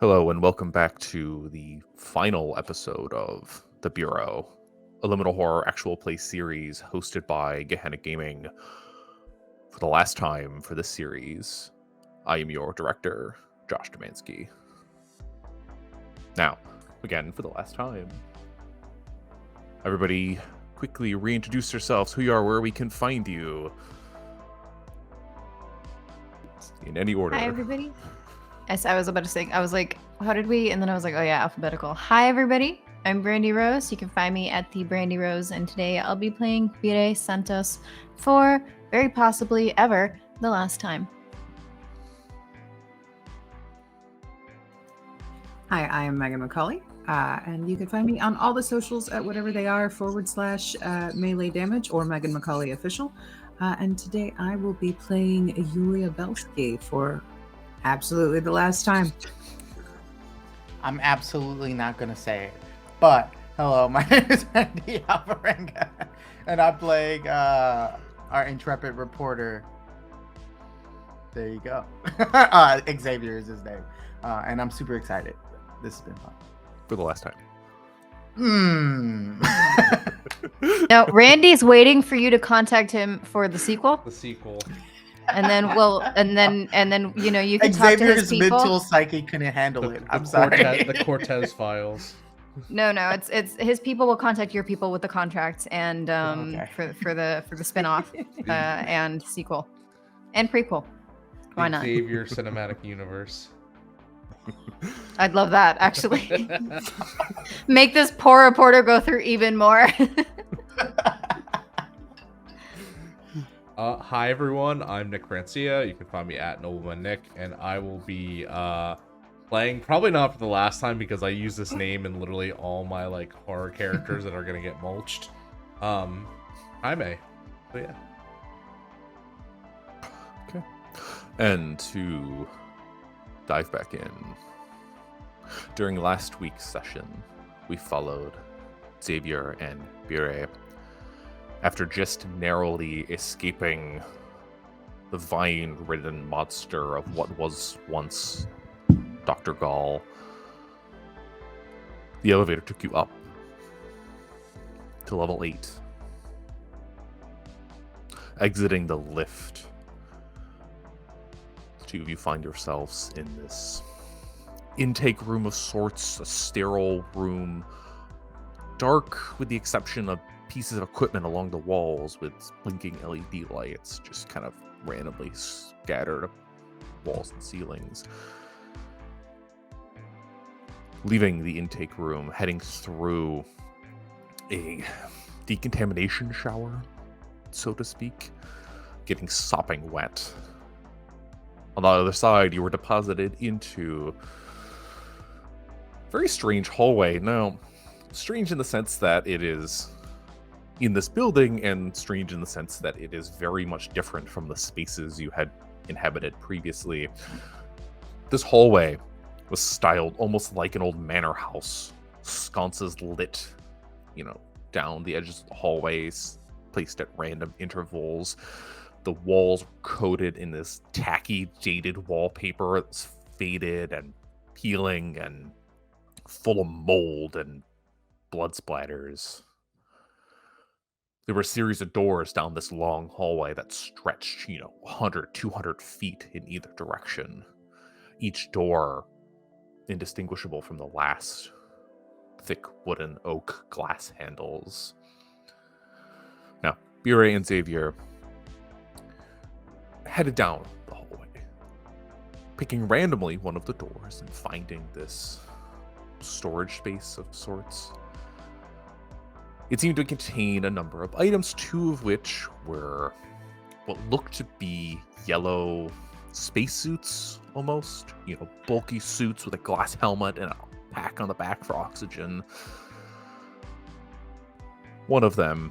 Hello and welcome back to the final episode of The Bureau, a Liminal Horror actual play series hosted by Gehenna Gaming. For the last time for this series, I am your director, Josh Demansky. Now, again, for the last time, everybody quickly reintroduce yourselves, who you are, where we can find you. In any order. Hi, everybody. As I was about to say, I was like, how did we? And then I was like, oh yeah, alphabetical. Hi, everybody. I'm Brandy Rose. You can find me at the Brandy Rose, and today I'll be playing Vire Santos for very possibly ever the last time. Hi, I am Megan McCauley, and you can find me on all the socials at whatever they are / melee damage or Megan McCauley official. And today I will be playing Yulia Belsky for absolutely the last time. I'm absolutely not going to say it, but hello, my name is Andy Alvarenga, and I'm playing our intrepid reporter. There you go. Xavier is his name, and I'm super excited. This has been fun. For the last time. No, Randy's waiting for you to contact him for the sequel. The sequel. And then you know, you can talk to Xavier's his people. mental psyche couldn't handle it. I'm sorry. The Cortez files. No, it's his people will contact your people with the contracts and Okay. for the spin-off and sequel and prequel. Why not? Xavier Cinematic Universe. I'd love that, actually. Make this poor reporter go through even more. Hi everyone, I'm Nick Francia. You can find me at Nobleman Nick, and I will be playing, probably not for the last time because I use this name in literally all my like horror characters that are gonna get mulched. Jaime. So yeah. Okay. And to dive back in, during last week's session, we followed Xavier and Bure after just narrowly escaping the vine-ridden monster of what was once Dr. Gall. The elevator took you up to level 8. Exiting the lift, the two of you find yourselves in this intake room of sorts, a sterile room, dark with the exception of pieces of equipment along the walls with blinking LED lights just kind of randomly scattered up walls and ceilings. Leaving the intake room, heading through a decontamination shower, so to speak, getting sopping wet. On the other side, you were deposited into a very strange hallway. Now, strange in the sense that it is in this building, and strange in the sense that it is very much different from the spaces you had inhabited previously. This hallway was styled almost like an old manor house. Sconces lit, down the edges of the hallways, placed at random intervals. The walls were coated in this tacky, jaded wallpaper that's faded and peeling and full of mold and blood splatters. There were a series of doors down this long hallway that stretched, 100, 200 feet in either direction. Each door indistinguishable from the last. Thick wooden oak glass handles. Now, Bure and Xavier headed down the hallway, picking randomly one of the doors and finding this storage space of sorts. It seemed to contain a number of items, two of which were what looked to be yellow spacesuits, almost. Bulky suits with a glass helmet and a pack on the back for oxygen. One of them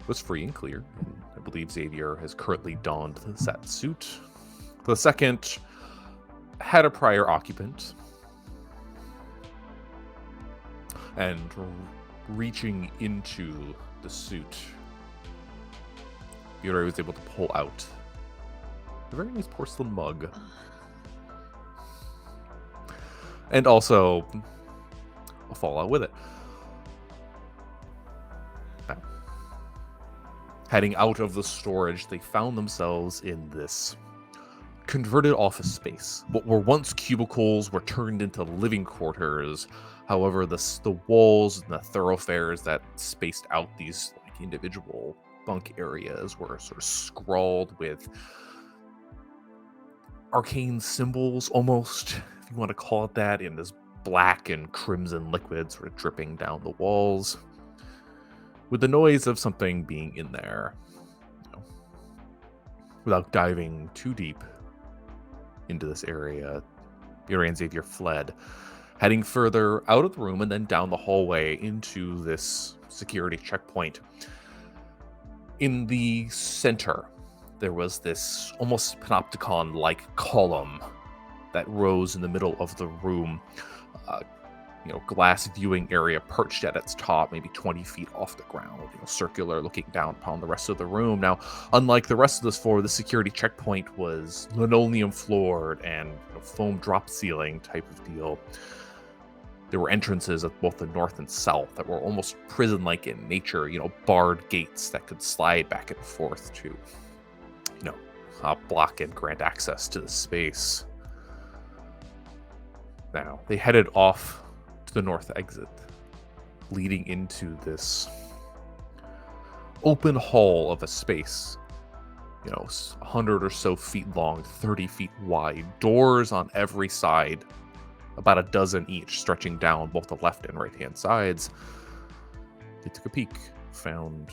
was free and clear. I believe Xavier has currently donned that suit. The second had a prior occupant. And reaching into the suit, Bure was able to pull out a very nice porcelain mug and also a fallout with it. Now, heading out of the storage, they found themselves in this converted office space. What were once cubicles were turned into living quarters. However, the walls and the thoroughfares that spaced out these like individual bunk areas were sort of scrawled with arcane symbols, almost, if you want to call it that, in this black and crimson liquid sort of dripping down the walls, with the noise of something being in there. Without diving too deep into this area, Bure and Xavier fled, heading further out of the room and then down the hallway into this security checkpoint. In the center, there was this almost panopticon-like column that rose in the middle of the room. Glass viewing area perched at its top, maybe 20 feet off the ground, circular, looking down upon the rest of the room. Now, unlike the rest of this floor, the security checkpoint was linoleum floored and foam drop ceiling type of deal. There were entrances at both the north and south that were almost prison-like in nature, barred gates that could slide back and forth to, block and grant access to the space. Now, they headed off to the north exit, leading into this open hall of a space, 100 or so feet long, 30 feet wide, doors on every side, about a dozen each, stretching down both the left and right hand sides. They took a peek, found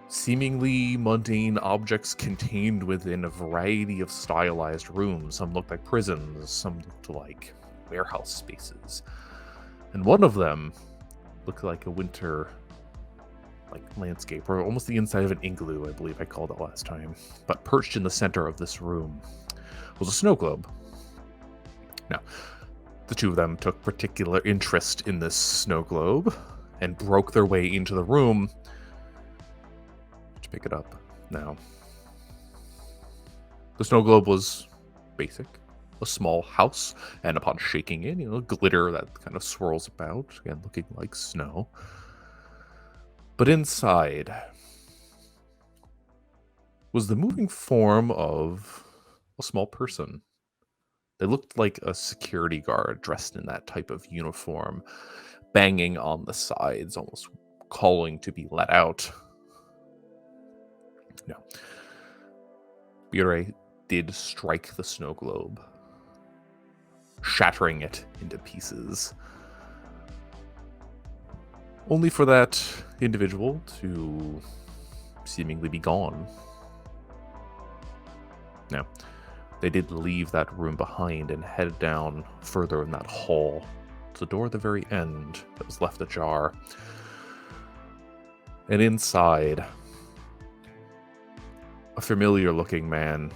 seemingly mundane objects contained within a variety of stylized rooms. Some looked like prisons, some looked like warehouse spaces, and one of them looked like a winter landscape, or almost the inside of an igloo, I believe I called it last time. But perched in the center of this room was a snow globe. Now, the two of them took particular interest in this snow globe and broke their way into the room to pick it up. Now, the snow globe was basic, a small house, and upon shaking it, glitter that kind of swirls about, again, looking like snow. But inside was the moving form of a small person. They looked like a security guard dressed in that type of uniform, banging on the sides, almost calling to be let out. No. Bure did strike the snow globe, shattering it into pieces, only for that individual to seemingly be gone. Now, they did leave that room behind and headed down further in that hall to the door at the very end that was left ajar. And inside, a familiar-looking man,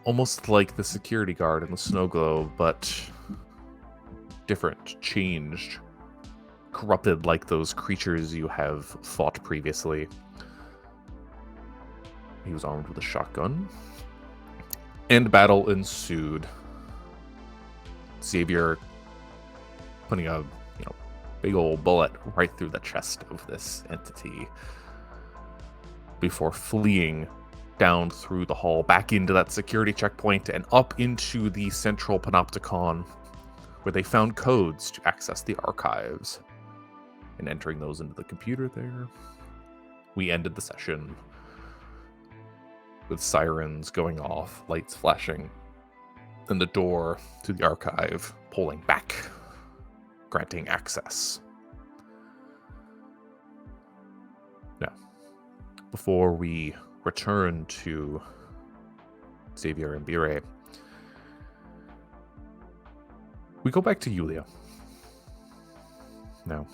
almost like the security guard in the snow globe, but different, changed, corrupted like those creatures you have fought previously. He was armed with a shotgun, and battle ensued. Xavier putting a big old bullet right through the chest of this entity before fleeing down through the hall, back into that security checkpoint, and up into the central panopticon, where they found codes to access the archives. And entering those into the computer there, we ended the session with sirens going off, lights flashing, and the door to the archive pulling back, granting access. Now, before we return to Xavier and Bure, we go back to Yulia. Now,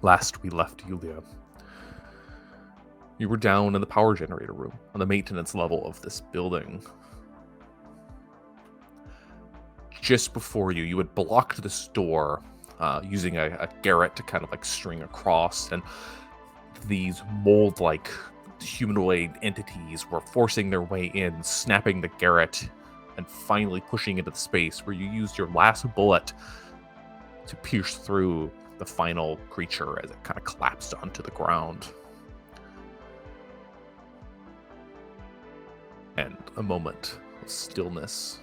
last we left Yulia, you were down in the power generator room on the maintenance level of this building. Just before you had blocked this door using a garret to kind of string across, and these mold-like humanoid entities were forcing their way in, snapping the garret and finally pushing into the space where you used your last bullet to pierce through the final creature as it kind of collapsed onto the ground. And a moment of stillness,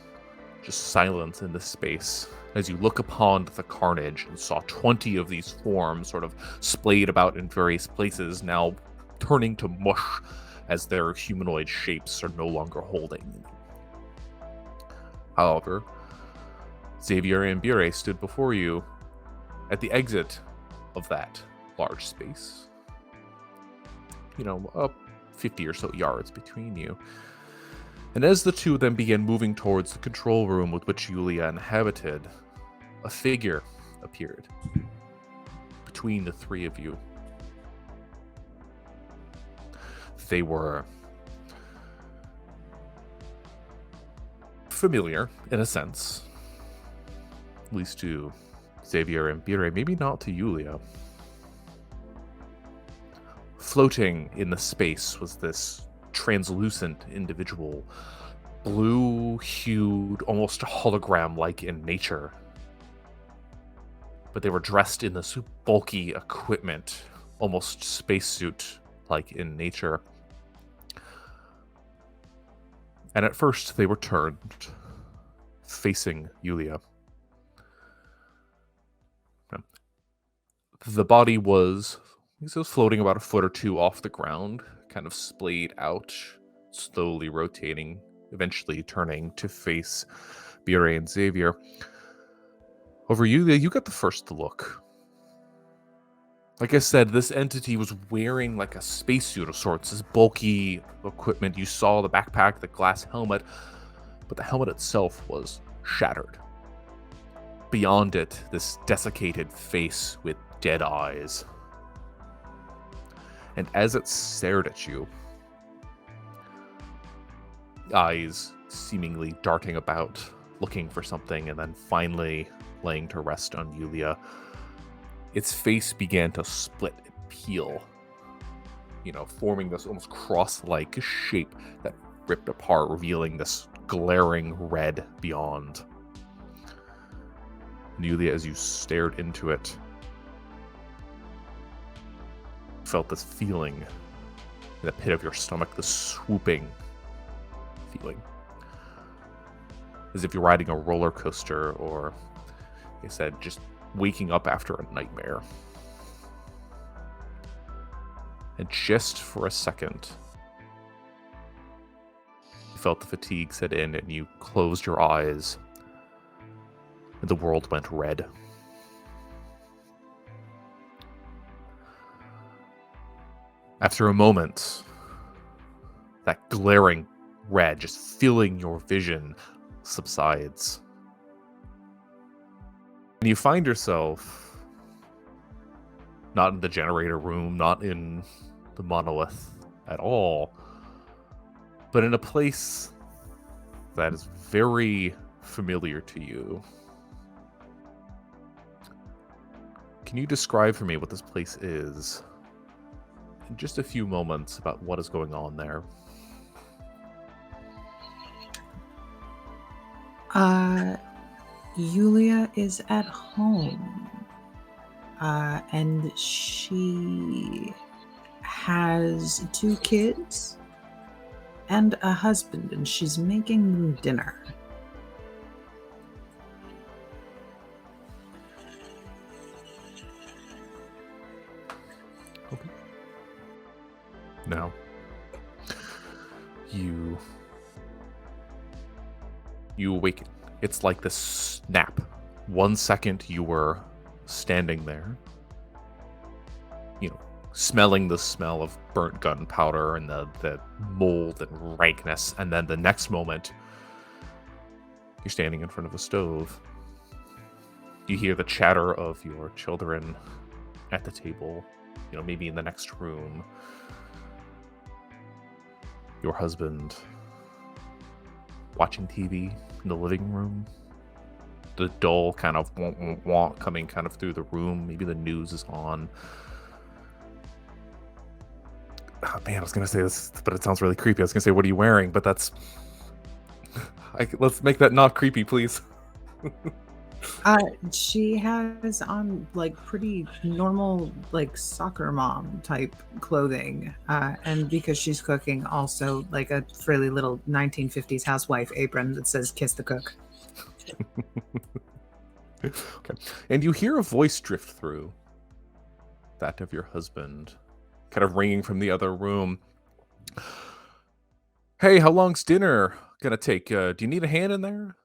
just silence in the space, as you look upon the carnage and saw 20 of these forms sort of splayed about in various places, now turning to mush as their humanoid shapes are no longer holding. However, Xavier and Bure stood before you at the exit of that large space. 50 or so yards between you. And as the two of them began moving towards the control room with which Yulia inhabited, a figure appeared between the three of you. They were familiar, in a sense. At least to Xavier and Bire, maybe not to Yulia. Floating in the space was this translucent individual, blue-hued, almost hologram-like in nature. But they were dressed in this bulky equipment, almost spacesuit-like in nature. And at first they were turned, facing Yulia. The body was floating about a foot or two off the ground, kind of splayed out, slowly rotating, eventually turning to face Bure and Xavier. Over Yulia, you got the first look. Like I said, this entity was wearing like a spacesuit of sorts, this bulky equipment. You saw the backpack, the glass helmet, but the helmet itself was shattered. Beyond it, this desiccated face with dead eyes. And as it stared at you, eyes seemingly darting about, looking for something, and then finally laying to rest on Yulia, its face began to split and peel, forming this almost cross-like shape that ripped apart, revealing this glaring red beyond. And Yulia, as you stared into it, felt this feeling in the pit of your stomach, this swooping feeling. As if you're riding a roller coaster, or, like I said, just waking up after a nightmare. And just for a second, you felt the fatigue set in and you closed your eyes, and the world went red. After a moment, that glaring red just filling your vision subsides. And you find yourself not in the generator room, not in the monolith at all, but in a place that is very familiar to you. Can you describe for me what this place is? In just a few moments about what is going on there. Yulia is at home. And she has 2 kids and a husband, and she's making them dinner. Okay. Now, you awaken. It's like this snap. 1 second you were standing there, smelling the smell of burnt gunpowder and the mold and rankness, and then the next moment you're standing in front of a stove. You hear the chatter of your children at the table, maybe in the next room. Your husband watching TV in the living room. The dull kind of wah coming kind of through the room. Maybe the news is on. Oh, man, I was going to say this, but it sounds really creepy. I was going to say, what are you wearing? But that's... Let's make that not creepy, please. She has on like pretty normal, like soccer mom type clothing, and because she's cooking, also like a fairly little 1950s housewife apron that says "Kiss the cook." Okay. And you hear a voice drift through, that of your husband, kind of ringing from the other room. Hey, how long's dinner gonna take? Do you need a hand in there?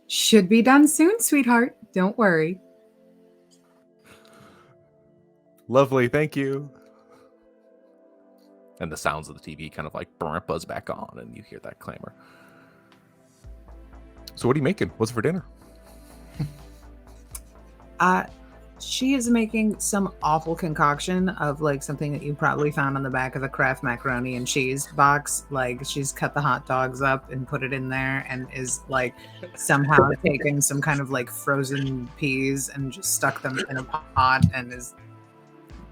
Should be done soon, sweetheart. Don't worry. Lovely, thank you. And the sounds of the TV kind of like buzz back on, and you hear that clamor. So what are you making? What's for dinner? She is making some awful concoction of like something that you probably found on the back of a Kraft macaroni and cheese box. Like she's cut the hot dogs up and put it in there, and is like somehow taking some kind of like frozen peas and just stuck them in a pot, and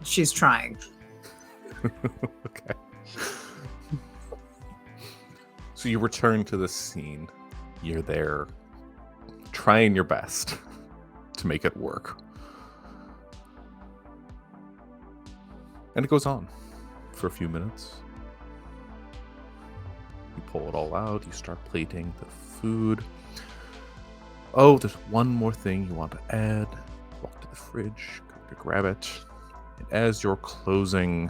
she's trying. Okay. So you return to the scene. You're there, trying your best to make it work. And it goes on for a few minutes. You pull it all out. You start plating the food. Oh, there's one more thing you want to add. Walk to the fridge, go to grab it. And as you're closing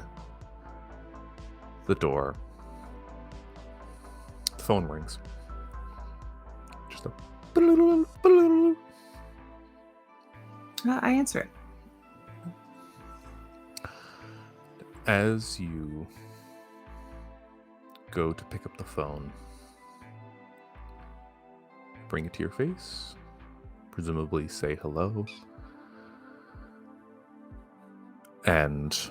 the door, the phone rings. Just a... I answer it. As you go to pick up the phone, bring it to your face, presumably say hello, and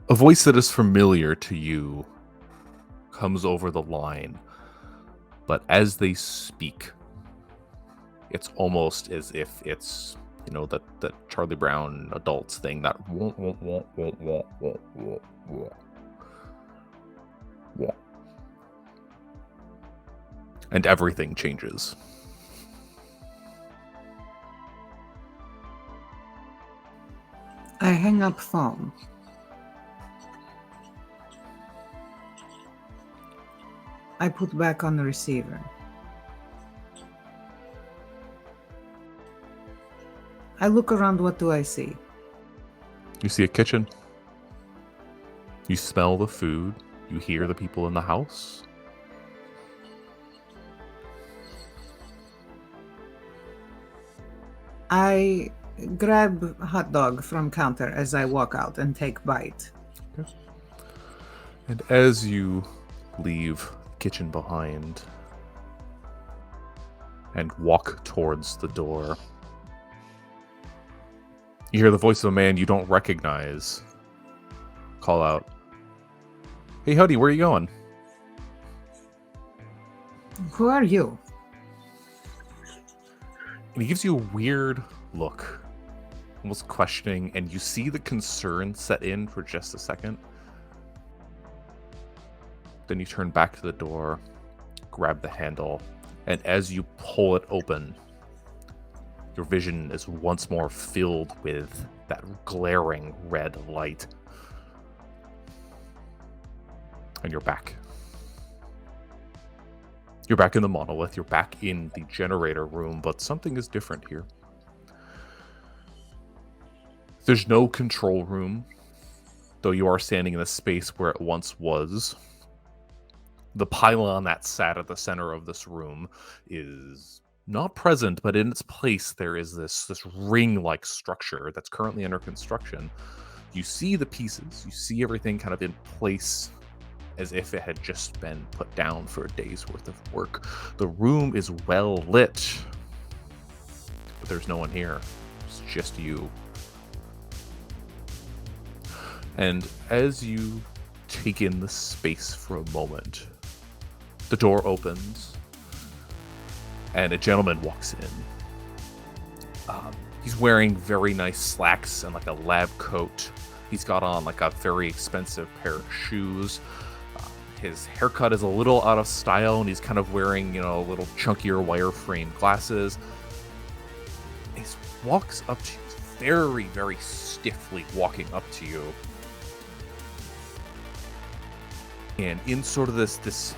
a voice that is familiar to you comes over the line, but as they speak, it's almost as if it's, you know, that Charlie Brown adults thing, that won't. And everything changes. I hang up phone. I put back on the receiver. I look around, what do I see? You see a kitchen. You smell the food. You hear the people in the house. I grab hot dog from counter as I walk out and take bite. Okay. And as you leave the kitchen behind and walk towards the door, you hear the voice of a man you don't recognize call out, "Hey, Huddy, where are you going?" Who are you? And he gives you a weird look, almost questioning, and you see the concern set in for just a second. Then you turn back to the door, grab the handle, and as you pull it open, your vision is once more filled with that glaring red light. And you're back. You're back in the monolith. You're back in the generator room, but something is different here. There's no control room, though you are standing in a space where it once was. The pylon that sat at the center of this room is not present, but in its place there is this ring-like structure that's currently under construction. You see the pieces, you see everything kind of in place as if it had just been put down for a day's worth of work. The room is well lit, but there's no one here. It's just you. And as you take in the space for a moment, the door opens and a gentleman walks in. He's wearing very nice slacks and like a lab coat. He's got on like a very expensive pair of shoes. His haircut is a little out of style, and he's kind of wearing, a little chunkier wireframe glasses. He walks up to you, very, very stiffly walking up to you. And in sort of this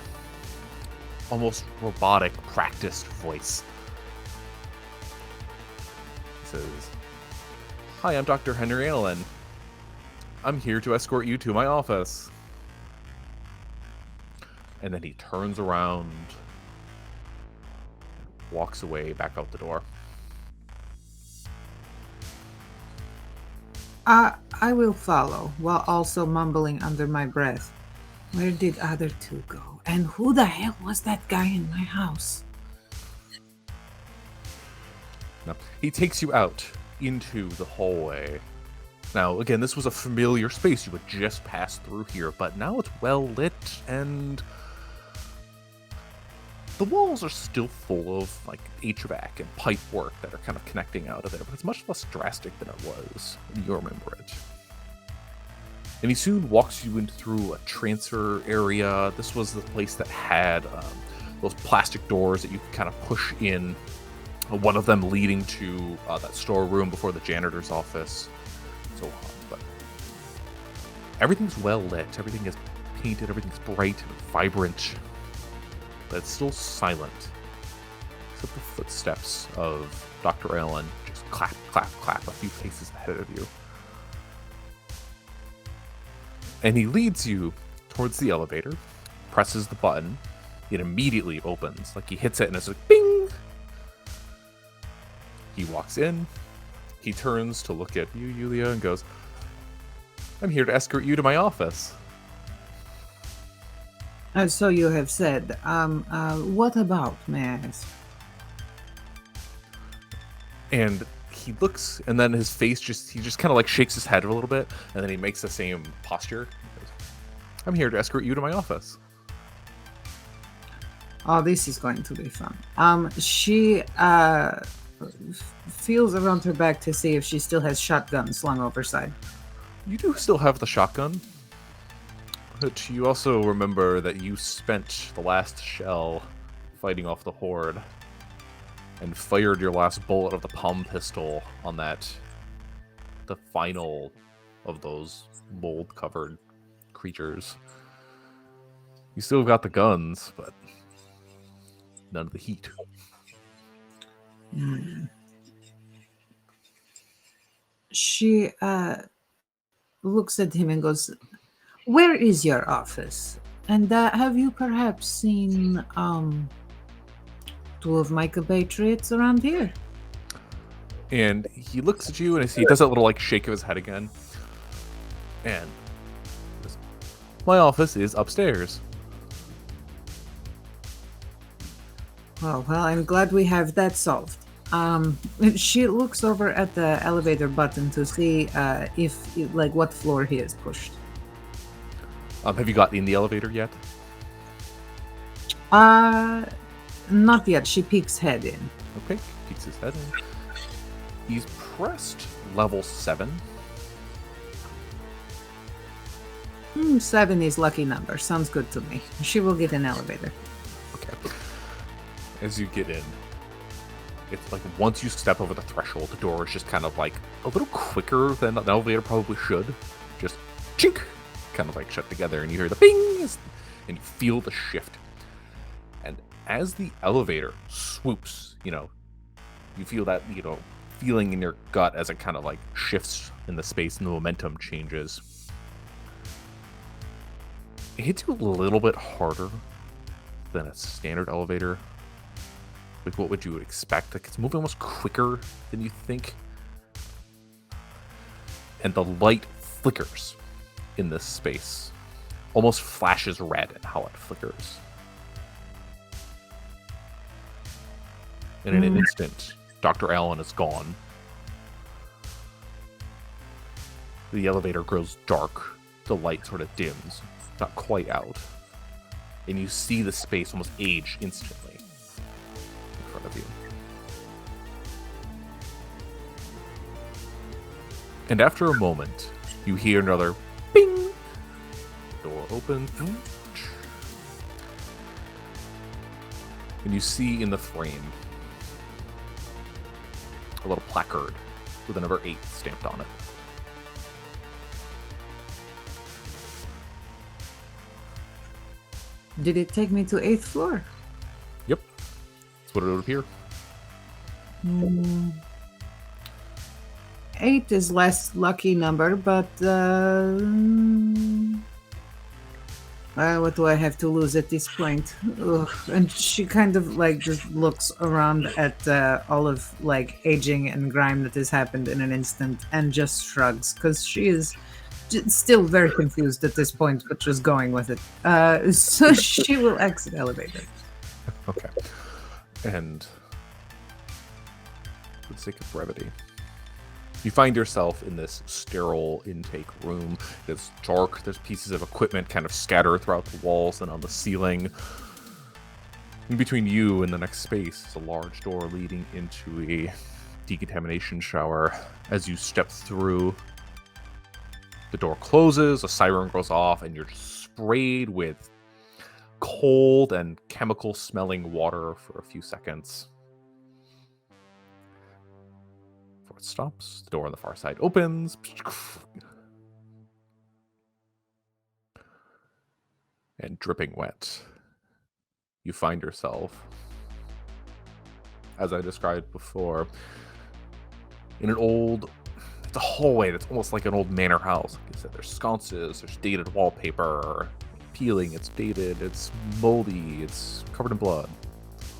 almost robotic, practiced voice, he says, "Hi, I'm Dr. Henry Allen. I'm here to escort you to my office." And then he turns around, walks away back out the door. I will follow, while also mumbling under my breath. Where did other two go? And who the hell was that guy in my house? Now, he takes you out into the hallway. Now, again, this was a familiar space. You had just passed through here, but now it's well lit, and the walls are still full of like HVAC and pipe work that are kind of connecting out of there, but it's much less drastic than it was when you remember it. And he soon walks you in through a transfer area. This was the place that had those plastic doors that you could kind of push in. One of them leading to that storeroom before the janitor's office, and so on. But everything's well lit. Everything is painted. Everything's bright and vibrant. But it's still silent, except the footsteps of Dr. Allen just clap, clap, clap a few paces ahead of you. And he leads you towards the elevator, presses the button, it immediately opens. Like he hits it and it's like bing! He walks in, he turns to look at you, Yulia, and goes, "I'm here to escort you to my office." So you have said. What about, may I ask? And he looks, and then his face he just kind of like shakes his head a little bit, and then he makes the same posture. He goes, "I'm here to escort you to my office." Oh, this is going to be fun. She feels around her back to see if she still has shotgun slung over her side. You do still have the shotgun, but you also remember that you spent the last shell fighting off the horde and fired your last bullet of the palm pistol on the final of those mold-covered creatures. You still got the guns, but none of the heat. She looks at him and goes, "Where is your office? And have you perhaps seen two of my compatriots around here?" And he looks at you and he does that little like shake of his head again. And my office is upstairs. Oh, well, I'm glad we have that solved. She looks over at the elevator button to see what floor he has pushed. Have you got in the elevator yet? Not yet. She peeks head in. Okay, peeks his head in. He's pressed level 7. 7 is lucky number. Sounds good to me. She will get an elevator. Okay. As you get in, it's like once you step over the threshold, the door is just kind of like a little quicker than an elevator probably should. Just chink, kind of like shut together, and you hear the bing, and you feel the shift. And as the elevator swoops, you feel that, feeling in your gut as it kind of like shifts in the space and the momentum changes. It hits you a little bit harder than a standard elevator. Like, what would you expect? Like, it's moving almost quicker than you think. And the light flickers in this space. Almost flashes red in how it flickers. And in an instant, Dr. Allen is gone. The elevator grows dark. The light sort of dims. Not quite out. And you see the space almost age instantly in front of you. And after a moment, you hear another bing. The door opens. And you see in the frame a little placard with the number 8 stamped on it. Did it take me to 8th floor? Yep. That's what it would appear. 8 is less lucky number, but what do I have to lose at this point? Ugh. And she kind of like just looks around at all of like aging and grime that has happened in an instant and just shrugs because she is still very confused at this point, but just going with it. So she will exit elevator. Okay. And for the sake of brevity, you find yourself in this sterile intake room. It's dark. There's pieces of equipment kind of scattered throughout the walls and on the ceiling. In between you and the next space is a large door leading into a decontamination shower. As you step through, the door closes, a siren goes off, and you're sprayed with cold and chemical-smelling water for a few seconds. Before it stops, the door on the far side opens. And dripping wet, you find yourself, as I described before, in an old... It's a hallway that's almost like an old manor house. Like I said, there's sconces, there's dated wallpaper, peeling, it's dated, it's moldy, it's covered in blood,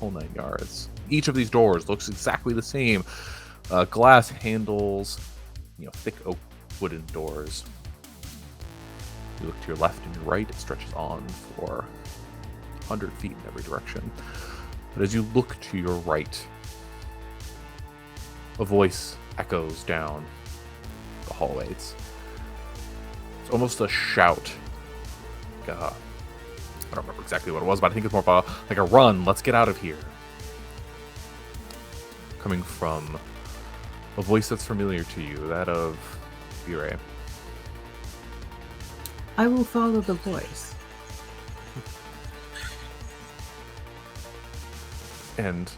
whole 9 yards. Each of these doors looks exactly the same. Glass handles, thick oak wooden doors. You look to your left and your right, it stretches on for 100 feet in every direction. But as you look to your right, a voice echoes down the hallways. It's almost a shout. I don't remember exactly what it was, but I think it's more of a run, let's get out of here. Coming from a voice that's familiar to you, that of Vire. I will follow the voice. And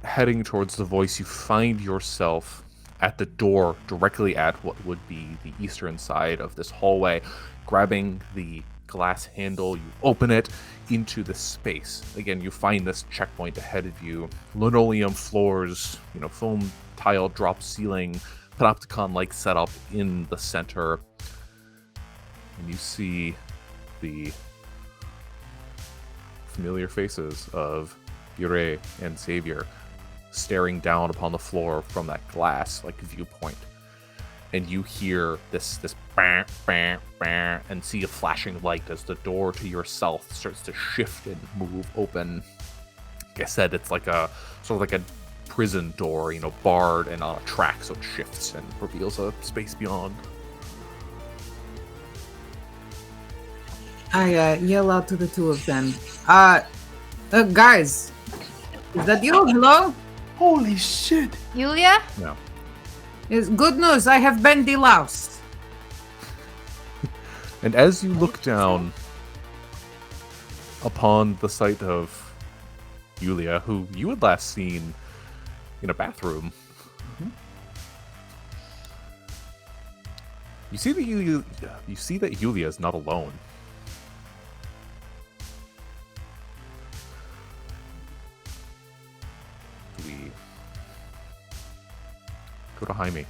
heading towards the voice, you find yourself at the door directly at what would be the eastern side of this hallway. Grabbing the glass handle, you open it into the space. Again, you find this checkpoint ahead of you. Linoleum floors, foam tile drop ceiling, panopticon-like setup in the center. And you see the familiar faces of Yure and Xavier staring down upon the floor from that glass-like viewpoint. And you hear this bang, bang, bang, and see a flashing light as the door to your south starts to shift and move open. Like I said, it's like a sort of like a prison door, barred and on a track, so it shifts and reveals a space beyond. I yell out to the two of them. Guys, is that you? Hello? Holy shit! Yulia? No. It's good news. I have been deloused. And as you look down upon the sight of Yulia, who you had last seen in a bathroom, you see that Yulia is not alone. We go to Jaime.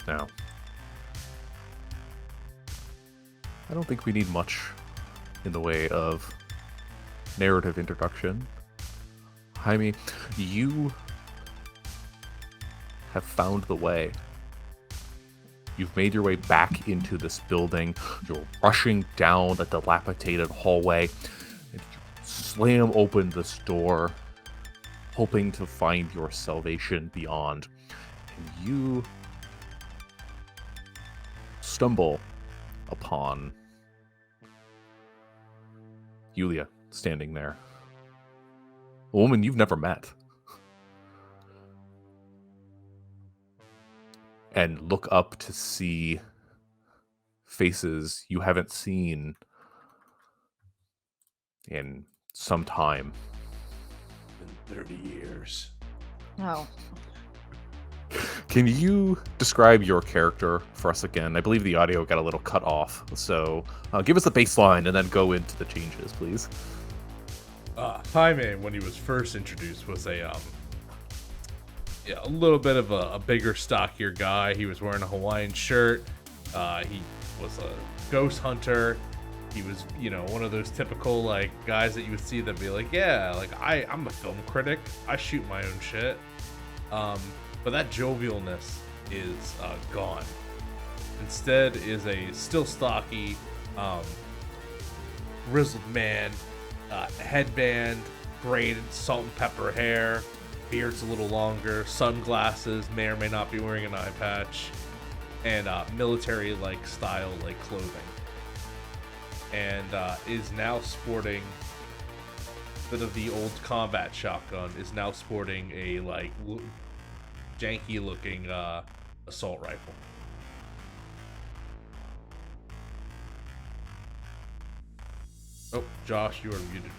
Now, I don't think we need much in the way of narrative introduction. Jaime, you have found the way. You've made your way back into this building. You're rushing down a dilapidated hallway, and you slam open this door, hoping to find your salvation beyond. And you stumble upon Yulia standing there. A woman you've never met. And look up to see faces you haven't seen in some time. In 30 years. Oh. Can you describe your character for us again? I believe the audio got a little cut off, so give us the baseline and then go into the changes, please. Jaime, when he was first introduced, was a little bit of a bigger, stockier guy. He was wearing a Hawaiian shirt. He was a ghost hunter. He was, one of those typical like guys that you would see that be like, yeah, like I'm a film critic. I shoot my own shit. But that jovialness is gone. Instead is a still stocky, grizzled man, headband, braided salt and pepper hair, beard's a little longer, sunglasses, may or may not be wearing an eye patch, and military-like style like clothing. And is now sporting bit of the old combat shotgun, is now sporting a like janky looking assault rifle. Oh, Josh, you are muted.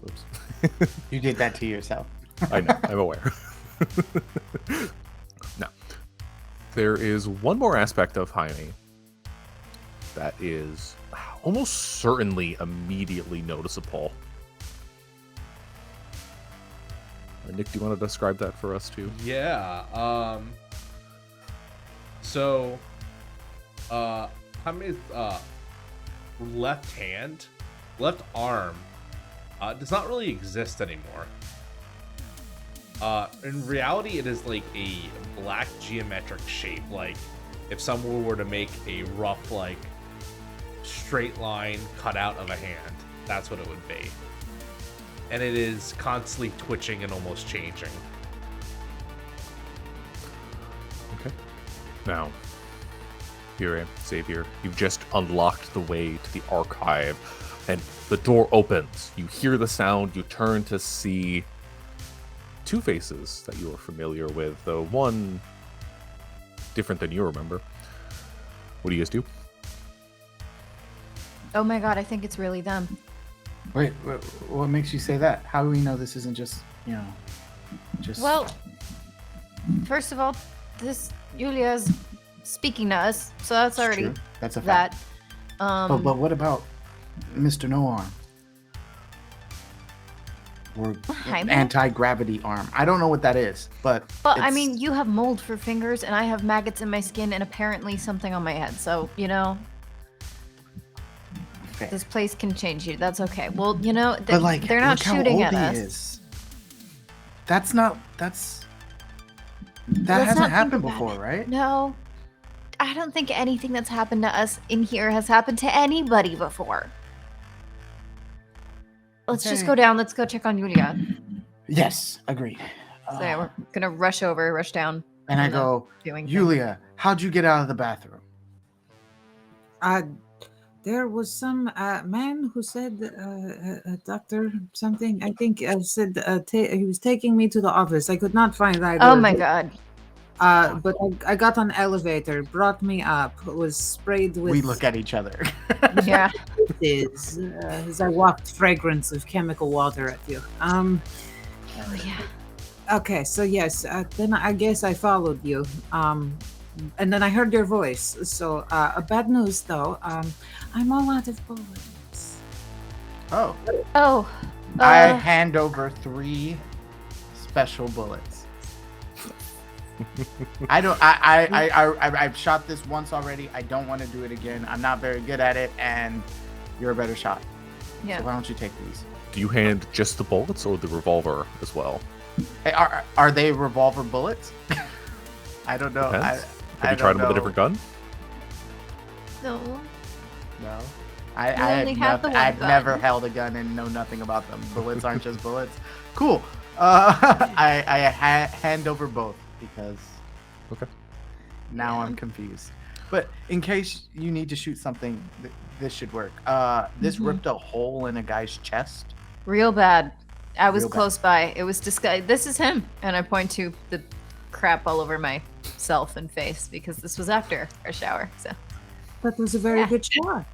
Oops. You did that to yourself. I know, I'm aware. Now, there is one more aspect of Jaime that is almost certainly immediately noticeable. Nick, do you want to describe that for us too? Yeah. So, Jaime's left arm, does not really exist anymore. In reality, it is like a black geometric shape. Like if someone were to make a rough, like straight line cut out of a hand, that's what it would be. And it is constantly twitching and almost changing. Okay. Now, here, Xavier, you've just unlocked the way to the archive, and the door opens. You hear the sound, you turn to see two faces that you are familiar with, though one different than you remember. What do you guys do? Oh my god, I think it's really them. Wait, what makes you say that? How do we know this isn't just, just... Well, first of all, this Yulia's speaking to us, so that's already true. That's a fact. that. But what about Mr. No Arm? Or Jaime? anti-gravity arm? I don't know what that is, but I mean, you have mold for fingers, and I have maggots in my skin, and apparently something on my head. So, okay. this place can change you. That's okay. Well, But like, they're not look how shooting old at he us. is. That Let's hasn't not happened think about before, it. right? No, I don't think anything that's happened to us in here has happened to anybody before. Let's just Okay. go down. Let's go check on Yulia. Yes, agreed. So yeah, we're gonna rush down. And I on the go, viewing thing. Yulia, how'd you get out of the bathroom? There was some man who said, doctor something, I think said he was taking me to the office. I could not find that. Oh my god. But I got on elevator, brought me up, was sprayed with We look at each other. Yeah. as I walked fragrance of chemical water at you. Oh yeah. Okay, so yes, then I guess I followed you. And then I heard your voice. So bad news though. I'm all out of bullets. Oh. Oh. I hand over 3 special bullets. I've shot this once already. I don't want to do it again. I'm not very good at it, and you're a better shot. Yeah. So why don't you take these? Do you hand just the bullets or the revolver as well? Hey, are they revolver bullets? I don't know. Depends. I Have you tried don't them with a know. different gun? No. No. only have the one I've gun. never held a gun and know nothing about them. Bullets aren't just bullets. Cool. I hand over both because Okay. now Yeah. I'm confused. But in case you need to shoot something, this should work. This Mhm. ripped a hole in a guy's chest. Real bad. I was Real bad. close by. It was disgusting. This is him. And I point to the crap all over myself and face because this was after our shower. So That was a very Yeah. good shot.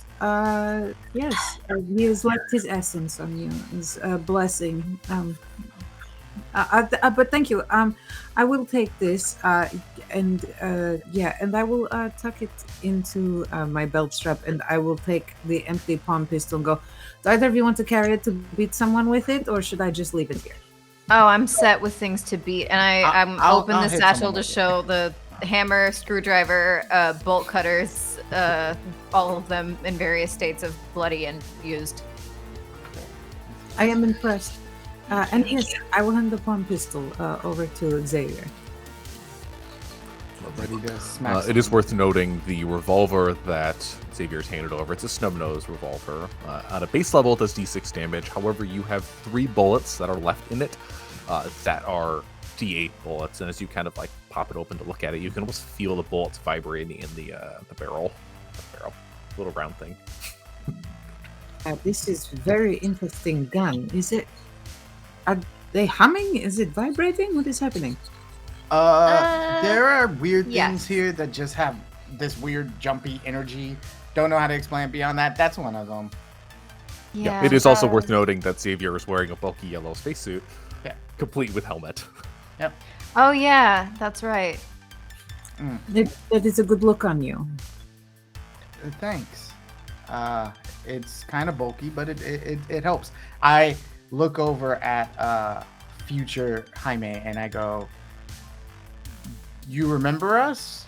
Yes, he has left his essence on you as a blessing. But thank you. I will take this, and and I will tuck it into my belt strap, and I will take the empty palm pistol and go. Do either of you want to carry it to beat someone with it, or should I just leave it here? Oh, I'm set with things to beat, and I'm open I'll the hit satchel someone to with it. show the hammer, screwdriver, bolt cutters, all of them in various states of bloody and used. I am impressed. And yes, I will hand the palm pistol over to Xavier. Ready to smack. It is worth noting the revolver that Xavier's handed over. It's a snub-nosed revolver. At a base level, it does d6 damage. However, you have 3 bullets that are left in it that are d8 bullets. And as you kind of like pop it open to look at it, you can almost feel the bullets vibrating in the barrel. Little round thing. This is very interesting gun. Is it? Are they humming? Is it vibrating? What is happening? There are weird yes. things here that just have this weird jumpy energy. Don't know how to explain it beyond that. That's one of them. Yeah. It is also worth noting that Xavier is wearing a bulky yellow spacesuit, Yeah. complete with helmet. Yep. Oh yeah, that's right. That is a good look on you. Thanks. It's kind of bulky, but it helps. I look over at future Jaime and I go, "You remember us?"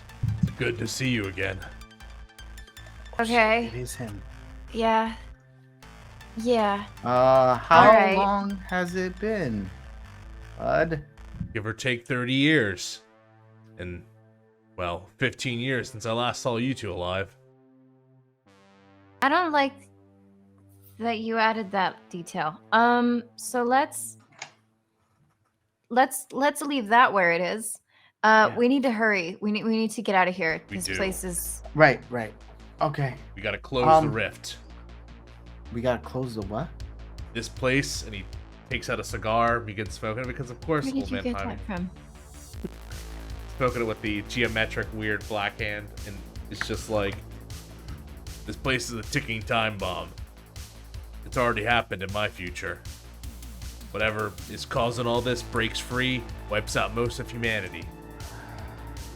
Good to see you again. Okay. It is him. Yeah. Yeah. How Alright. long has it been, bud? Give or take 30 years. And, well, 15 years since I last saw you two alive. I don't like that you added that detail. So let's leave that where it is. Yeah. We need to hurry. We need to get out of here. We This do. place is Right. Okay. We gotta close the Um, rift. We gotta close the what? This place, and he takes out a cigar, begins smoking it, because of course, Where did old you man get Jaime that from? smoking it with the geometric weird black hand, and it's just like, this place is a ticking time bomb. It's already happened in my future. Whatever is causing all this breaks free, wipes out most of humanity.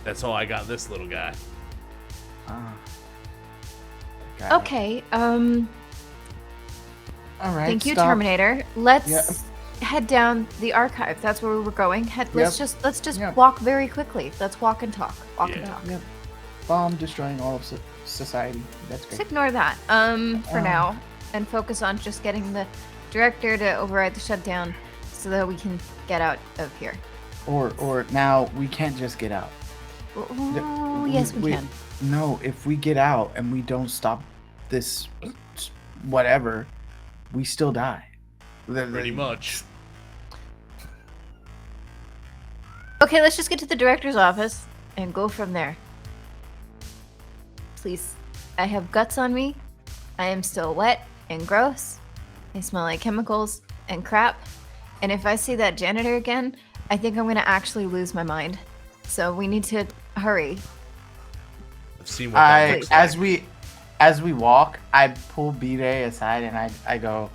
That's all I got this little guy. Got it. Okay. All right. Thank you, stop. Terminator. Let's Yeah. head down the archive. That's where we were going. Let's just Yep. walk very quickly. Let's walk and talk. Walk and Yeah. talk. Yep. Bomb destroying all of society. That's Just great. ignore that for now and focus on just getting the director to override the shutdown so that we can get out of here. Or now we can't just get out. Oh, yes, we can. No, if we get out and we don't stop this, whatever, we still die. Pretty much. Okay, let's just get to the director's office and go from there. Please. I have guts on me. I am still wet and gross. I smell like chemicals and crap. And if I see that janitor again, I think I'm going to actually lose my mind. So we need to hurry. I've seen what that looks like. As we walk, I pull B-Day aside and I go,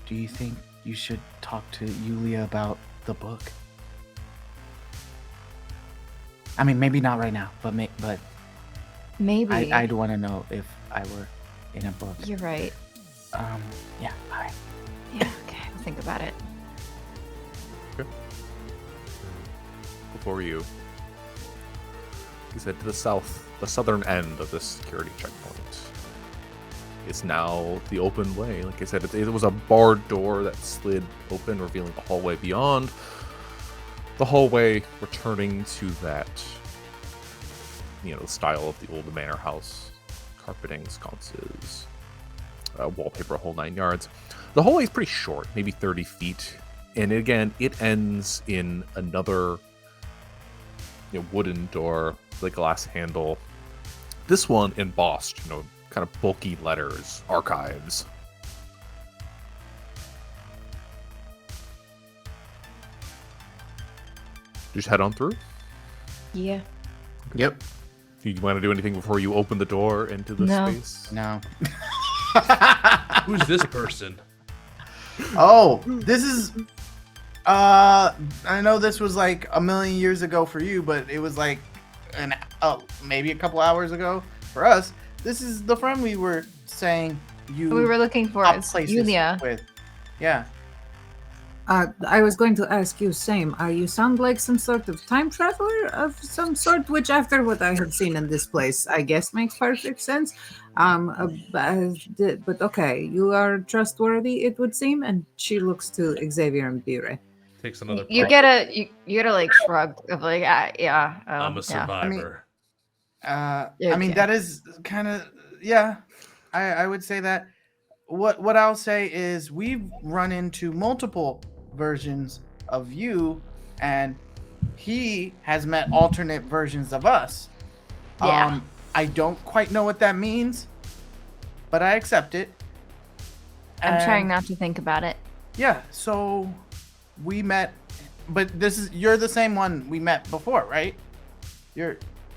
"Do you think you should talk to Yulia about the book?" I mean, maybe not right now, but Maybe. I'd want to know if I were in a book. You're right. Yeah, bye. Yeah, okay. I'll think about it. Before you head to the south, the southern end of this security checkpoint. It's now the open way. Like I said, it was a barred door that slid open, revealing the hallway beyond. The hallway returning to that, the style of the old manor house. Carpeting, sconces, wallpaper, a whole 9 yards. The hallway is pretty short, maybe 30 feet. And again, it ends in another wooden door with a glass handle. This one embossed, kind of bulky letters, archives. Just head on through. Yeah. Yep. Do you want to do anything before you open the door into the No. space? No. Who's this person? Oh, this is. I know this was like a million years ago for you, but it was like maybe a couple hours ago for us. This is the friend we were saying you. We were looking for top is places Yulia. with. Yeah. I was going to ask you same. You sound like some sort of time traveler of some sort, which after what I have seen in this place, I guess makes perfect sense. But okay, you are trustworthy, it would seem. And she looks to Xavier and Bire. Takes another. You puff. gotta like shrug of like yeah. I'm a yeah. survivor. I Yeah, mean okay. that is kind of I would say that. What I'll say is we've run into multiple versions of you, and he has met alternate versions of us. Yeah. I don't quite know what that means, but I accept it. I'm trying And, not to think about it. Yeah, so we met, but you're the same one we met before, right?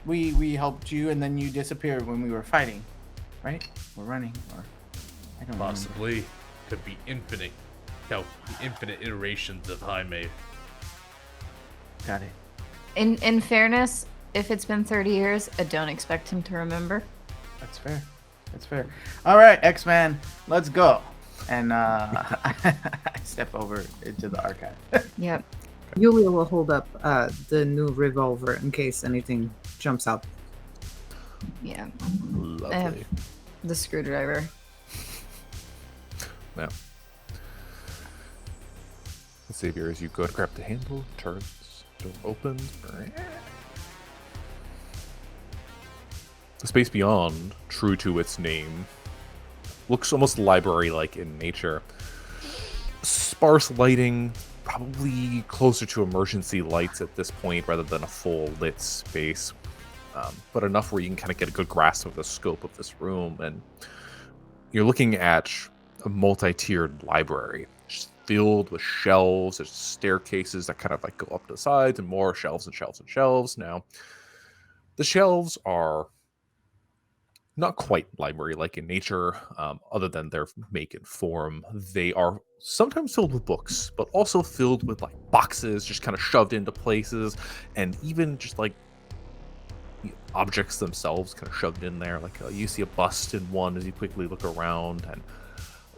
We helped you, and then you disappeared when we were fighting, right? We're running, or I don't know. Possibly. Could be infinite. No, infinite iterations of Jaime. Got it. In fairness, if it's been 30 years, I don't expect him to remember. That's fair. That's fair. All right, X-Man, let's go. And I step over into the archive. Yep. Yulia will hold up the new revolver in case anything jumps out. Yeah. Lovely. The screwdriver. Now, Xavier, as you go to grab the handle, turns, door opens. The space beyond, true to its name, looks almost library-like in nature. Sparse lighting, probably closer to emergency lights at this point rather than a full lit space, but enough where you can kind of get a good grasp of the scope of this room. And you're looking at a multi-tiered library, just filled with shelves. There's staircases that kind of like go up the sides, and more shelves and shelves and shelves. Now, the shelves are not quite library-like in nature, other than their make and form. They are sometimes filled with books, but also filled with like boxes just kind of shoved into places, and even just like objects themselves kind of shoved in there. Like you see a bust in one as you quickly look around, and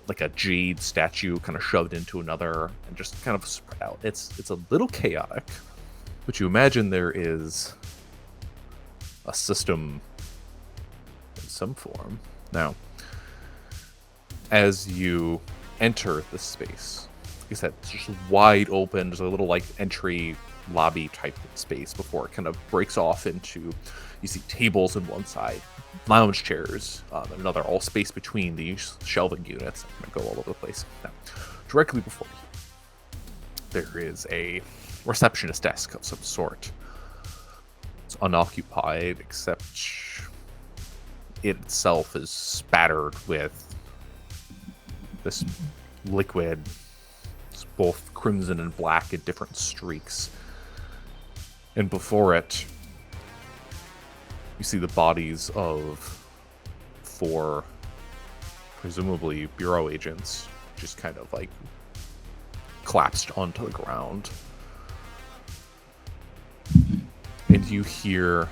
like a jade statue kind of shoved into another, and just kind of spread out. It's a little chaotic, but you imagine there is a system in some form. Now, as you enter this space, like I said, it's just wide open. There's a little like entry lobby type space before it kind of breaks off into, you see tables on one side, lounge chairs, and another, all space between these shelving units that go all over the place. Now, directly before you, there is a receptionist desk of some sort. It's unoccupied, except it itself is spattered with this liquid. It's both crimson and black in different streaks. And before it, you see the bodies of 4, presumably bureau agents, just kind of like collapsed onto the ground. And you hear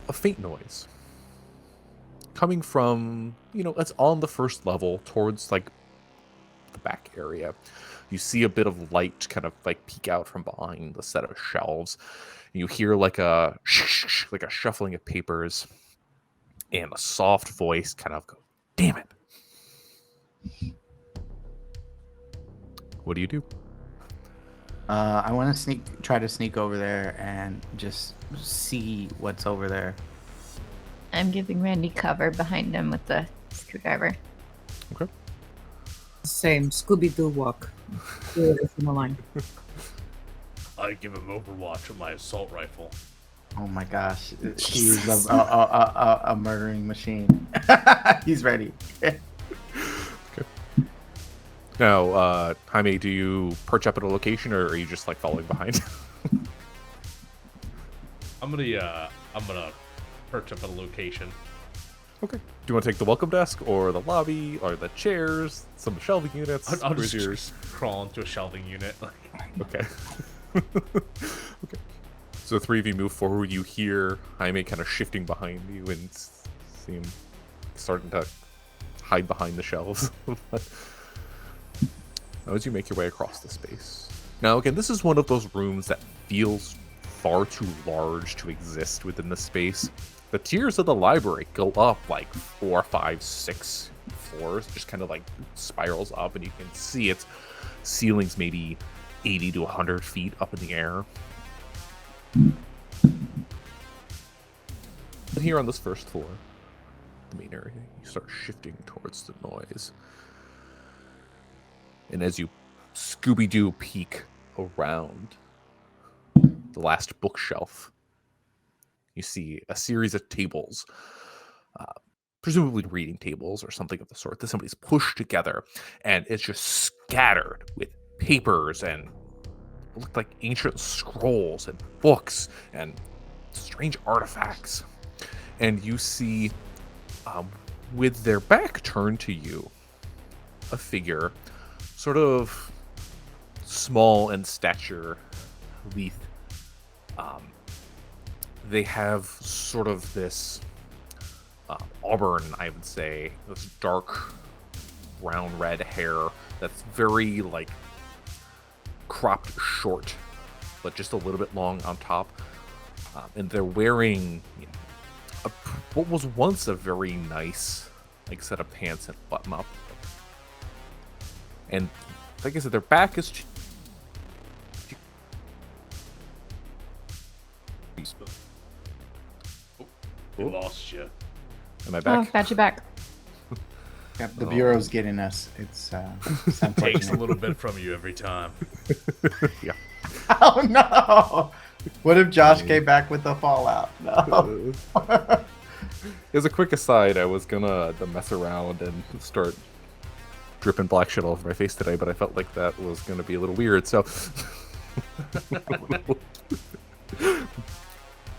a faint noise coming from, it's on the first level towards like the back area. You see a bit of light kind of like peek out from behind the set of shelves. You hear like a shuffling of papers, and a soft voice kind of go, "Damn it." What do you do? I want to try to sneak over there and just see what's over there. I'm giving Randy cover behind him with the screwdriver. Okay. Same Scooby-Doo walk. Do it from the line. I give him Overwatch with my assault rifle. Oh my gosh, he's a murdering machine. He's ready. Now, Jaime, do you perch up at a location, or are you just like following behind? I'm gonna perch up at a location. Okay. Do you want to take the welcome desk or the lobby or the chairs, some shelving units? I'll Where's just yours? crawl into a shelving unit. Okay. Okay. So the three of you move forward. You hear Jaime kind of shifting behind you and see him starting to hide behind the shelves. As you make your way across the space. Now, again, this is one of those rooms that feels far too large to exist within the space. The tiers of the library go up like 4, 5, 6 floors, just kind of like spirals up, and you can see its ceilings maybe 80 to 100 feet up in the air. And here on this first floor, the main area, you start shifting towards the noise. And as you Scooby-Doo peek around the last bookshelf, you see a series of tables, presumably reading tables or something of the sort, that somebody's pushed together, and it's just scattered with papers and look like ancient scrolls and books and strange artifacts. And you see, with their back turned to you, a figure, sort of small in stature, lithe. They have sort of this auburn, I would say, this dark brown red hair that's very like cropped short, but just a little bit long on top. And they're wearing what was once a very nice like set of pants and button up. And like I said, their back is We lost you. Am I back? Oh, got you back. Yep, the bureau's getting us. It's Takes a unfortunate. little bit from you every time. Yeah. Oh no! What if Josh came back with the fallout? No. As a quick aside, I was gonna mess around and start dripping black shit all over my face today, but I felt like that was gonna be a little weird, so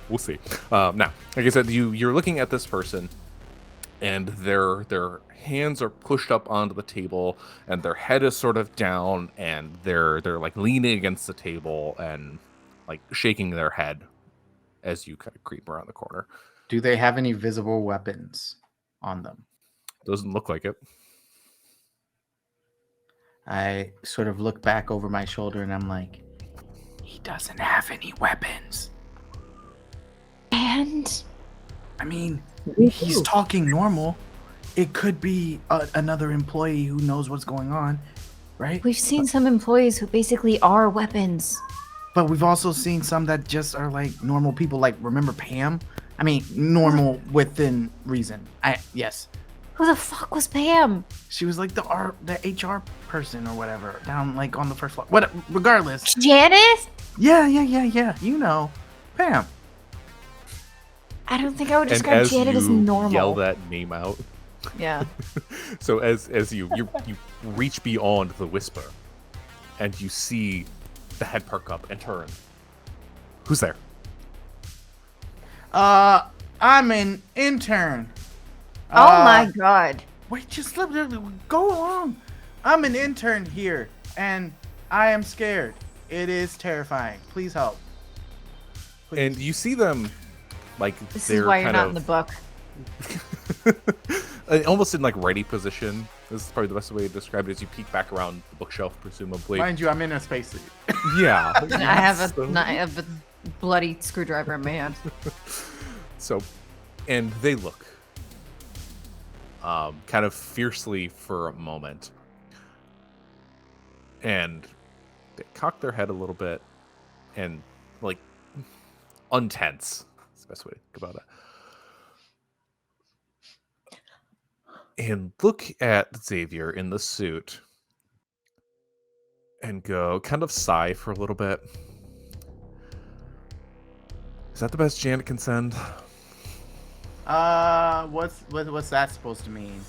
we'll see. Now, like I said, you're looking at this person, and their hands are pushed up onto the table, and their head is sort of down, and they're like leaning against the table and like shaking their head as you kind of creep around the corner. Do they have any visible weapons on them? Doesn't look like it. I sort of look back over my shoulder and I'm like, he doesn't have any weapons. And I mean, he's talking normal. It could be another employee who knows what's going on, right? we've seen some employees who basically are weapons. But we've also seen some that just are like normal people. Like, remember Pam? I mean, normal within reason. Yes. Who the fuck was Pam? She was like the HR person or whatever down like on the first floor. What? Regardless. Janice? Yeah. You know, Pam. I don't think I would And describe as Janet as you normal. yell that name out, Yeah. so as you reach beyond the whisper, and you see the head perk up and turn. Who's there? I'm an intern. Oh my god. Wait, just go along. I'm an intern here, and I am scared. It is terrifying. Please help. Please. And you see them, like This they're is why you're kind not of in the book. almost in like ready position. This is probably the best way to describe it. As you peek back around the bookshelf, presumably. Mind you, I'm in a spacesuit. Yeah. I have a bloody screwdriver in my hand. So, and they look kind of fiercely for a moment, and they cock their head a little bit and like untense. That's the best way to think about it. And look at Xavier in the suit and go kind of sigh for a little bit. Is that the best Janet can send? What's that supposed to mean?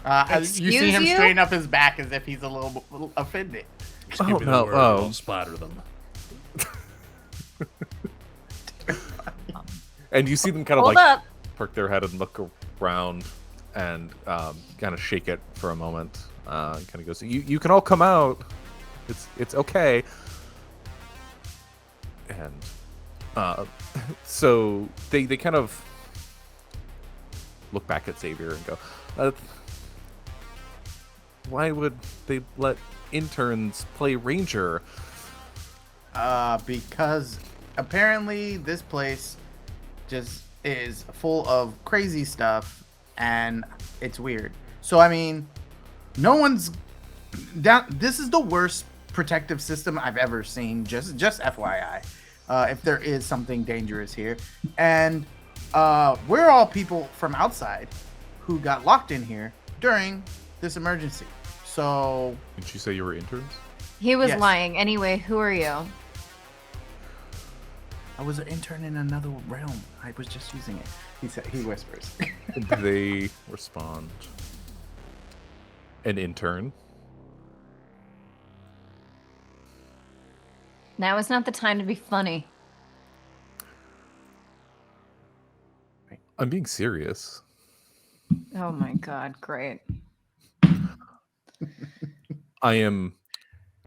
You see Excuse him you? straighten up his back as if he's a little offended. Just Oh, give me the no, word, oh. we'll splatter them. And you see them kind of Hold like up. perk their head and look around and kind of shake it for a moment. And kind of goes, "You can all come out. It's okay." And so they kind of look back at Xavier and go, "Why would they let interns play ranger?" Because apparently this place just is full of crazy stuff and it's weird. So I mean, no one's down. This is the worst protective system I've ever seen. Just FYI, if there is something dangerous here, and we're all people from outside who got locked in here during this emergency. So Did you say you were interns? He was Yes. lying. Anyway, who are you? I was an intern in another realm. I was just using it. He whispers. They respond. An intern. Now is not the time to be funny. I'm being serious. Oh my god, great. I am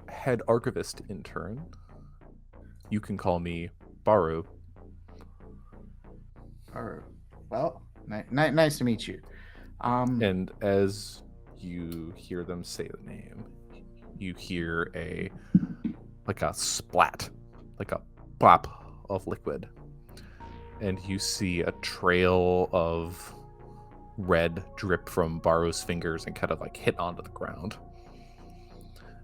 head archivist intern. You can call me Baru. Well, nice to meet you. And as you hear them say the name, you hear a splat, like a plop of liquid. And you see a trail of red drip from Baru's fingers and kind of like hit onto the ground.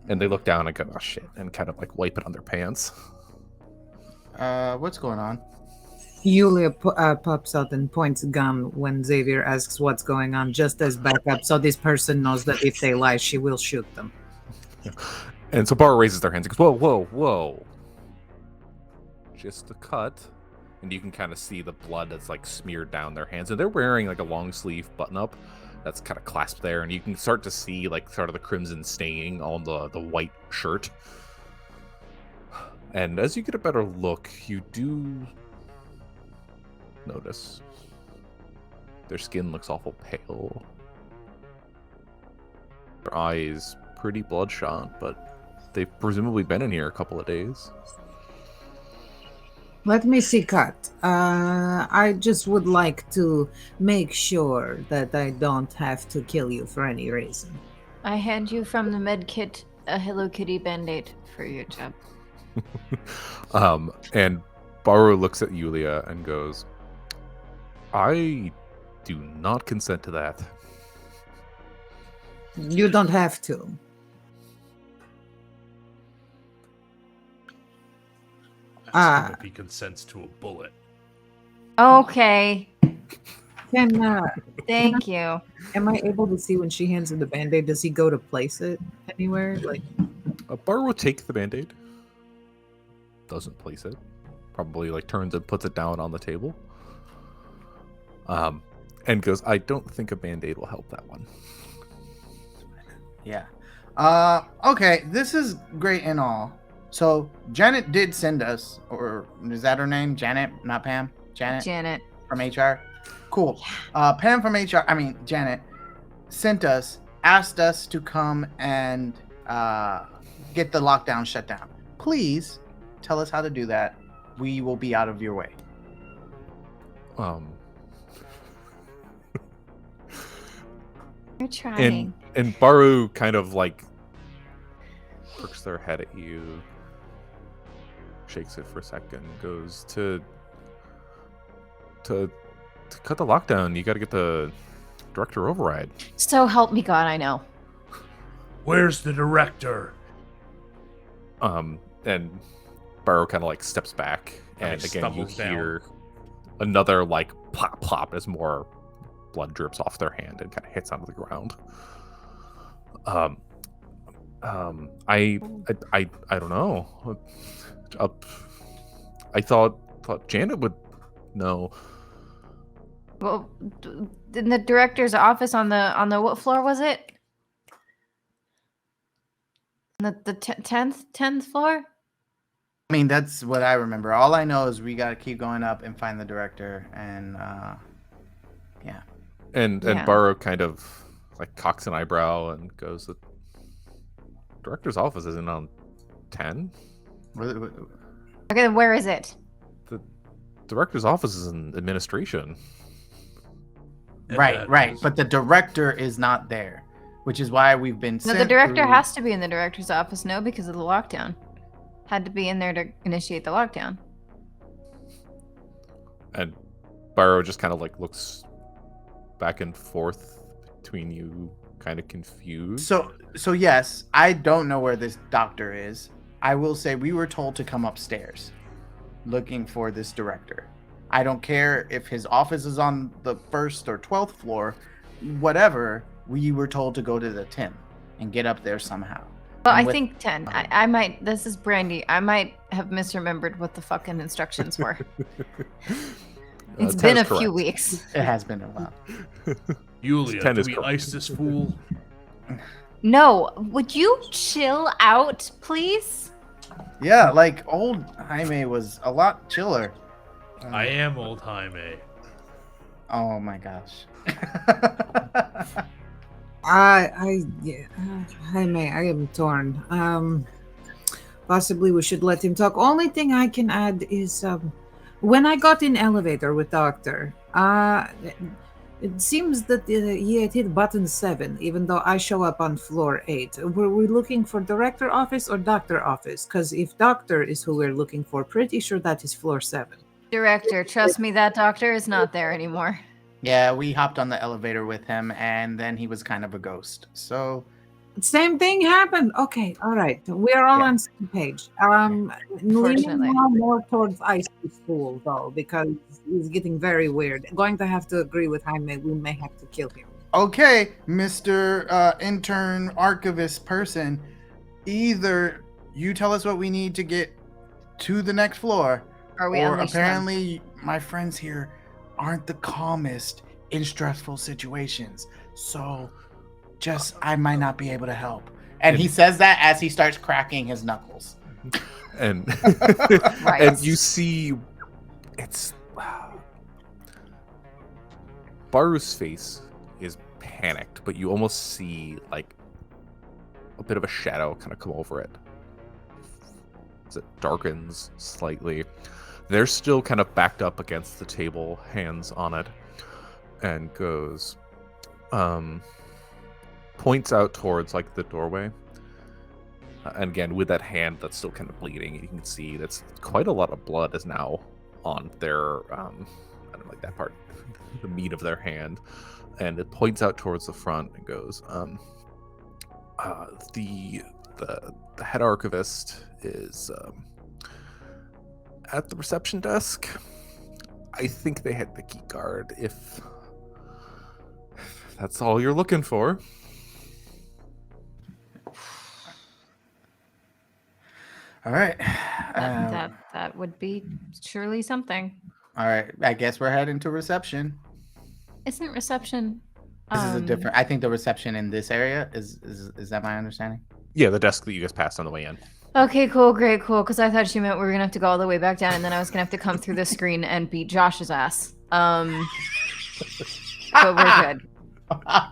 And they look down and go, "Oh shit," and kind of like wipe it on their pants. What's going on? Yulia pops out and points a gun when Xavier asks what's going on, just as backup, so this person knows that if they lie, she will shoot them. And so Baru raises their hands and goes, "Whoa, whoa, whoa. Just a cut." And you can kind of see the blood that's like smeared down their hands. And they're wearing like a long sleeve button up that's kind of clasped there. And you can start to see like sort of the crimson staining on the white shirt. And as you get a better look, you do notice their skin looks awful pale. Their eyes pretty bloodshot, but they've presumably been in here a couple of days. Let me see, Kat. I just would like to make sure that I don't have to kill you for any reason. I hand you from the med kit a Hello Kitty band-aid for your job. And Baru looks at Yulia and goes, "I do not consent to that." You don't have to. Ask him if he consents to a bullet. Okay. Can Thank you. am I able to see when she hands him the band-aid? Does he go to place it anywhere? Like, Baru will take the band-aid. Doesn't place it. Probably like turns and puts it down on the table. And goes, "I don't think a band-aid will help that one." Yeah. Okay, this is great and all. So Janet did send us, or is that her name? Janet, not Pam? Janet. From HR? Cool. Pam from HR, Janet, sent us, asked us to come and get the lockdown shut down. Please tell us how to do that. We will be out of your way. You're trying. And Baru kind of like perks their head at you, shakes it for a second, goes to cut the lockdown. You got to get the director override. So help me God, I know. Where's the director? And Baru kind of like steps back, and he again you stumbles down. hear another like plop plop as more blood drips off their hand and kind of hits onto the ground. I don't know. I thought Janet would know. Well, in the director's office on the what floor was it? The 10th floor? I mean, that's what I remember. All I know is we gotta keep going up and find the director, and yeah. And Yeah. Burrow kind of like cocks an eyebrow and goes, "The director's office isn't on 10. Okay, then where is it? The director's office is in administration." Right. But the director is not there, which is why we've been No, sent the director through- has to be in the director's office, no, because of the lockdown. Had to be in there to initiate the lockdown. And Burrow just kind of like looks back and forth between you, kind of confused. So yes, I don't know where this doctor is. I will say we were told to come upstairs looking for this director. I don't care if his office is on the 1st or 12th floor, whatever, we were told to go to the 10th and get up there somehow. Well, And I with- think 10. I might, this is Brandy. I might have misremembered what the fucking instructions were. It's 10 been a is few correct. weeks. It has been a while. Yulia, 10 do is we correct. ice this fool? No, would you chill out, please? Yeah, like old Jaime was a lot chiller. I am old Jaime. Oh my gosh. Jaime, I am torn. Possibly we should let him talk. Only thing I can add is, when I got in elevator with Doctor, it seems that he had hit button 7, even though I show up on floor 8. Were we looking for director office or doctor office? Because if doctor is who we're looking for, pretty sure that is floor 7. Director, trust me, that doctor is not there anymore. Yeah, we hopped on the elevator with him, and then he was kind of a ghost. So, Same thing happened. Okay, all right. We're all Yeah. on the same page. Leaning Fortunately. now more towards ice school though, because he's getting very weird. Going to have to agree with Jaime. We may have to kill him. okay, Mr. Intern Archivist person, either you tell us what we need to get to the next floor, Or we or unleash them. apparently my friends here aren't the calmest in stressful situations. So, just I might not be able to help. And he says that as he starts cracking his knuckles. And Right. and you see, it's Baru's face is panicked, but you almost see like a bit of a shadow kind of come over it. As it darkens slightly. They're still kind of backed up against the table, hands on it, and goes, points out towards like the doorway. And again, with that hand that's still kind of bleeding, you can see that's quite a lot of blood is now on their, I don't like that part, the meat of their hand. And it points out towards the front and goes, the head archivist is at the reception desk. I think they had the key card, if that's all you're looking for. All right. That would be surely something. All right. I guess we're heading to reception. Isn't reception? This is a different. I think the reception in this area is that my understanding? Yeah, the desk that you guys passed on the way in. Okay, cool, great, cool. Because I thought she meant we were gonna have to go all the way back down, and then I was gonna have to come through the screen and beat Josh's ass. But we're good.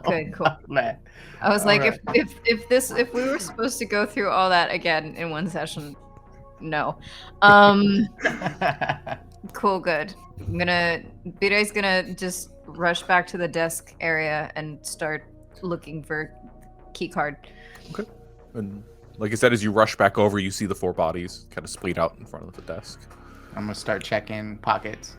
Good, cool. Man. I was All like, right. if we were supposed to go through all that again in one session, no. Cool, good. Biray's gonna just rush back to the desk area and start looking for key card. Okay. And like I said, as you rush back over, you see the 4 bodies kind of splayed out in front of the desk. I'm gonna start checking pockets.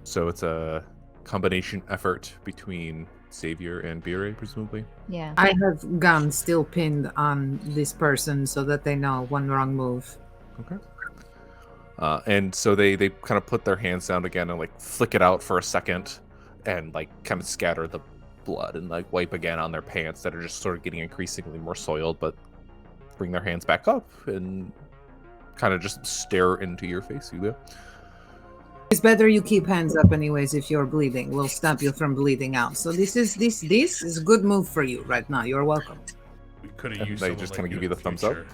So it's a combination effort between Savior and Biray, presumably. Yeah. I have gun still pinned on this person so that they know one wrong move. Okay. And so they kind of put their hands down again and like flick it out for a second and like kind of scatter the blood and like wipe again on their pants that are just sort of getting increasingly more soiled, but bring their hands back up and kind of just stare into your face, Yulia. It's better you keep hands up anyways if you're bleeding. We'll stop you from bleeding out. So this is a good move for you right now. You're welcome. We Could have And used they someone just like kinda give in you the thumbs up? future.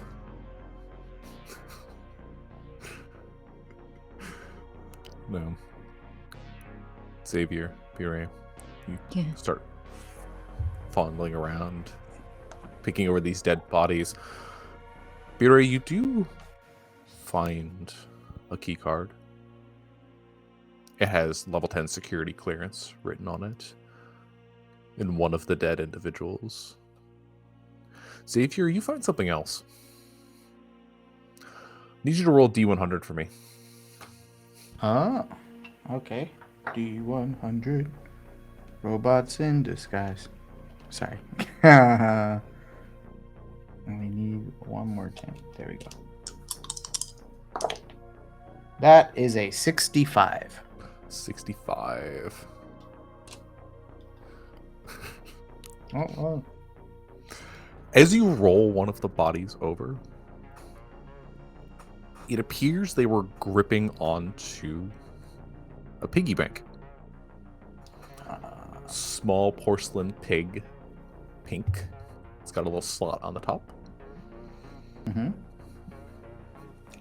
No. Xavier, Pire, you Yeah. start fondling around, picking over these dead bodies. Pire, you do find a key card. It has level 10 security clearance written on it in one of the dead individuals. Xavier, you find something else. Need you to roll D100 for me. Oh, okay. D100. Robots in disguise. Sorry. We need one more 10. There we go. That is a 65. 65. Oh. As you roll one of the bodies over, it appears they were gripping onto a piggy bank. Small porcelain pig, pink. It's got a little slot on the top. Mm-hmm.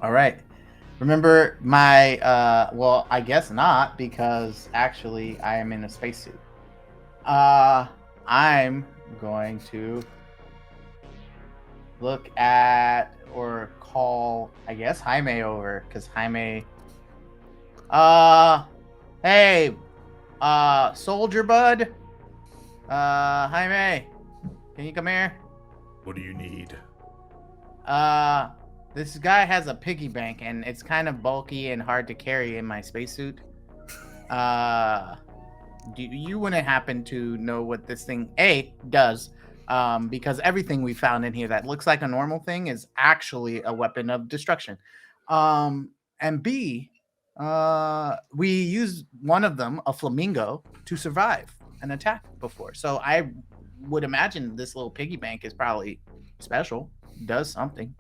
All right. Remember my, well, I guess not, because actually I am in a spacesuit. I'm going to look at or call, I guess, Jaime over, because Jaime, hey, soldier bud, Jaime, can you come here? What do you need? This guy has a piggy bank, and it's kind of bulky and hard to carry in my spacesuit. Do you wouldn't happen to know what this thing does? Because everything we found in here that looks like a normal thing is actually a weapon of destruction. And B, we used one of them, a flamingo, to survive an attack before. So I would imagine this little piggy bank is probably special, does something.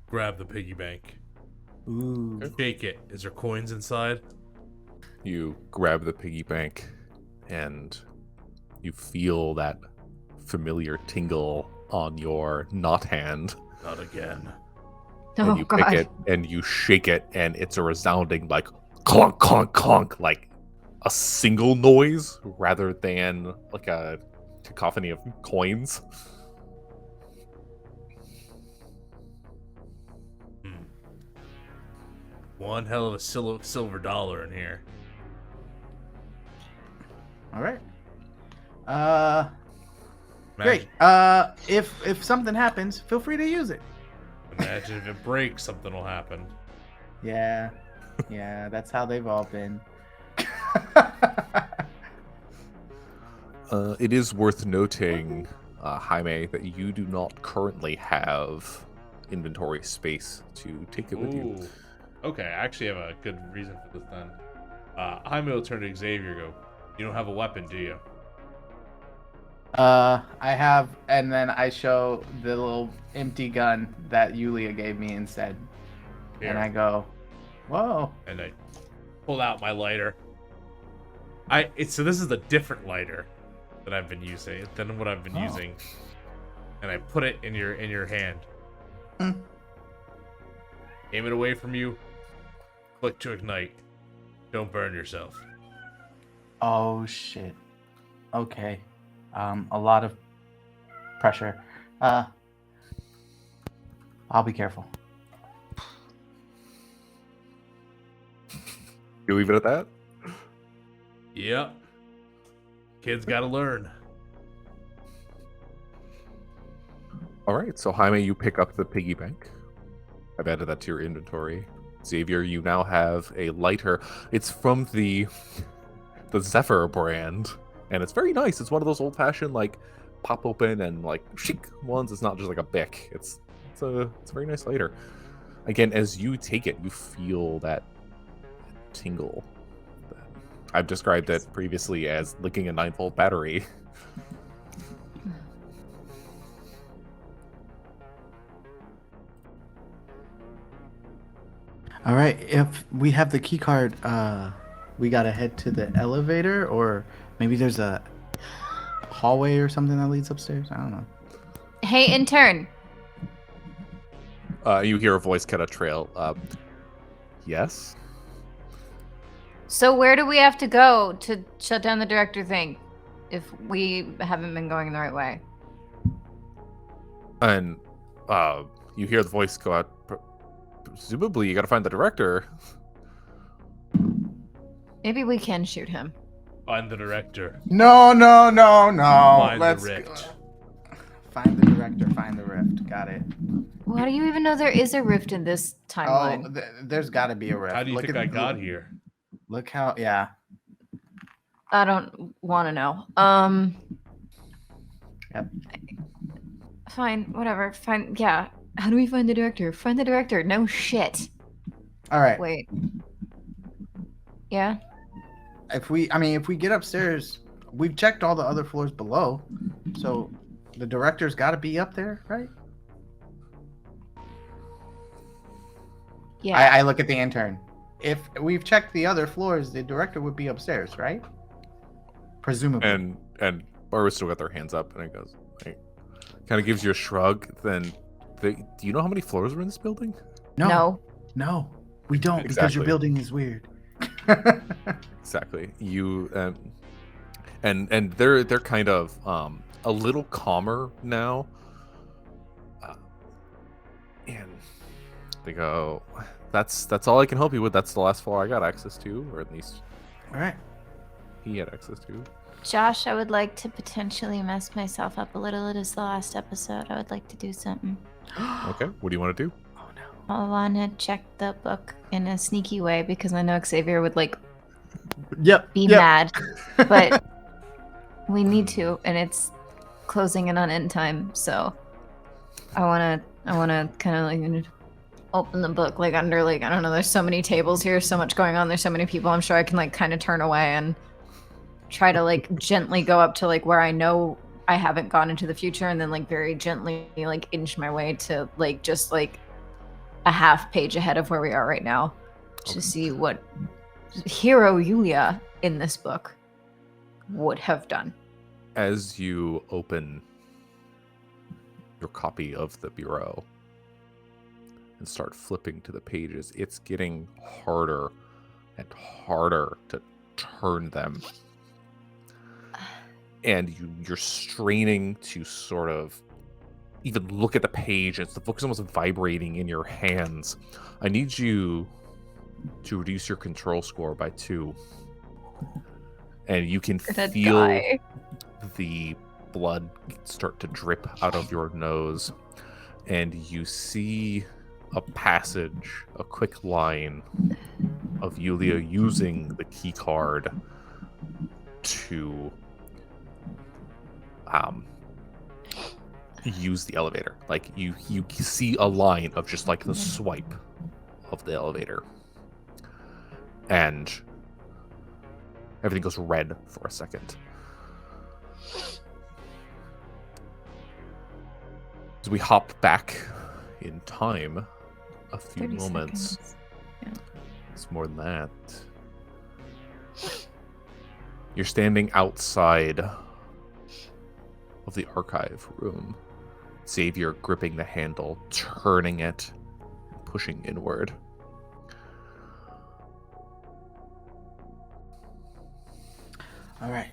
Grab the piggy bank. Ooh. Shake it. Is there coins inside? You grab the piggy bank and you feel that familiar tingle on your not hand. Not again. And Oh you god. pick it and you shake it, and it's a resounding like clunk, clunk, clunk, like a single noise rather than like a cacophony of coins. One hell of a silver dollar in here. All right. Imagine, Great. If something happens, feel free to use it. imagine if it breaks, something will happen. Yeah, that's how they've all been. It is worth noting, Jaime, that you do not currently have inventory space to take it with you. Ooh. Okay, I actually have a good reason for this then. Jaime will turn to Xavier and go, you don't have a weapon, do you? I have, and then I show the little empty gun that Yulia gave me instead, Here. and I go, "Whoa!" And I pull out my lighter. So this is a different lighter that I've been using than what I've been using, and I put it in your hand. Mm. Aim it away from you. Click to ignite. Don't burn yourself. Oh shit. Okay. A lot of pressure. I'll be careful. You leave it at that? Yep. Kids gotta learn. All right, so Jaime, you pick up the piggy bank. I've added that to your inventory. Xavier, you now have a lighter. It's from the Zephyr brand, and it's very nice. It's one of those old-fashioned like pop open and like chic ones. It's not just like a bic. It's a very nice lighter. Again, as you take it, you feel that tingle. I've described it previously as licking a 9-volt battery. All right. If we have the key card, we gotta head to the elevator, or maybe there's a hallway or something that leads upstairs? I don't know. Hey, intern. You hear a voice kind of trail. Yes. So where do we have to go to shut down the director thing if we haven't been going the right way? And you hear the voice go out. Presumably, you got to find the director. Maybe we can shoot him. Find the director. No. Find Let's the rift. Find the director. Find the rift. Got it. Why do you even know there is a rift in this timeline? Oh, there's got to be a rift. How do you think I got here? Look how. Yeah. I don't want to know. Yep. Fine, whatever. Fine. Yeah. How do we find the director? Find the director. No shit. All right. Wait. Yeah. If we get upstairs, we've checked all the other floors below, so the director's got to be up there, right? Yeah. I look at the intern. If we've checked the other floors, the director would be upstairs, right? Presumably. And Barbara still got their hands up, and it goes, like, kind of gives you a shrug. Then, do you know how many floors are in this building? No. No, we don't, because Exactly. your building is weird. Exactly. You and they're kind of a little calmer now. And they go, that's all I can help you with. That's the last floor I got access to, or at least All right. he had access to. Josh, I would like to potentially mess myself up a little. It is the last episode. I would like to do something. Okay, what do you want to do? Oh no. I want to check the book in a sneaky way because I know Xavier would like Yep. be mad, but we need to, and it's closing in on end time. So I wanna kind of like open the book like under like I don't know. There's so many tables here, so much going on. There's so many people. I'm sure I can like kind of turn away and try to like gently go up to like where I know I haven't gone into the future, and then like very gently like inch my way to like just like a half page ahead of where we are right now to see what hero Yulia in this book would have done. As you open your copy of the Bureau and start flipping to the pages, it's getting harder and harder to turn them. And you're straining to sort of even look at the page. The book is almost vibrating in your hands. I need you to reduce your control score by 2. And you can feel the blood start to drip out of your nose. And you see a passage, a quick line of Yulia using the key card to use the elevator. Like you see a line of just like the swipe of the elevator, and everything goes red for a second. As we hop back in time a few 30 moments, seconds. Yeah. it's more than that. You're standing outside of the archive room. Xavier gripping the handle, turning it, pushing inward. All right.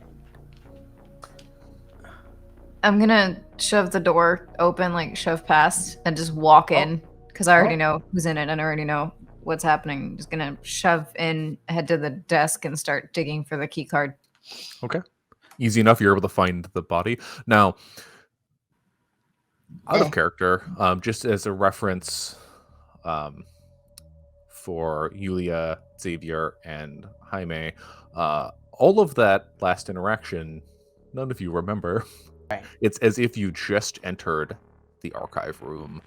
I'm gonna shove the door open, like shove past, and just walk in because I already know who's in it and I already know what's happening. I'm just gonna shove in, head to the desk, and start digging for the key card. Okay. Easy enough. You're able to find the body. Now, out of character, just as a reference for Yulia, Xavier, and Jaime, all of that last interaction, none of you remember. Right. It's as if you just entered the archive room.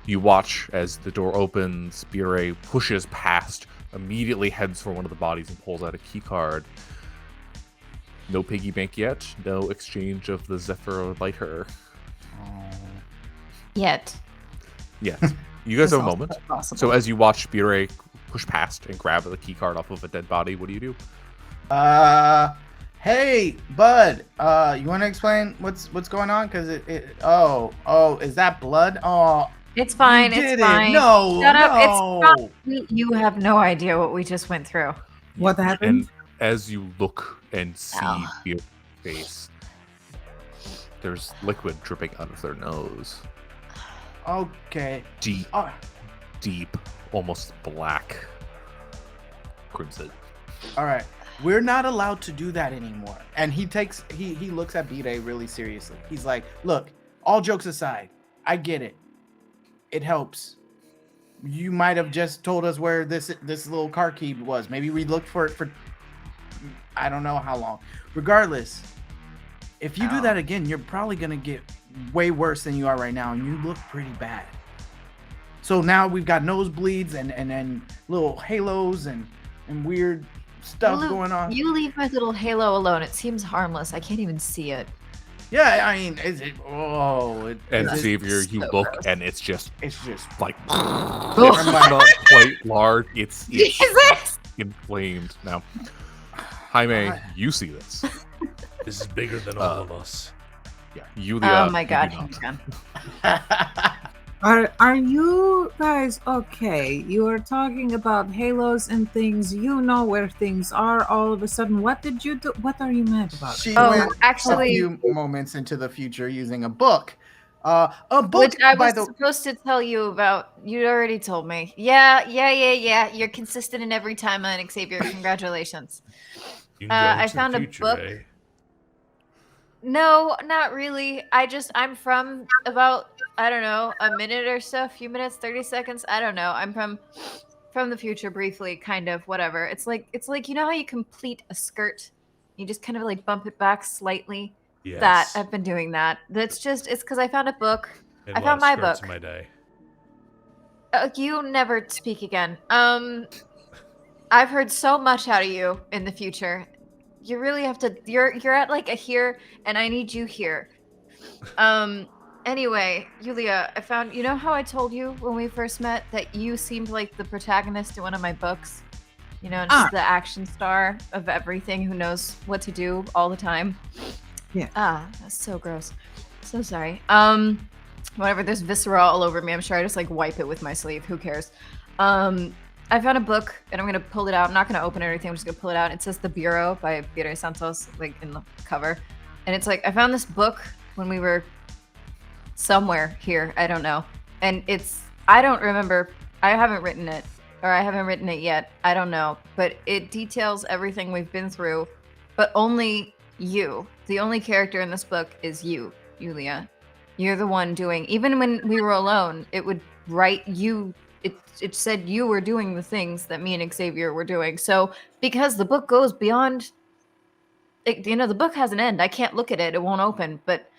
You watch as the door opens, Bire pushes past, immediately heads for one of the bodies and pulls out a key card. No piggy bank yet. No exchange of the Zephyr lighter Yet. yet. You guys have a moment. Possible. So as you watch Bire push past and grab the key card off of a dead body, what do you do? Hey, bud. You want to explain what's going on? Cause oh, is that blood? Oh, It's fine. you It's did it. fine. No, Shut up. no. It's fine. You have no idea what we just went through. What happened? And as you look and see Ow. your face, there's liquid dripping out of their nose. Okay. Deep, Oh, deep, almost black crimson. all right. We're not allowed to do that anymore. And he looks at B-Day really seriously. He's like, look, all jokes aside, I get it. It helps. You might have just told us where this little car key was. Maybe we looked for it for I don't know how long. Regardless, if you do that again, you're probably gonna get way worse than you are right now, and you look pretty bad. So now we've got nosebleeds and little halos and weird stuff going on. You leave my little halo alone. It seems harmless. I can't even see it. Yeah, I mean, is it? Oh, And it's Xavier, you so look gross. and it's just like Oh. it's not quite large. It's Jesus! inflamed now. Jaime, you see this. This is bigger than all of us. Yeah, Yulia. Oh my you god, do hang not. on. Are you guys okay? You are talking about halos and things. You know where things are all of a sudden. What did you do? What are you mad about? She Oh, went actually- a few moments into the future using a book. A book, Which I by was the supposed to tell you about. You already told me. Yeah. You're consistent in every timeline, Xavier. Congratulations. You can go I into the found a future, book. eh? No, not really. I'm from about, I don't know, a minute or so, a few minutes, 30 seconds. I don't know. I'm from the future briefly, kind of, whatever. It's like you know how you complete a skirt? You just kind of like bump it back slightly. Yes. That I've been doing that. It's because I found a book. Made I a lot found of my skirts book. in my day. You never speak again. I've heard so much out of you in the future. You really have to. You're at like a here, and I need you here. Anyway, Yulia, I found. You know how I told you when we first met that you seemed like the protagonist in one of my books. You know, just the action star of everything who knows what to do all the time. Yeah. That's so gross. So sorry. Whatever. There's viscera all over me. I'm sure I just like wipe it with my sleeve. Who cares? I found a book and I'm gonna pull it out. I'm not gonna open it or anything. I'm just gonna pull it out. It says The Bureau by Viere Santos, like in the cover. And it's like I found this book when we were somewhere here. I don't know. And I don't remember. I haven't written it, or I haven't written it yet. I don't know. But it details everything we've been through. But only you. The only character in this book is you, Yulia. You're the one doing. Even when we were alone, it would write you. It said you were doing the things that me and Xavier were doing. So because the book goes beyond, the book has an end. I can't look at it. It won't open. But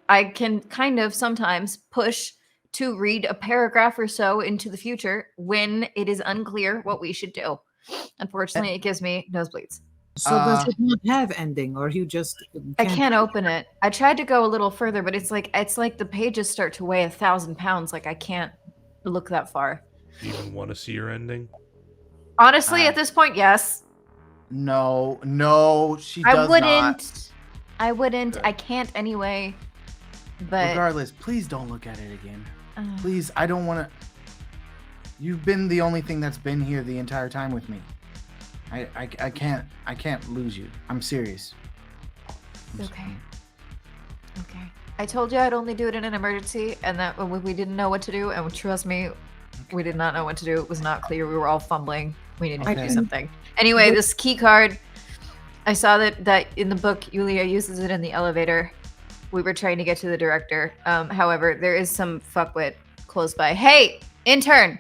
I can kind of sometimes push to read a paragraph or so into the future when it is unclear what we should do. Unfortunately, it gives me nosebleeds. So does it not have ending, or you just? I can't open it. I tried to go a little further, but it's like the pages start to weigh 1,000 pounds. Like I can't look that far. Do you even want to see your ending? Honestly, at this point, yes. No, she does not. I wouldn't. Okay. I can't anyway. But Regardless, please don't look at it again. Please, I don't want to. You've been the only thing that's been here the entire time with me. I can't lose you. I'm serious. okay. I told you I'd only do it in an emergency, and that when we didn't know what to do, and trust me, we did not know what to do. It was not clear. We were all fumbling. We needed to Okay. do something. Anyway, this key card. I saw that in the book, Yulia uses it in the elevator. We were trying to get to the director. However, there is some fuckwit close by. Hey, intern!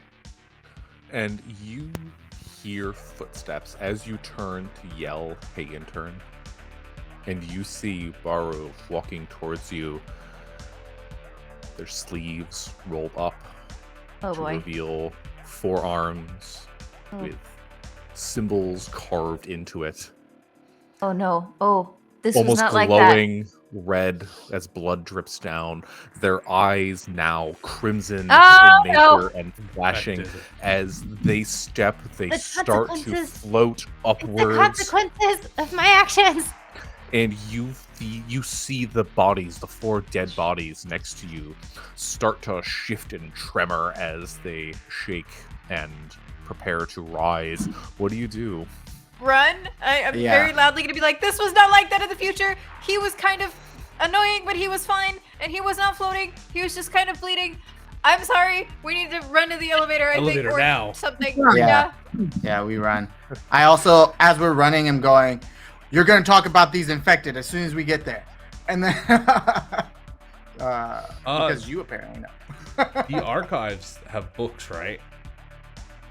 And you hear footsteps as you turn to yell, "Hey, intern!" And you see Baru walking towards you. Their sleeves rolled up Oh to boy. reveal forearms Oh. with symbols carved into it. Oh no. Oh, this was Almost not like that. glowing red as blood drips down. Their eyes now crimson Oh, in no. nature and flashing. That did it. As they step, they The start to consequences. float It's the upwards. consequences of my actions. and you see the bodies, the 4 dead bodies next to you, start to shift and tremor as they shake and prepare to rise. What do you do? Run. I'm very loudly going to be like, this was not like that in the future. He was kind of annoying, but he was fine. And he was not floating. He was just kind of bleeding. I'm sorry. We need to run to the elevator, I think, or now. something. Yeah, we run. I also, as we're running, I'm going, you're going to talk about these infected as soon as we get there. And then, because you apparently know. The archives have books, right?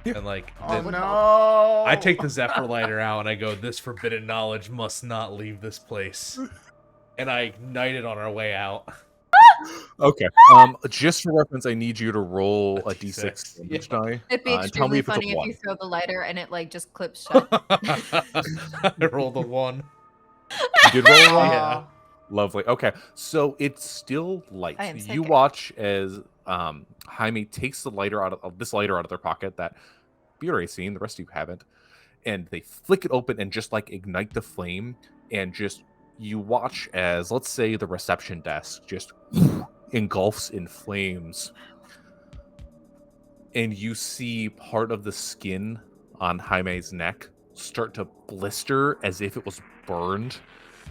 And like, no! I take the Zephyr lighter out and I go, this forbidden knowledge must not leave this place. And I ignite it on our way out. Okay. Just for reference, I need you to roll a d6 damage die. It'd be and tell me extremely if it's a funny if 1. you throw the lighter and it like just clips shut. I rolled a 1. You did roll a 1? Yeah. Lovely. Okay, so it's still light. I am You psychic. watch as Jaime takes the lighter out of this lighter out of their pocket that you've already seen, the rest of you haven't, and they flick it open and just like ignite the flame, and just you watch as, let's say, the reception desk just engulfs in flames, and you see part of the skin on Jaime's neck start to blister as if it was burned,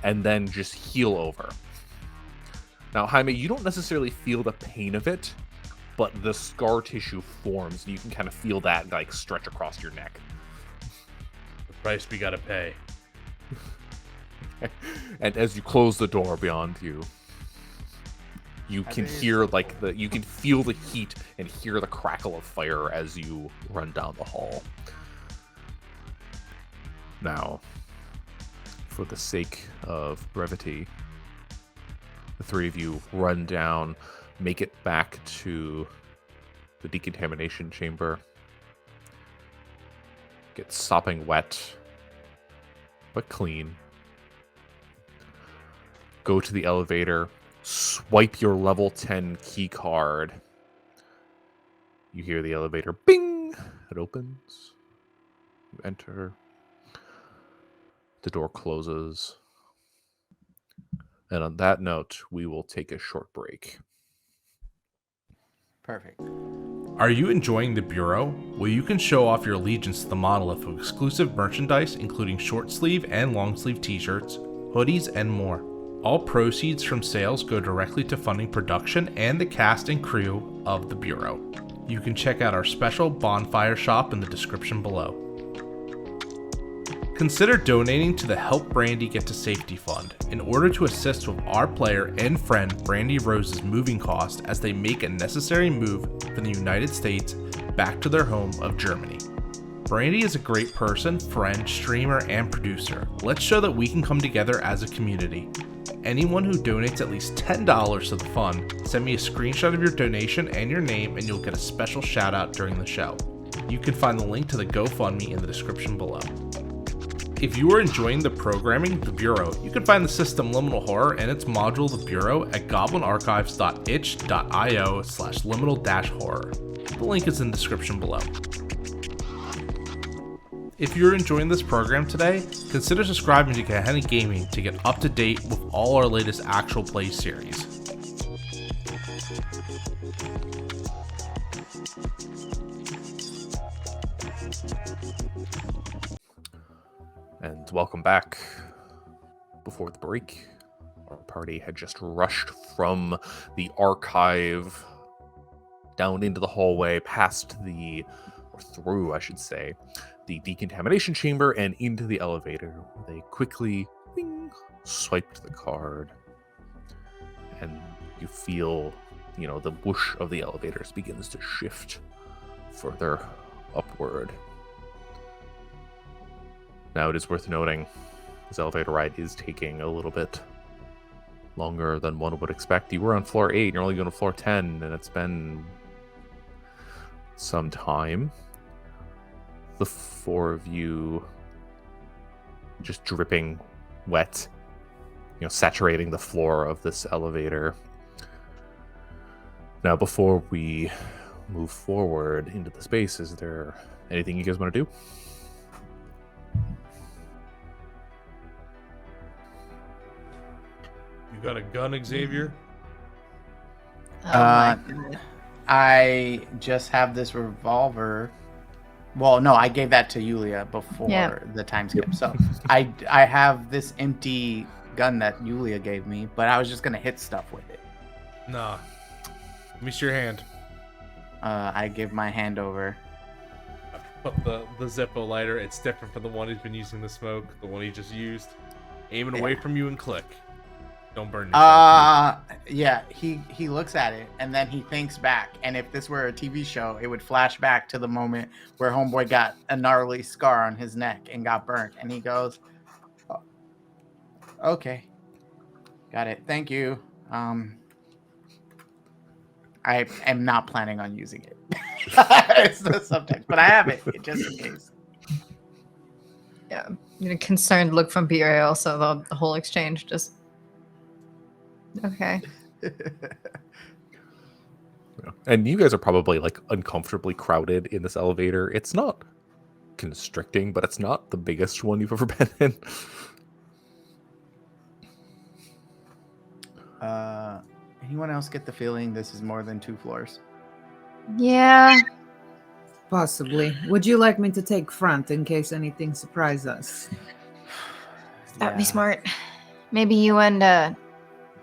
and then just heal over. Now, Jaime, you don't necessarily feel the pain of it, but the scar tissue forms, and you can kind of feel that like stretch across your neck. The price we gotta pay. And as you close the door beyond you, you can hear like you can feel the heat and hear the crackle of fire as you run down the hall. Now, for the sake of brevity, the 3 of you run down, make it back to the decontamination chamber, get sopping wet, but clean. Go to the elevator, swipe your level 10 key card. You hear the elevator bing! It opens. You enter. The door closes. And on that note, we will take a short break. Perfect. Are you enjoying the Bureau? Well, you can show off your allegiance to the monolith with exclusive merchandise, including short sleeve and long sleeve t-shirts, hoodies, and more. All proceeds from sales go directly to funding production and the cast and crew of the Bureau. You can check out our special bonfire shop in the description below. Consider donating to the Help Brandy Get to Safety Fund in order to assist with our player and friend Brandy Rose's moving costs as they make a necessary move from the United States back to their home of Germany. Brandy is a great person, friend, streamer, and producer. Let's show that we can come together as a community. Anyone who donates at least $10 to the fund, send me a screenshot of your donation and your name and you'll get a special shout out during the show. You can find the link to the GoFundMe in the description below. If you are enjoying the programming, The Bureau, you can find the system Liminal Horror and its module, The Bureau, at goblinarchives.itch.io/liminal-horror. The link is in the description below. If you're enjoying this program today, consider subscribing to Gehenna Gaming to get up to date with all our latest actual play series. And welcome back. Before the break, our party had just rushed from the archive down into the hallway, through, I should say, the decontamination chamber and into the elevator. They quickly swiped the card, and you feel, the whoosh of the elevators begins to shift further upward. Now, it is worth noting, this elevator ride is taking a little bit longer than one would expect. You were on floor 8, and you're only going to floor 10, and it's been some time. The 4 of you just dripping wet, saturating the floor of this elevator. Now, before we move forward into the space, is there anything you guys want to do? You got a gun, Xavier? Oh my Uh, god. I just have this revolver. Well, no, I gave that to Yulia before Yeah. the time skip. So I have this empty gun that Yulia gave me, but I was just gonna hit stuff with it. Nah. Let me see your hand. I give my hand over. I put the Zippo lighter. It's different from the one he's been using to smoke. The one he just used. Aim it away from you and click. Don't burn yourself. Yeah, he looks at it and then he thinks back. And if this were a TV show, it would flash back to the moment where Homeboy got a gnarly scar on his neck and got burnt. And he goes, oh, okay, got it. Thank you. I am not planning on using it. It's the subject, but I have it just in case. Yeah. You know, concerned look from BRA also, the whole exchange just... Okay. And you guys are probably like uncomfortably crowded in this elevator. It's not constricting, but it's not the biggest one you've ever been in. Anyone else get the feeling this is more than 2 floors? Yeah. Possibly. Would you like me to take front in case anything surprises us? That'd be Yeah. smart. Maybe you and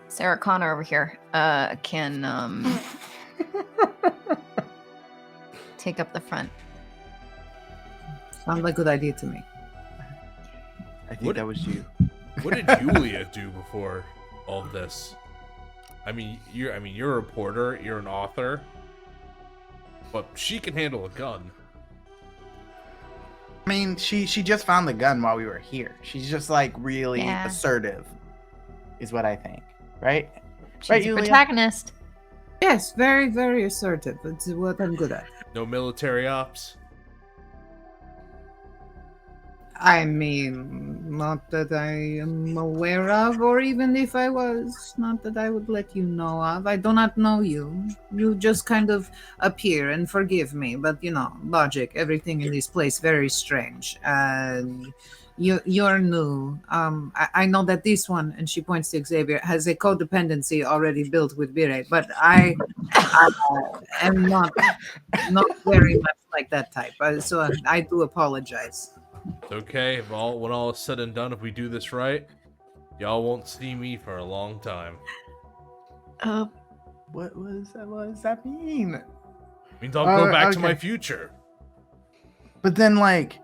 Sarah Connor over here can take up the front. Sounds like a good idea to me. I think What- that was you. What did Yulia do before all of this? I mean, you're a reporter, you're an author, but she can handle a gun. I mean, she just found the gun while we were here. She's just like really Yeah. assertive, is what I think, right? She's Right, a Yulia? protagonist. Yes, very, very assertive. It's what I'm good at. No military ops. I mean, not that I am aware of, or even if I was, not that I would let you know of. I do not know you. You just kind of appear, and forgive me, but you know, logic, everything in this place very strange. You're new. I know that this one, and she points to Xavier, has a codependency already built with Bire, but I am not very much like that type. So I do apologize. It's okay. If when all is said and done, if we do this right, y'all won't see me for a long time. What does that mean? Means I'll go back to okay. my future. But then, like,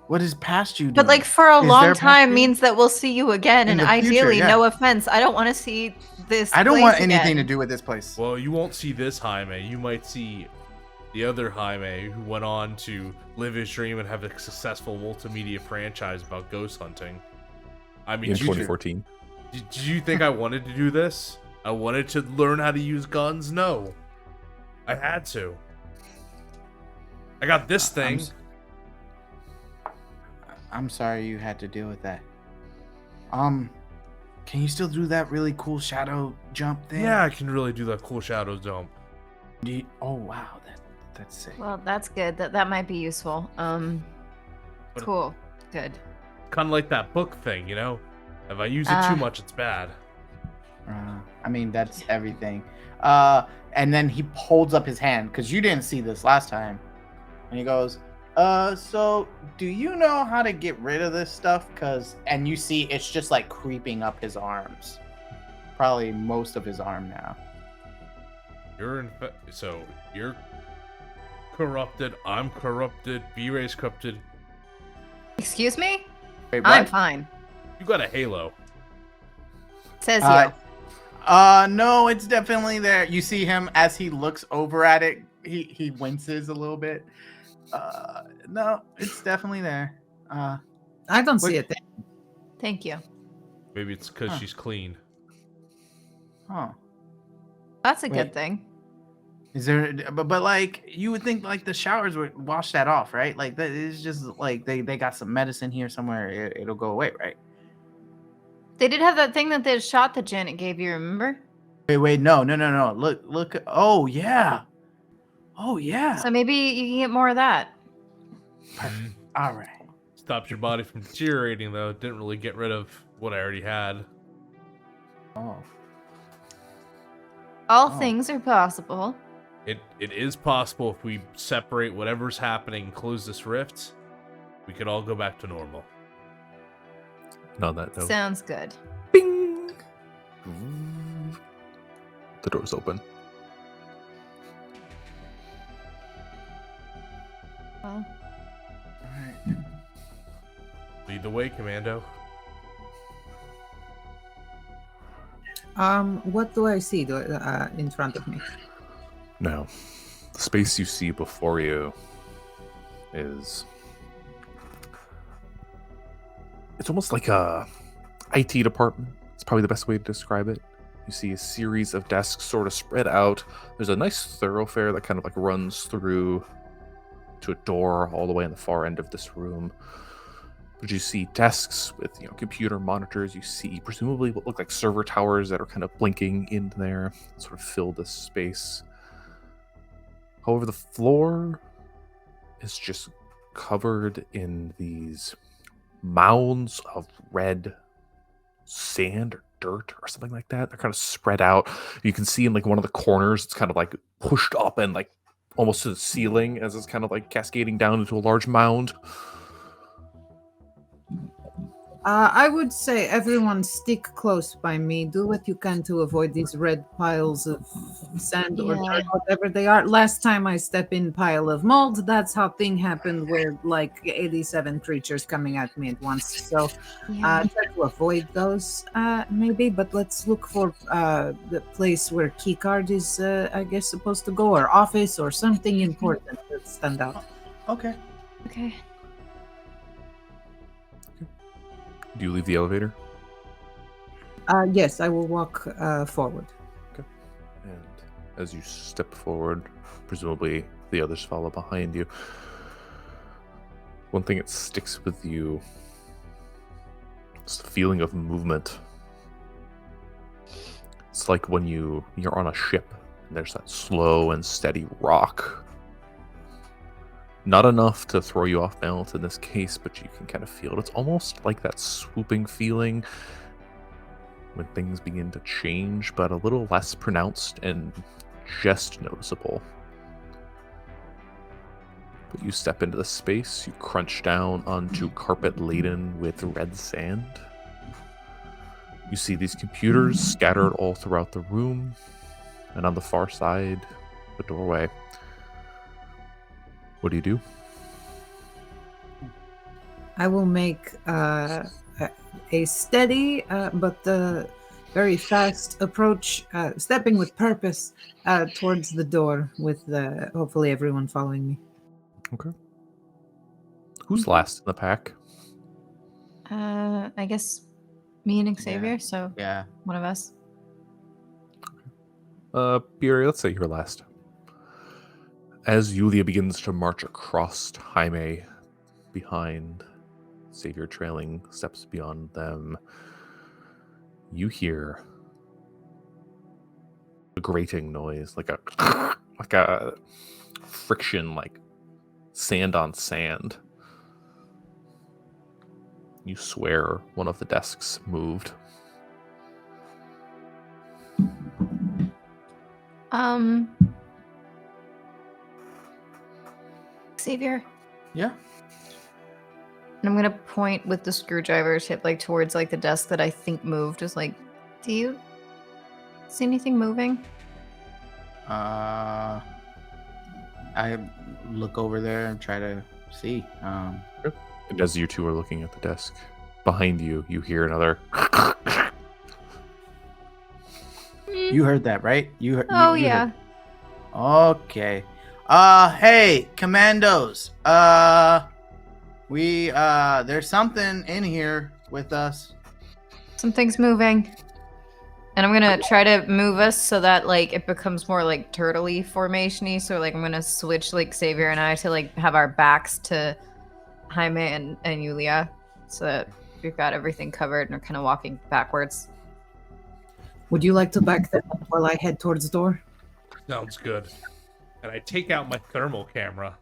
what is past you doing? But like for a Is long there past time you? means that we'll see you again, In and the future, ideally, yeah. no offense, I don't want to see this. I don't place want anything to again. do with this place. Well, you won't see this Jaime. You might see the other Jaime who went on to live his dream and have a successful multimedia franchise about ghost hunting. I mean, In did you- 2014. did you think I wanted to do this? I wanted to learn how to use guns? No. I had to. I got this thing. I'm sorry you had to deal with that. Can you still do that really cool shadow jump thing? Yeah, I can really do that cool shadow jump. Oh wow, that's sick. Well, that's good. That might be useful. But- Cool. Good. Kind of like that book thing, you know? If I use it too much, it's bad. I mean, that's everything. And then he holds up his hand because you didn't see this last time, and he goes, so do you know how to get rid of this stuff? And you see it's just like creeping up his arms, probably most of his arm now. So you're corrupted. I'm corrupted. B-Ray's corrupted. Excuse me? Wait, I'm what? fine. You got a halo. Says Uh, you. No, it's definitely there. You see him as he looks over at it. He winces a little bit. No, it's definitely there. I don't see it. Thank you. Maybe it's because Huh. she's clean. Huh. That's a Wait. good thing. Is there? But like you would think, like the showers would wash that off, right? Like that is just like they got some medicine here somewhere. It'll go away, right? They did have that thing that they shot that Janet gave you, remember? Wait, no. Look. Oh yeah. So maybe you can get more of that. Mhm. All right. Stops your body from deteriorating, though. Didn't really get rid of what I already had. Oh. All Oh. things are possible. It is possible if we separate whatever's happening, close this rift, we could all go back to normal. And on that note, Sounds good. bing! The door's open. Well, Alright. Lead the way, Commando. What do I see in front of me? Now, the space you see before you is... It's almost like a IT department. It's probably the best way to describe it. You see a series of desks sort of spread out. There's a nice thoroughfare that kind of like runs through to a door all the way in the far end of this room. But you see desks with, computer monitors. You see presumably what look like server towers that are kind of blinking in there, sort of fill this space. However, the floor is just covered in these mounds of red sand or dirt or something like that. They're kind of spread out. You can see in like one of the corners, it's kind of like pushed up and like almost to the ceiling as it's kind of like cascading down into a large mound. I would say everyone stick close by me. Do what you can to avoid these red piles of sand or Yeah. dirt, whatever they are. Last time I step in pile of mold, that's how thing happened with like 87 creatures coming at me at once. So yeah. try to avoid those maybe, but let's look for the place where keycard is, I guess, supposed to go, or office or something important that stand out. Okay. Okay. Do you leave the elevator? Yes, I will walk forward. And as you step forward, presumably the others follow behind you. One thing that sticks with you is the feeling of movement. It's like when you're on a ship and there's that slow and steady rock. Not enough to throw you off balance in this case, but you can kind of feel it. It's almost like that swooping feeling when things begin to change, but a little less pronounced and just noticeable. But you step into the space, you crunch down onto carpet laden with red sand. You see these computers scattered all throughout the room, and on the far side, the doorway. What do you do? I will make a steady but very fast approach, stepping with purpose towards the door, with hopefully everyone following me. Okay. Who's last in the pack? I guess me and Xavier, Yeah. so Yeah. one of us. Buri, let's say you're last. As Yulia begins to march across Jaime behind, Xavier trailing steps beyond them, you hear a grating noise, like a friction, like sand on sand. You swear one of the desks moved. Xavier. Yeah. And I'm gonna point with the screwdriver tip like towards like the desk that I think moved. Just like, do you see anything moving? I look over there and try to see. And as you two are looking at the desk, behind you, you hear another. You heard that, right? You heard. Oh you yeah. heard- Okay. Hey, commandos. We there's something in here with us. Something's moving. And I'm gonna try to move us so that like it becomes more like turtle-y formation-y. So like I'm gonna switch like Xavier and I to like have our backs to Jaime and Yulia, so that we've got everything covered and we're kind of walking backwards. Would you like to back them up while I head towards the door? Sounds good. And I take out my thermal camera.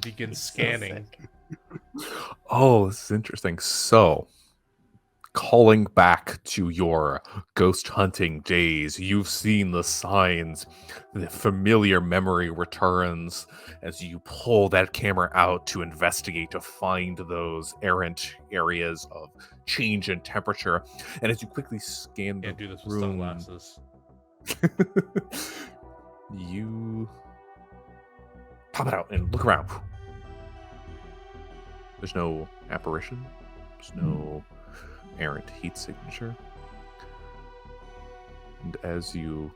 Begin scanning. Oh, this is interesting. So, calling back to your ghost hunting days. You've seen the signs. The familiar memory returns as you pull that camera out to investigate, to find those errant areas of change in temperature. And as you quickly scan the Can't do this with room, sunglasses. you pop it out and look around. There's no apparition. There's no errant heat signature. And as you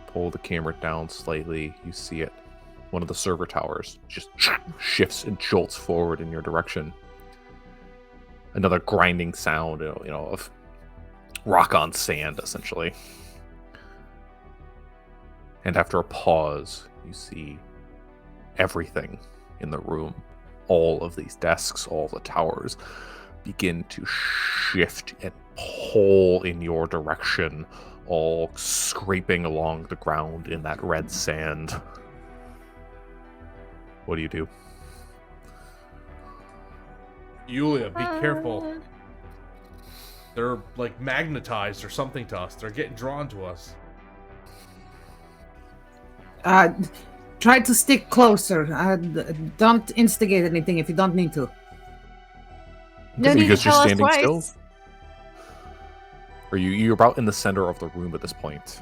pull the camera down slightly, you see it. One of the server towers just shifts and jolts forward in your direction. Another grinding sound, of rock on sand, essentially. And after a pause, you see everything in the room. All of these desks, all the towers begin to shift and pull in your direction, all scraping along the ground in that red sand. What do you do? Yulia, be careful. They're like magnetized or something to us. They're getting drawn to us. Try to stick closer. Don't instigate anything if you don't need to. No need to Because you're tell us standing twice. still? Or you're about in the center of the room at this point.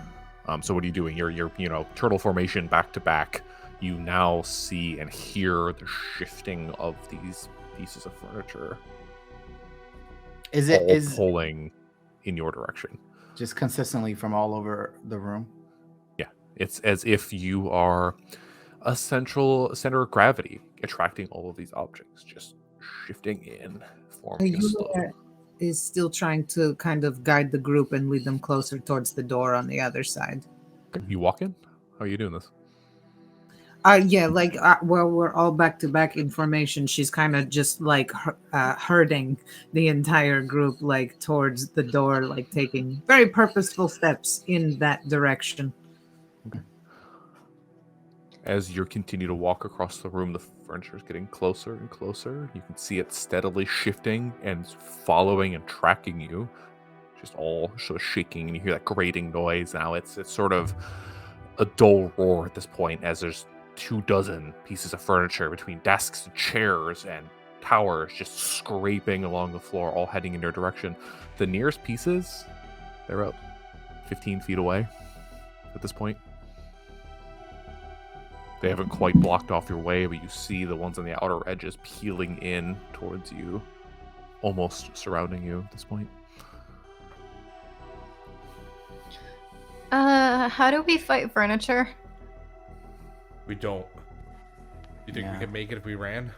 So what are you doing? You're turtle formation back to back. You now see and hear the shifting of these pieces of furniture. All pulling in your direction? Just consistently from all over the room? Yeah, it's as if you are a central center of gravity, attracting all of these objects, just shifting in, forming a slope. Is still trying to kind of guide the group and lead them closer towards the door on the other side. You walk in? How are you doing this? Well, we're all back to back in formation. She's kind of just like herding the entire group like towards the door, like taking very purposeful steps in that direction. Okay. As you continue to walk across the room, the furniture is getting closer and closer. You can see it steadily shifting and following and tracking you. Just all sort of shaking, and you hear that grating noise. Now it's sort of a dull roar at this point, as there's 24 pieces of furniture between desks and chairs and towers just scraping along the floor, all heading in your direction. The nearest pieces, they're about 15 feet away at this point. They haven't quite blocked off your way, but you see the ones on the outer edges peeling in towards you, almost surrounding you at this point. How do we fight furniture? We don't. You think Yeah. we could make it if we ran?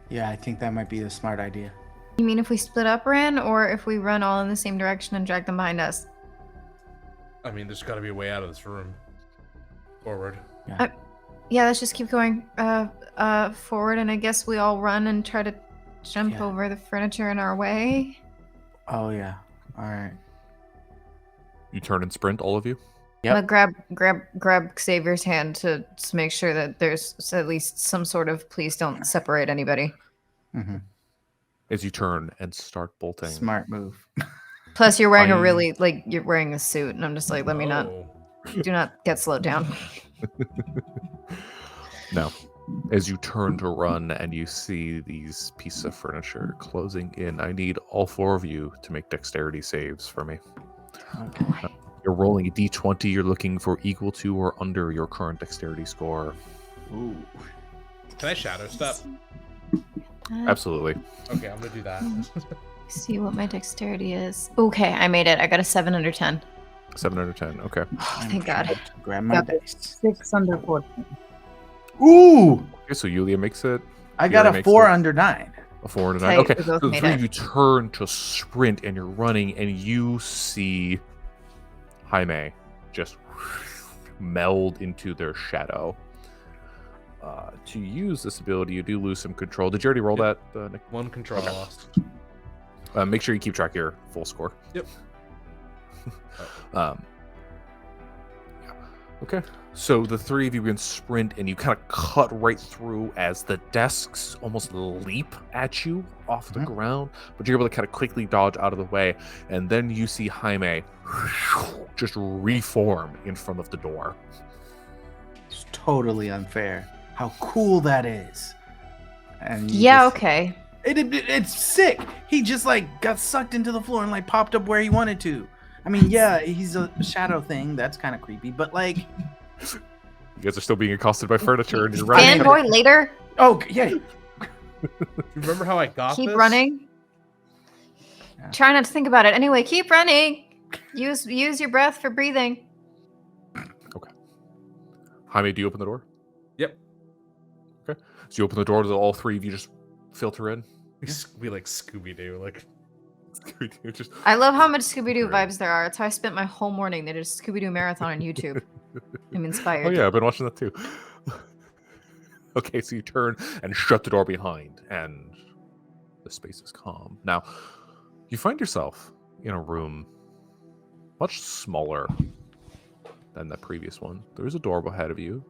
Yeah, I think that might be a smart idea. You mean if we split up, ran, or if we run all in the same direction and drag them behind us? I mean, there's got to be a way out of this room. Forward. Yeah, let's just keep going forward, and I guess we all run and try to jump Yeah. over the furniture in our way. Oh, yeah. All right. You turn and sprint, all of you? Yep. I'm gonna grab Xavier's hand to make sure that there's at least some sort of please don't separate anybody. Mm-hmm. As you turn and start bolting. Smart move. Plus, you're wearing Fine. you're wearing a suit, and I'm just like, let me not, Oh. do not get slowed down. No. As you turn to run and you see these pieces of furniture closing in, I need all 4 of you to make dexterity saves for me. Okay. You're rolling a d20. You're looking for equal to or under your current dexterity score. Ooh. Can I shadow step? Absolutely. Okay, I'm gonna do that. See what my dexterity is. Okay, I made it. I got a 7 under 10. 7 out of 10. Okay. Thank God. Grab my dice. 6 under 14. Ooh! Okay, so Yulia makes it. I got Yuri a makes 4 it. under 9. A 4 and a 9. Okay, Okay, we both so the made 3 it. of you turn to sprint and you're running and you see Jaime just meld into their shadow. To use this ability, you do lose some control. Did you already roll Yep. that, Nick? 1 control lost. Make sure you keep track of your full score. Yep. Yeah. Okay. So the three of you can sprint and you kind of cut right through as the desks almost leap at you off the ground, but you're able to kind of quickly dodge out of the way. And then you see Jaime just reform in front of the door. It's totally unfair. How cool that is. And you Yeah, just- okay. It's sick. He just like got sucked into the floor and like popped up where he wanted to. I mean, yeah, he's a shadow thing. That's kind of creepy. But like, You guys are still being accosted by furniture and you're running. Fanboy later. oh yeah, You remember how I got Keep this? running. Yeah. Try not to think about it. Anyway, keep running. Use your breath for breathing. Jaime, do you open the door? Yep. Okay. So you open the door, does all three of you just filter in? We like Scooby-Doo, like Just I love how much Scooby-Doo vibes there are. That's how I spent my whole morning. They did a Scooby-Doo marathon on YouTube. I'm inspired. Oh yeah, I've been watching that too. Okay, so you turn and shut the door behind, and the space is calm. Now, you find yourself in a room much smaller than the previous one. There is a door ahead of you.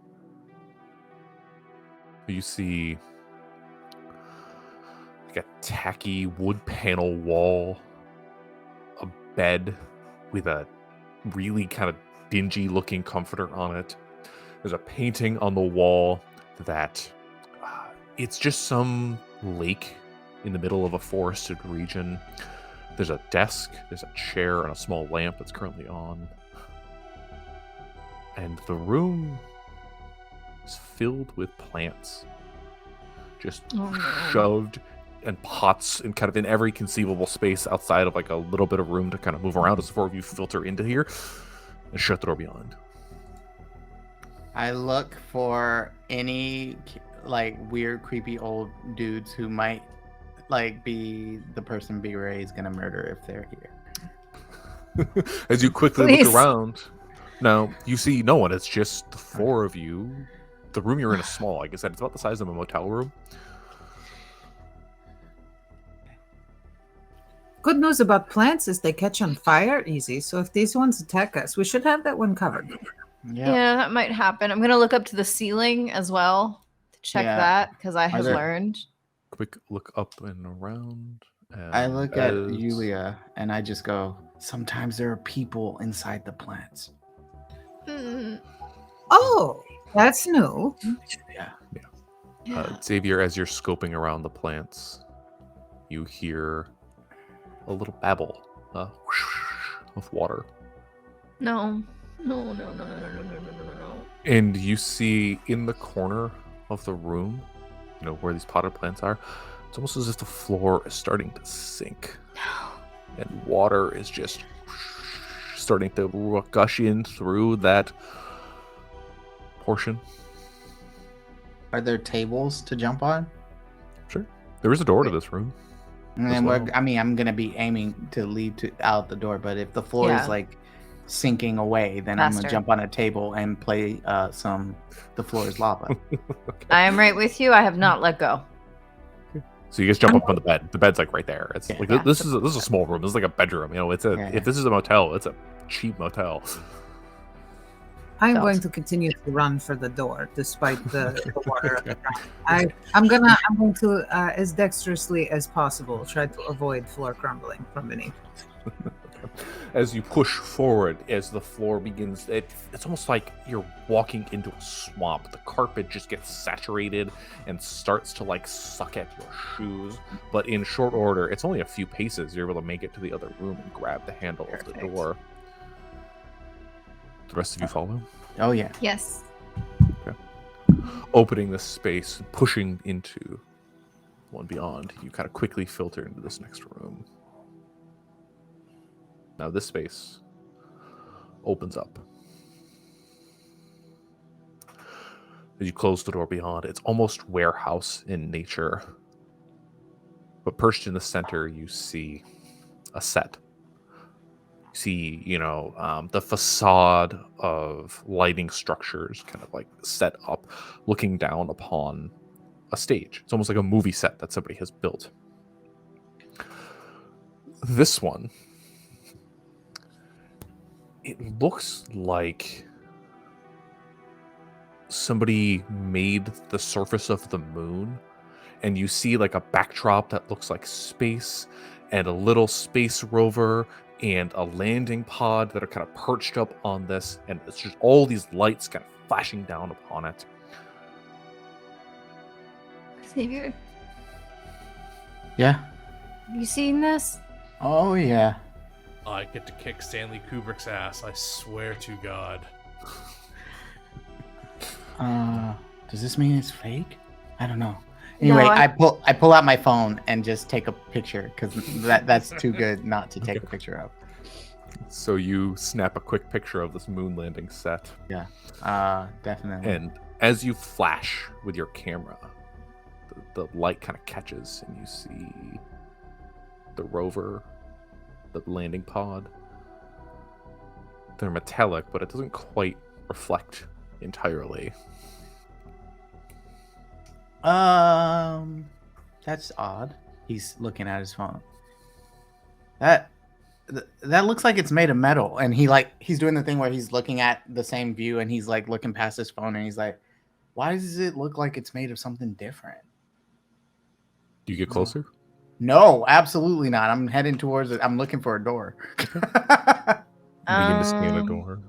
You see like a tacky wood panel wall, a bed with a really kind of dingy looking comforter on it. There's a painting on the wall that it's just some lake in the middle of a forested region. There's a desk, there's a chair, and a small lamp that's currently on. And the room is filled with plants. Just Oh, no. shoved in pots and kind of in every conceivable space outside of like a little bit of room to kind of move around as the four of you filter into here and shut the door behind. I look for any like weird, creepy old dudes who might like be the person B-Ray is gonna murder if they're here. As you quickly Please. look around, now you see no one. It's just the four of you. The room you're in is small. Like I said, it's about the size of a motel room. Good news about plants is they catch on fire easy. So if these ones attack us, we should have that one covered. Yeah, that might happen. I'm gonna look up to the ceiling as well to check Yeah. that because I have there- learned. Quick look up and around. And I look at as- Yulia and I just go, sometimes there are people inside the plants. Mm, Oh, that's new. Yeah. yeah. Xavier, as you're scoping around the plants, you hear a little babble of water. No. No. And you see in the corner of the room, you know, where these potted plants are, it's almost as if the floor is starting to sink. And water is just starting to gush in through that portion. Are there tables to jump on? Sure. There is a door to this room. And As then well. I mean, I'm gonna be aiming to lead to out the door, but if the floor Yeah. is like sinking away, then I'm Faster. gonna jump on a table and play The Floor is Lava. I am right with you. I have not let go. So you guys jump up on the bed. The bed's like right there. It's Yeah. like Yeah. this is a small room. This is like a bedroom. You know, it's a Yeah. if this is a motel, it's a cheap motel. I'm Felt. going to continue to run for the door despite the water. on the ground. I'm going to as dexterously as possible try to avoid floor crumbling from beneath. As you push forward, as the floor begins, it's almost like you're walking into a swamp. The carpet just gets saturated and starts to like suck at your shoes. But in short order, it's only a few paces. You're able to make it to the other room and grab the handle of the Perfect. door. The rest of you follow. Oh yeah. Yes. Opening this space, pushing into one beyond, you kind of quickly filter into this next room. Now this space opens up. As you close the door beyond, it's almost warehouse in nature. But perched in the center, you see a set. You see, the facade of lighting structures kind of like set up, looking down upon a stage. It's almost like a movie set that somebody has built. This one, it looks like somebody made the surface of the moon, and you see like a backdrop that looks like space, and a little space rover and a landing pod that are kind of perched up on this, and it's just all these lights kind of flashing down upon it. Xavier, Yeah. have you seen this? Oh yeah. I get to kick Stanley Kubrick's ass. I swear to God. Does this mean it's fake? I don't know. Anyway, No, I pull out my phone and just take a picture because that's too good not to take a picture of. So you snap a quick picture of this moon landing set. Yeah. Definitely. And as you flash with your camera, the light kind of catches, and you see the rover, the landing pod. They're metallic, but it doesn't quite reflect entirely. That's odd. He's looking at his phone. That looks like it's made of metal, and he's doing the thing where he's looking at the same view, and he's like looking past his phone, and he's like, "Why does it look like it's made of something different?" Do you get closer? No, absolutely not. I'm heading towards it. I'm looking for a door. You begin to scan a door.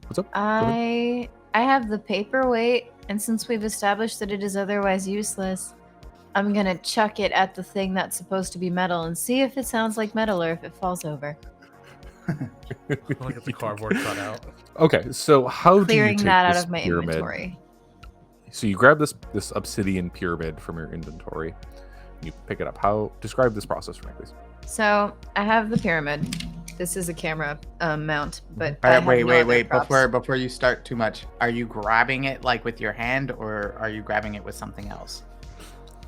What's up? Go ahead. I have the paperweight, and since we've established that it is otherwise useless, I'm gonna chuck it at the thing that's supposed to be metal and see if it sounds like metal or if it falls over. Look at the cardboard cutout. Okay, so how Clearing do you take that out this of my pyramid? inventory. So you grab this obsidian pyramid from your inventory. You pick it up. How describe this process for me, please? So I have the pyramid. This is a camera mount, but All I right, have wait. no other props. Before you start too much, are you grabbing it like with your hand, or are you grabbing it with something else?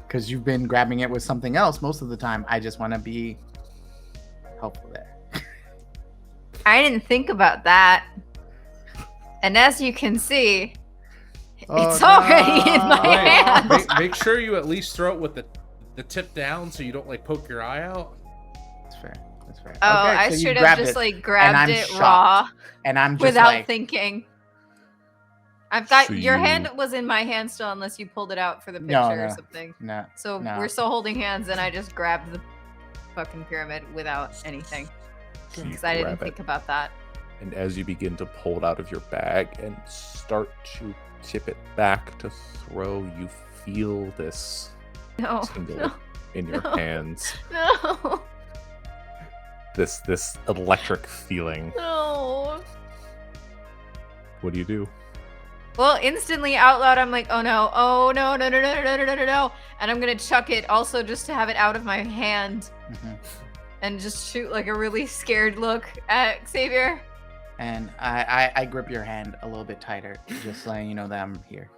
Because you've been grabbing it with something else most of the time. I just want to be helpful there. I didn't think about that. And as you can see, it's already in my Wait, hand. make sure you at least throw it with the tip down so you don't like poke your eye out. That's fair. That's fair. Oh, Okay, I so you should have grabbed just it, like grabbed I'm it shocked. raw and I'm just without like, thinking. I've got So your you- hand was in my hand still, unless you pulled it out for the picture No, or no. something. no. So No. we're still holding hands, and I just grabbed the fucking pyramid without anything So you because I didn't grab it, think about that. and as you begin to pull it out of your bag and start to tip it back to throw, you feel this No, tingle no, in your no. hands. no, This electric feeling. no. What do you do? Well, instantly out loud, I'm like, oh no, no, no, no, no, no, no, no, no, no. And I'm gonna chuck it also just to have it out of my hand Mhm. and just shoot like a really scared look at Xavier. And I grip your hand a little bit tighter, just letting you know that I'm here.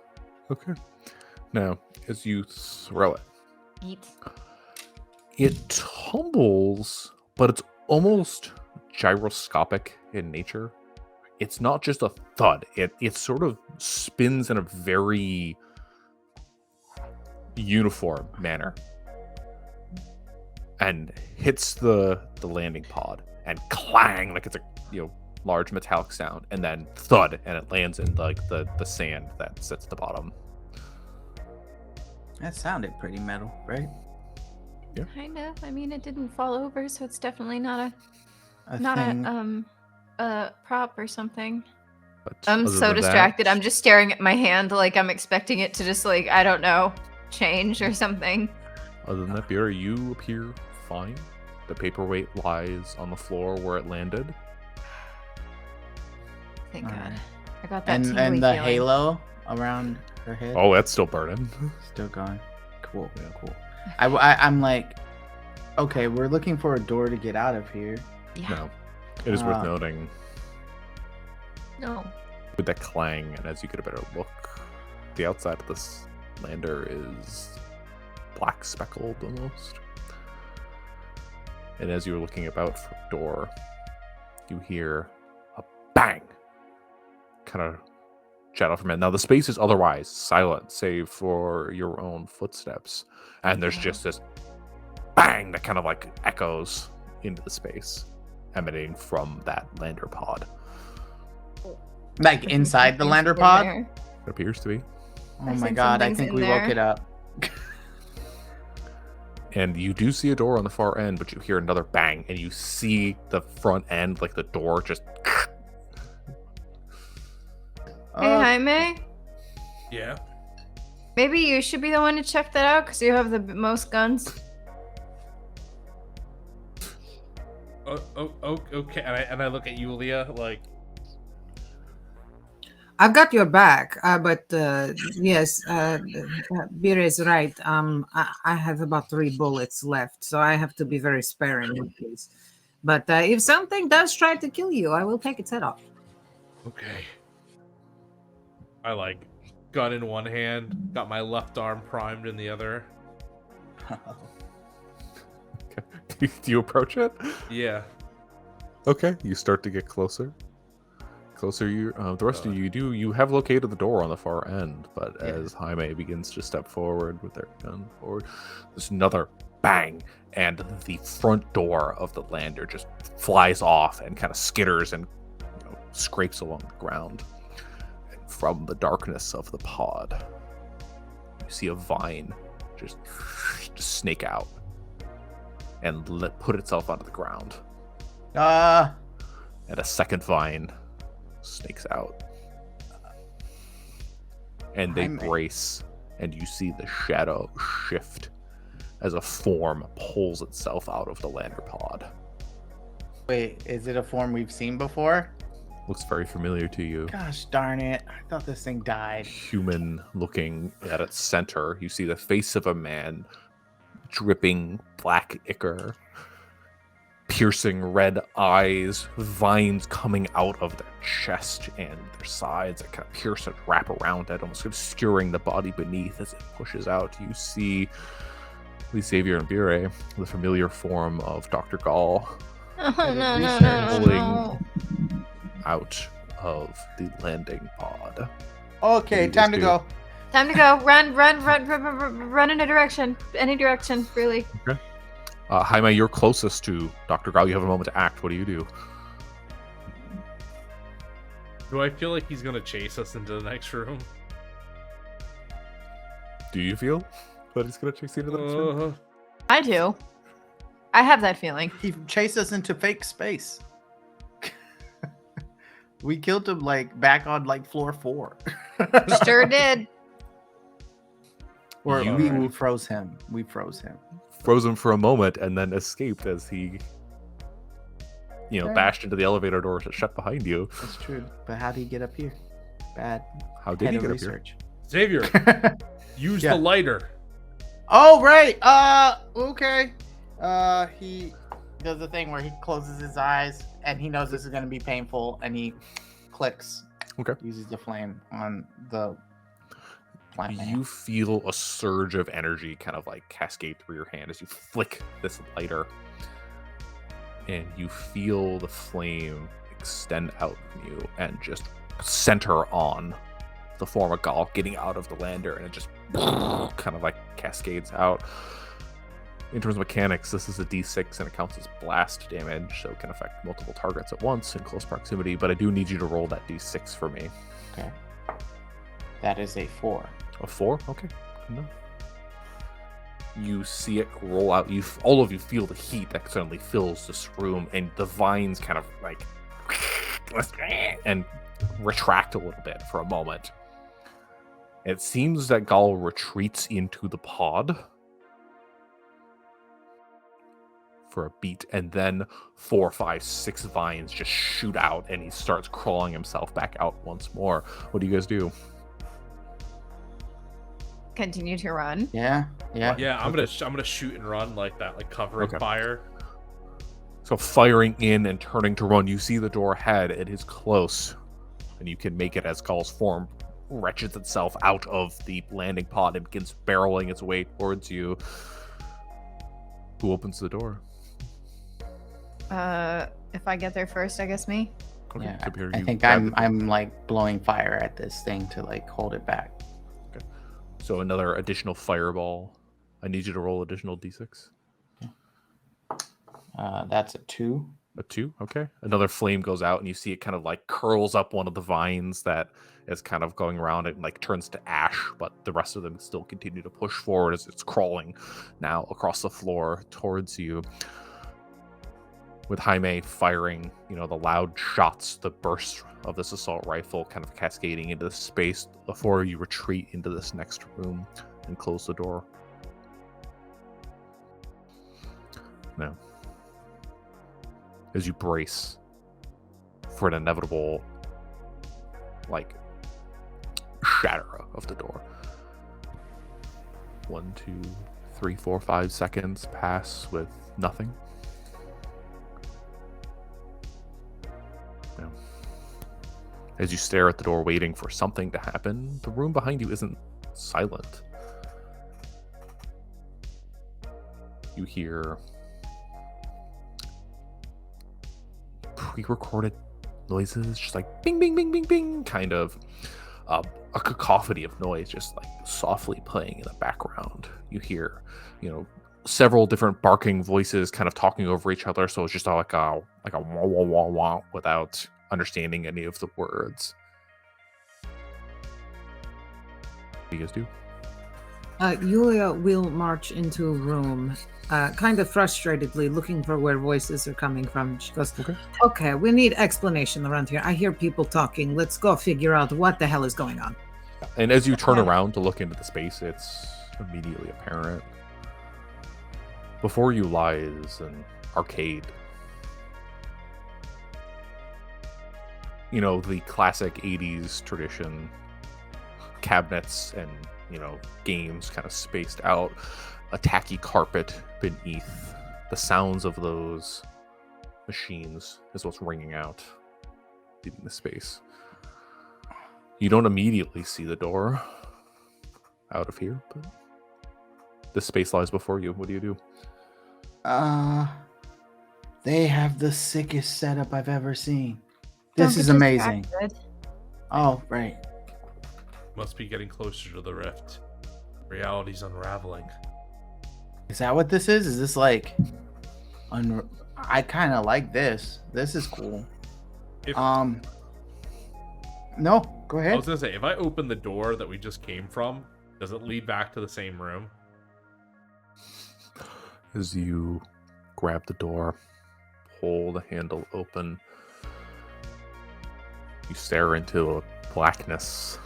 Okay. Now, as you throw it, Eat. it tumbles, but it's almost gyroscopic in nature. It's not just a thud. It sort of spins in a very uniform manner and hits the landing pod and clang like it's a large metallic sound, and then thud, and it lands in like the sand that sits at the bottom. That sounded pretty metal, right? Kind of. I mean, it didn't fall over, so it's definitely not A a prop or something. But I'm other so than that- distracted. I'm just staring at my hand like I'm expecting it to just like, I don't know, change or something. Other than that, Vera, you appear fine. The paperweight lies on the floor where it landed. Thank Alright. God. I got that and tingly and the feeling. halo around her head. Oh, that's still burning. Still going. Cool. Yeah. Cool. I'm like, okay, we're looking for a door to get out of here. Yeah. No. It is worth Ah. noting No. with that clang, and as you get a better look, the outside of this lander is black speckled almost. And as you're looking about for a door, you hear a bang kind of shout out from it. Now the space is otherwise silent, save for your own footsteps. And there's just this bang that kind of like echoes into the space, emanating from that lander pod. Like inside the lander pod? There. It appears to be. Oh I my think god, I something's think in we there. woke it up. And you do see a door on the far end, but you hear another bang, and you see the front end, like the door, just. Hey, Jaime. Yeah. Maybe you should be the one to check that out because you have the most guns. Okay. And I look at Yulia like. I've got your back, but yes, Beer is right. I have about 3 bullets left, so I have to be very sparing with these. But if something does try to kill you, I will take its head off. Okay. I like gun in one hand, got my left arm primed in the other. Do you approach it? Yeah. Okay, you start to get closer. Closer, the rest of you have located the door on the far end, but as Jaime begins to step forward with their gun forward, there's another bang, and the front door of the lander just flies off and kind of skitters and scrapes along the ground. And from the darkness of the pod, you see a vine just snake out and put itself onto the ground. And a second vine snakes out. And they brace, and you see the shadow shift as a form pulls itself out of the lander pod. Wait, is it a form we've seen before? Looks very familiar to you. Gosh darn it. I thought this thing died. Human looking at its center. You see the face of a man, dripping black ichor, piercing red eyes, vines coming out of their chest and their sides that kind of pierce and wrap around it, almost obscuring the body beneath as it pushes out. You see Xavier and Bire, the familiar form of Dr. Gall, pulling out of the landing pod. Okay, time to go. Time to go. Run in a direction. Any direction, really. Okay. Jaime, you're closest to Dr. Gall. You have a moment to act. What do you do? Do I feel like he's gonna chase us into the next room? Do you feel that he's going to chase you into the next room? I do. I have that feeling. He chased us into fake space. We killed him like back on like floor 4. Sure did. Or You- we froze him. We froze him. Froze him for a moment and then escaped as he, Sure. bashed into the elevator doors that shut behind you. That's true. But how did he get up here? Bad. How did head he of get up here? research. Xavier, use Yeah. the lighter. Oh right. Okay. He does the thing where he closes his eyes and he knows this is gonna be painful and he clicks. Okay. Uses the flame on the plant man. You feel a surge of energy kind of like cascade through your hand as you flick this lighter. And you feel the flame extend out from you and just center on the form of Gall getting out of the lander, and it just kind of like cascades out. In terms of mechanics, this is a d6 and it counts as blast damage, so it can affect multiple targets at once in close proximity, but I do need you to roll that d6 for me. Okay. That is a 4. A 4? Okay. No. You see it roll out. All of you feel the heat that suddenly fills this room, and the vines kind of like and retract a little bit for a moment. It seems that Gall retreats into the pod for a beat, and then 4, 5, 6 vines just shoot out, and he starts crawling himself back out once more. What do you guys do? Continue to run. Yeah. Yeah. Yeah, I'm gonna shoot and run like that, like covering Okay. fire. So firing in and turning to run, you see the door ahead. It is close, and you can make it as Gall's form wrenches itself out of the landing pod and begins barreling its way towards you. Who opens the door? If I get there first, I guess me. Okay, Yeah. Kabir, I you think grab the- I'm like blowing fire at this thing to like hold it back. So another additional fireball. I need you to roll additional d6. That's a 2. A 2, okay. Another flame goes out, and you see it kind of like curls up one of the vines that is kind of going around it and like turns to ash, but the rest of them still continue to push forward as it's crawling now across the floor towards you. With Jaime firing, the loud shots, the burst of this assault rifle kind of cascading into the space before you retreat into this next room and close the door. Now, as you brace for an inevitable, shatter of the door. 1, 2, 3, 4, 5 seconds pass with nothing. Now, as you stare at the door waiting for something to happen, the room behind you isn't silent. You hear pre-recorded noises, just like bing, bing, bing, bing, bing, kind of a cacophony of noise, just like softly playing in the background. You hear, several different barking voices kind of talking over each other, so it's just like a wah wah wah wah without understanding any of the words. What do you guys do? Yulia will march into a room, kind of frustratedly looking for where voices are coming from. She goes, okay, we need explanation around here. I hear people talking. Let's go figure out what the hell is going on. And as you turn around to look into the space, it's immediately apparent. Before you lies an arcade. The classic 80s tradition, cabinets and games kind of spaced out, a tacky carpet beneath. The sounds of those machines is what's ringing out, leaving the space. You don't immediately see the door out of here, but the space lies before you. What do you do? They have the sickest setup I've ever seen. This is amazing. Oh, right. Must be getting closer to the rift. Reality's unraveling. Is that what this is? Is this like... I kind of like this. This is cool. No, go ahead. I was going to say, if I open the door that we just came from, does it lead back to the same room? As you grab the door, pull the handle open, you stare into a blackness.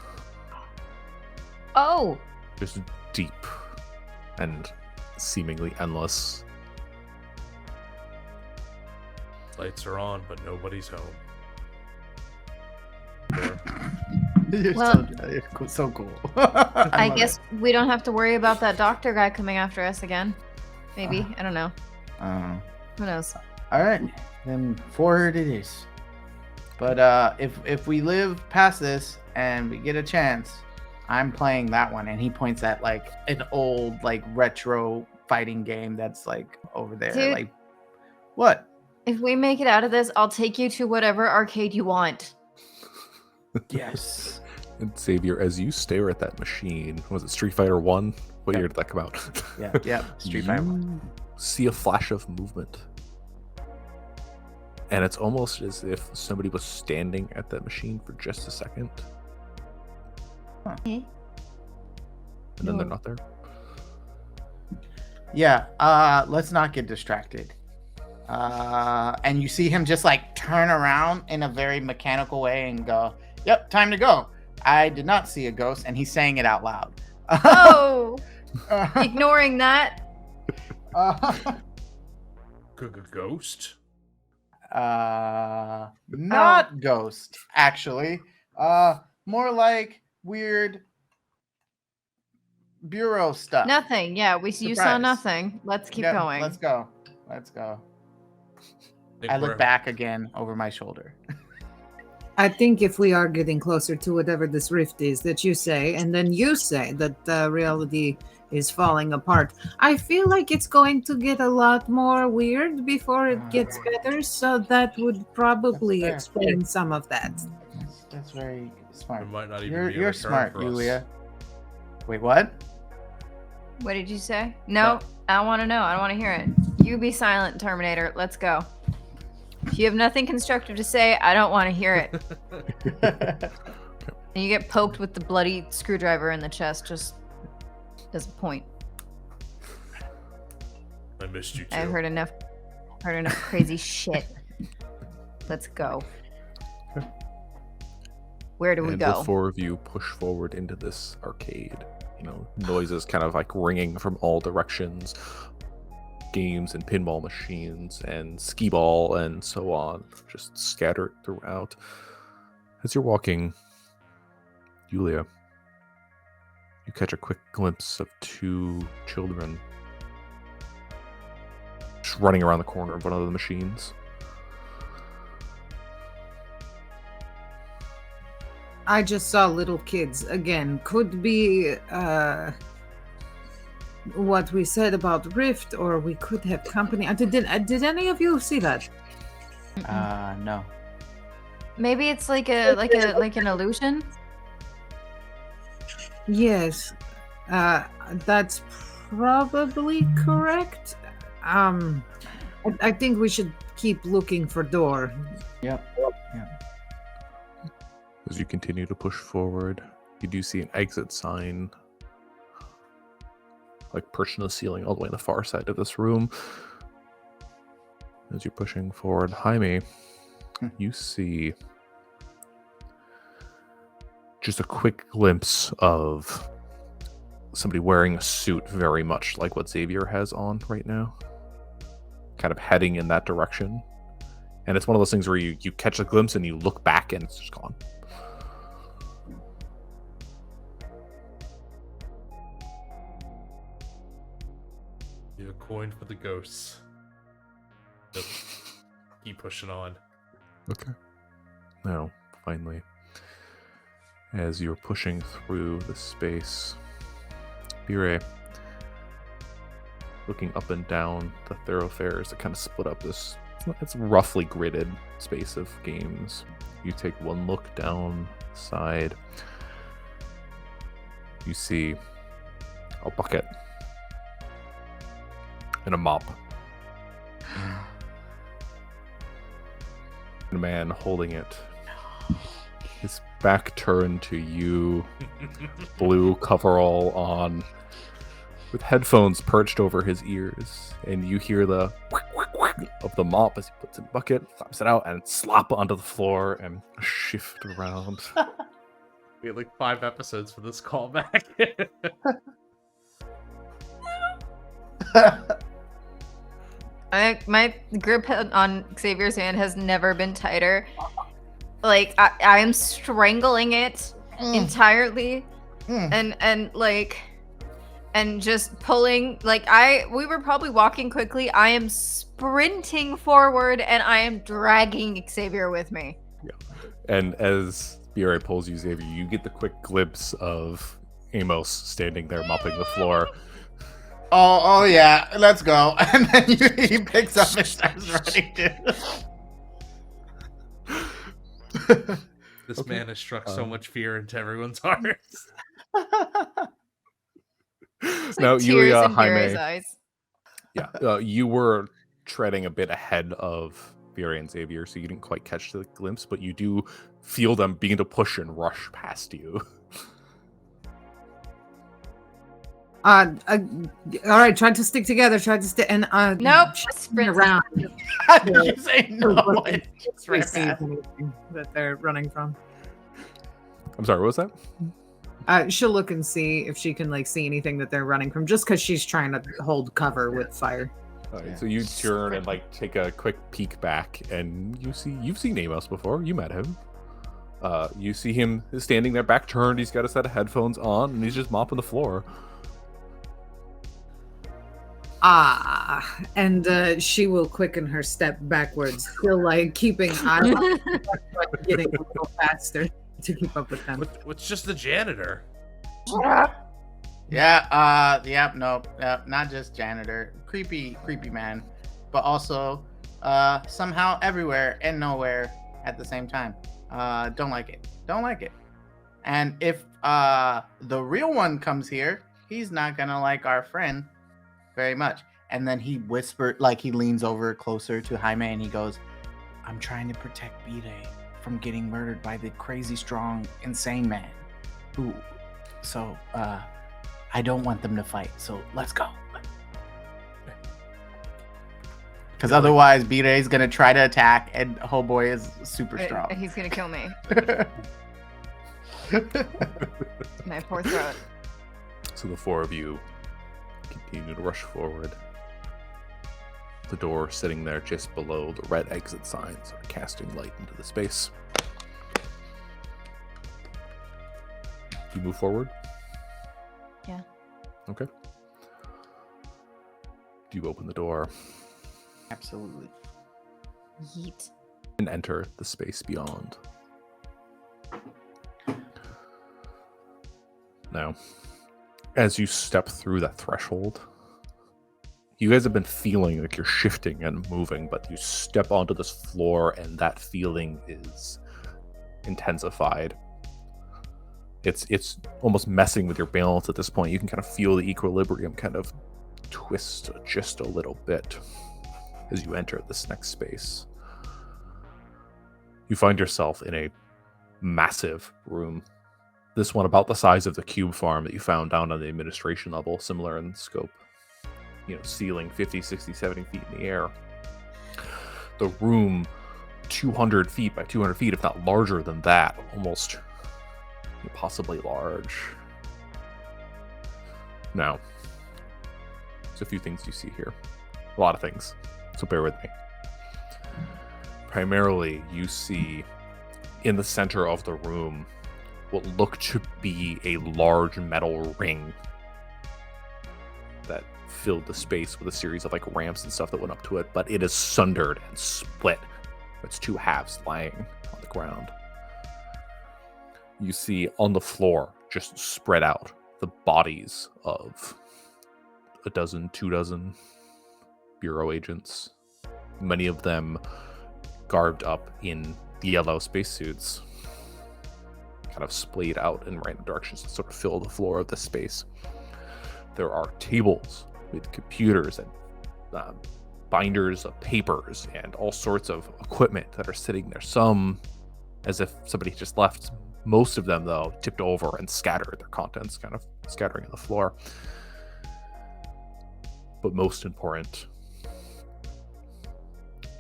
Oh! Just deep and seemingly endless. Lights are on, but nobody's home. You're so cool. I guess we don't have to worry about that doctor guy coming after us again. Maybe. I don't know. Who knows? All right, then forward it is. But if we live past this and we get a chance, I'm playing that one. And he points at like an old like retro fighting game that's like over there. Dude, like what? If we make it out of this, I'll take you to whatever arcade you want. Yes. And Xavier, as you stare at that machine, was it Street Fighter 1? What year did that come out? Yeah. Street Fighter 1. See a flash of movement. And it's almost as if somebody was standing at that machine for just a second. Huh. And then they're not there. Yeah, let's not get distracted. And you see him just like turn around in a very mechanical way and go, yep, time to go. I did not see a ghost, and he's saying it out loud. Oh! Ignoring that. Ghost? Not ghost, actually. More like weird bureau stuff. Nothing. Yeah, you saw Surprise. nothing. Let's keep going. Let's go. I look back again over my shoulder. I think if we are getting closer to whatever this rift is that you say, and then you say that reality is falling apart, I feel like it's going to get a lot more weird before it gets better. So that would probably explain some of that. That's very smart. It might not even be You're smart, Yulia. Wait, what? What did you say? No, I don't want to know. I don't want to hear it. You be silent, Terminator. Let's go. If you have nothing constructive to say, I don't want to hear it. And you get poked with the bloody screwdriver in the chest just as a point. I missed you too. I've heard enough crazy shit. Let's go. Where do we And go? the four of you push forward into this arcade. Noises kind of like ringing from all directions. Games and pinball machines and skee ball and so on, just scattered throughout. As you're walking, Yulia, you catch a quick glimpse of two children just running around the corner of one of the machines. I just saw little kids again. Could be what we said about Rift, or we could have company. Did any of you see that? No. Maybe it's like an illusion. Yes, that's probably correct. I think we should keep looking for door. Yep. As you continue to push forward, you do see an exit sign, like perched in the ceiling all the way on the far side of this room. As you're pushing forward, Jaime, you see just a quick glimpse of somebody wearing a suit very much like what Xavier has on right now, kind of heading in that direction. And it's one of those things where you catch a glimpse and you look back and it's just gone. You have a coin for the ghosts. Just keep pushing on. Okay. Now, finally, as you're pushing through the space, Bire, looking up and down the thoroughfares that kind of split up this, it's a roughly gridded space of games. You take one look down the side, you see a bucket and a mop. And a man holding it, his back turned to you, blue coverall on, with headphones perched over his ears, and you hear the of the mop as he puts it in the bucket, slaps it out, and slop onto the floor and shift around. We had like 5 episodes for this callback. My grip on Xavier's hand has never been tighter. Like I am strangling it entirely, and just pulling. We were probably walking quickly. I am sprinting forward, and I am dragging Xavier with me. Yeah, and as Bire pulls you, Xavier, you get the quick glimpse of Amos standing there mopping the floor. Oh yeah, let's go. And then he picks up and starts running too. This man has struck so much fear into everyone's hearts. It's Now, tears Yulia, in Bire's Jaime, eyes. yeah, you were treading a bit ahead of Bire and Xavier, so you didn't quite catch the glimpse, but you do feel them begin to push and rush past you. All right, try to stick together. Try to stay and Nope, sprint around. How did you say no? It just ran See past. anything that they're running from. I'm sorry, what was that? She'll look and see if she can see anything that they're running from, just because she's trying to hold cover with fire. All right, Yeah. so you turn and take a quick peek back, and you've seen Amos before. You met him. You see him standing there, back turned. He's got a set of headphones on, and he's just mopping the floor. And she will quicken her step backwards, still keeping eyes on getting a little faster to keep up with them. What's just the janitor? Yeah, nope, not just janitor. Creepy man. But also, somehow everywhere and nowhere at the same time. Don't like it. And if the real one comes here, he's not gonna like our friend very much. And then he whispered, he leans over closer to Jaime and he goes, I'm trying to protect B-Day from getting murdered by the crazy strong, insane man. I don't want them to fight, so let's go. Because otherwise, B-Day's gonna try to attack, and Homeboy is super strong. He's gonna kill me. My poor throat. So the four of you continue to rush forward. The door sitting there just below the red exit signs are casting light into the space. You move forward? Yeah. Okay. Do you open the door Absolutely. Yeet. and enter the space beyond? Now, as you step through that threshold, you guys have been feeling like you're shifting and moving, but you step onto this floor and that feeling is intensified. It's almost messing with your balance at this point. You can kind of feel the equilibrium kind of twist just a little bit as you enter this next space. You find yourself in a massive room. This one about the size of the cube farm that you found down on the administration level, similar in scope. Ceiling 50, 60, 70 feet in the air. The room 200 feet by 200 feet, if not larger than that, almost possibly large. Now, there's a few things you see here. A lot of things, so bear with me. Primarily, you see in the center of the room what looked to be a large metal ring that filled the space with a series of ramps and stuff that went up to it, but it is sundered and split. It's two halves lying on the ground. You see on the floor, just spread out, the bodies of a dozen, 2 dozen Bureau agents, many of them garbed up in yellow spacesuits, kind of splayed out in random directions to sort of fill the floor of the space. There are tables with computers and binders of papers and all sorts of equipment that are sitting there, some as if somebody just left. Most of them, though, tipped over and scattered, their contents kind of scattering on the floor. But most important,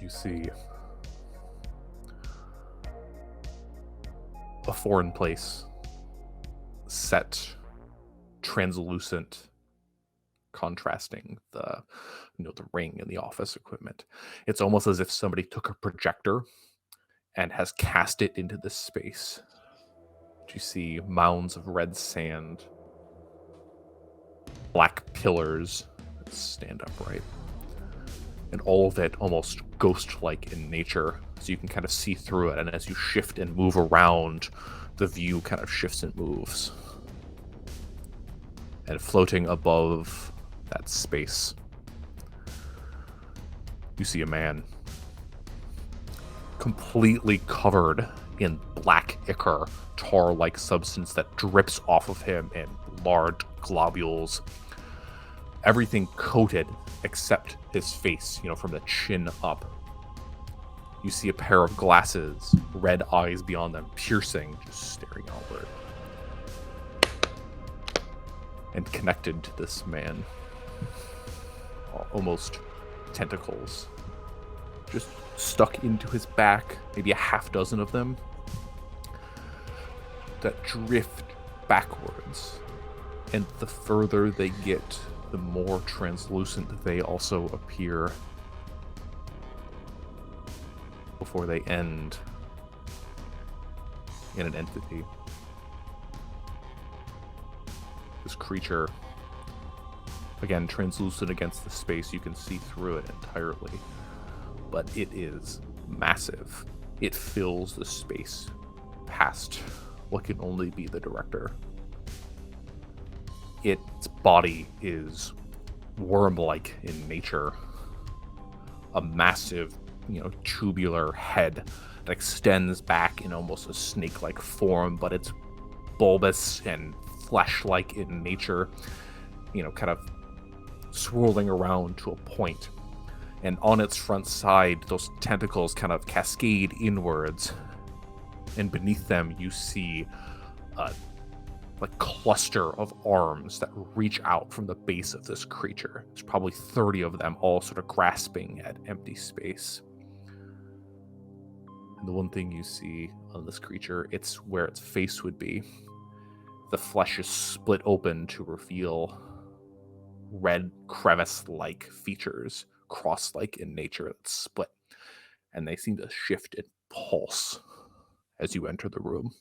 you see a foreign place, set, translucent, contrasting the ring and the office equipment. It's almost as if somebody took a projector and has cast it into this space. You see mounds of red sand, black pillars that stand upright, and all of it almost ghost-like in nature, so you can kind of see through it, and as you shift and move around, the view kind of shifts and moves. And floating above that space, you see a man completely covered in black ichor, tar-like substance that drips off of him in large globules. Everything coated except his face, from the chin up. You see a pair of glasses, red eyes beyond them, piercing, just staring outward. And connected to this man, almost tentacles, just stuck into his back, maybe a half dozen of them, that drift backwards. And the further they get, the more translucent they also appear, before they end in an entity. This creature, again, translucent against the space, you can see through it entirely, but it is massive. It fills the space past what can only be the director. Its body is worm-like in nature. A massive, tubular head that extends back in almost a snake-like form, but it's bulbous and flesh-like in nature, kind of swirling around to a point. And on its front side, those tentacles kind of cascade inwards. And beneath them, you see a cluster of arms that reach out from the base of this creature. There's probably 30 of them, all sort of grasping at empty space. And the one thing you see on this creature, it's where its face would be. The flesh is split open to reveal red crevice-like features, cross-like in nature, that's split. And they seem to shift and pulse as you enter the room.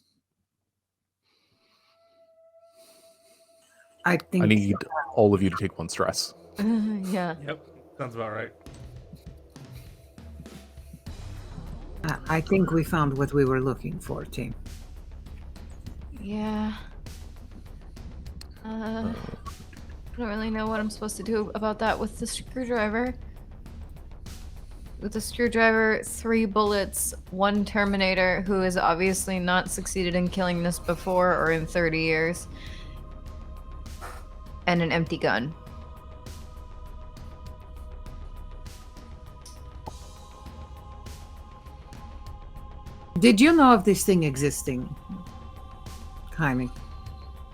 I think I need all of you to take 1 stress. Yeah. Yep, sounds about right. I think we found what we were looking for, team. Yeah. I don't really know what I'm supposed to do about that with the screwdriver. With the screwdriver, 3 bullets, 1 Terminator who has obviously not succeeded in killing this before or in 30 years, and an empty gun. Did you know of this thing existing, Jaime?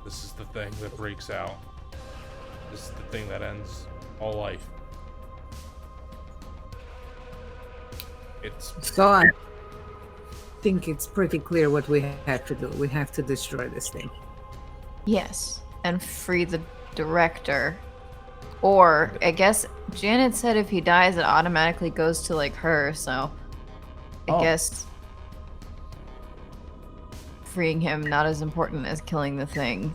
This is the thing that breaks out. This is the thing that ends all life. It's So I think it's pretty clear what we have to do. We have to destroy this thing. Yes, and free the director. Or, I guess, Janet said if he dies, it automatically goes to, like, her, so... I guess... freeing him not as important as killing the thing.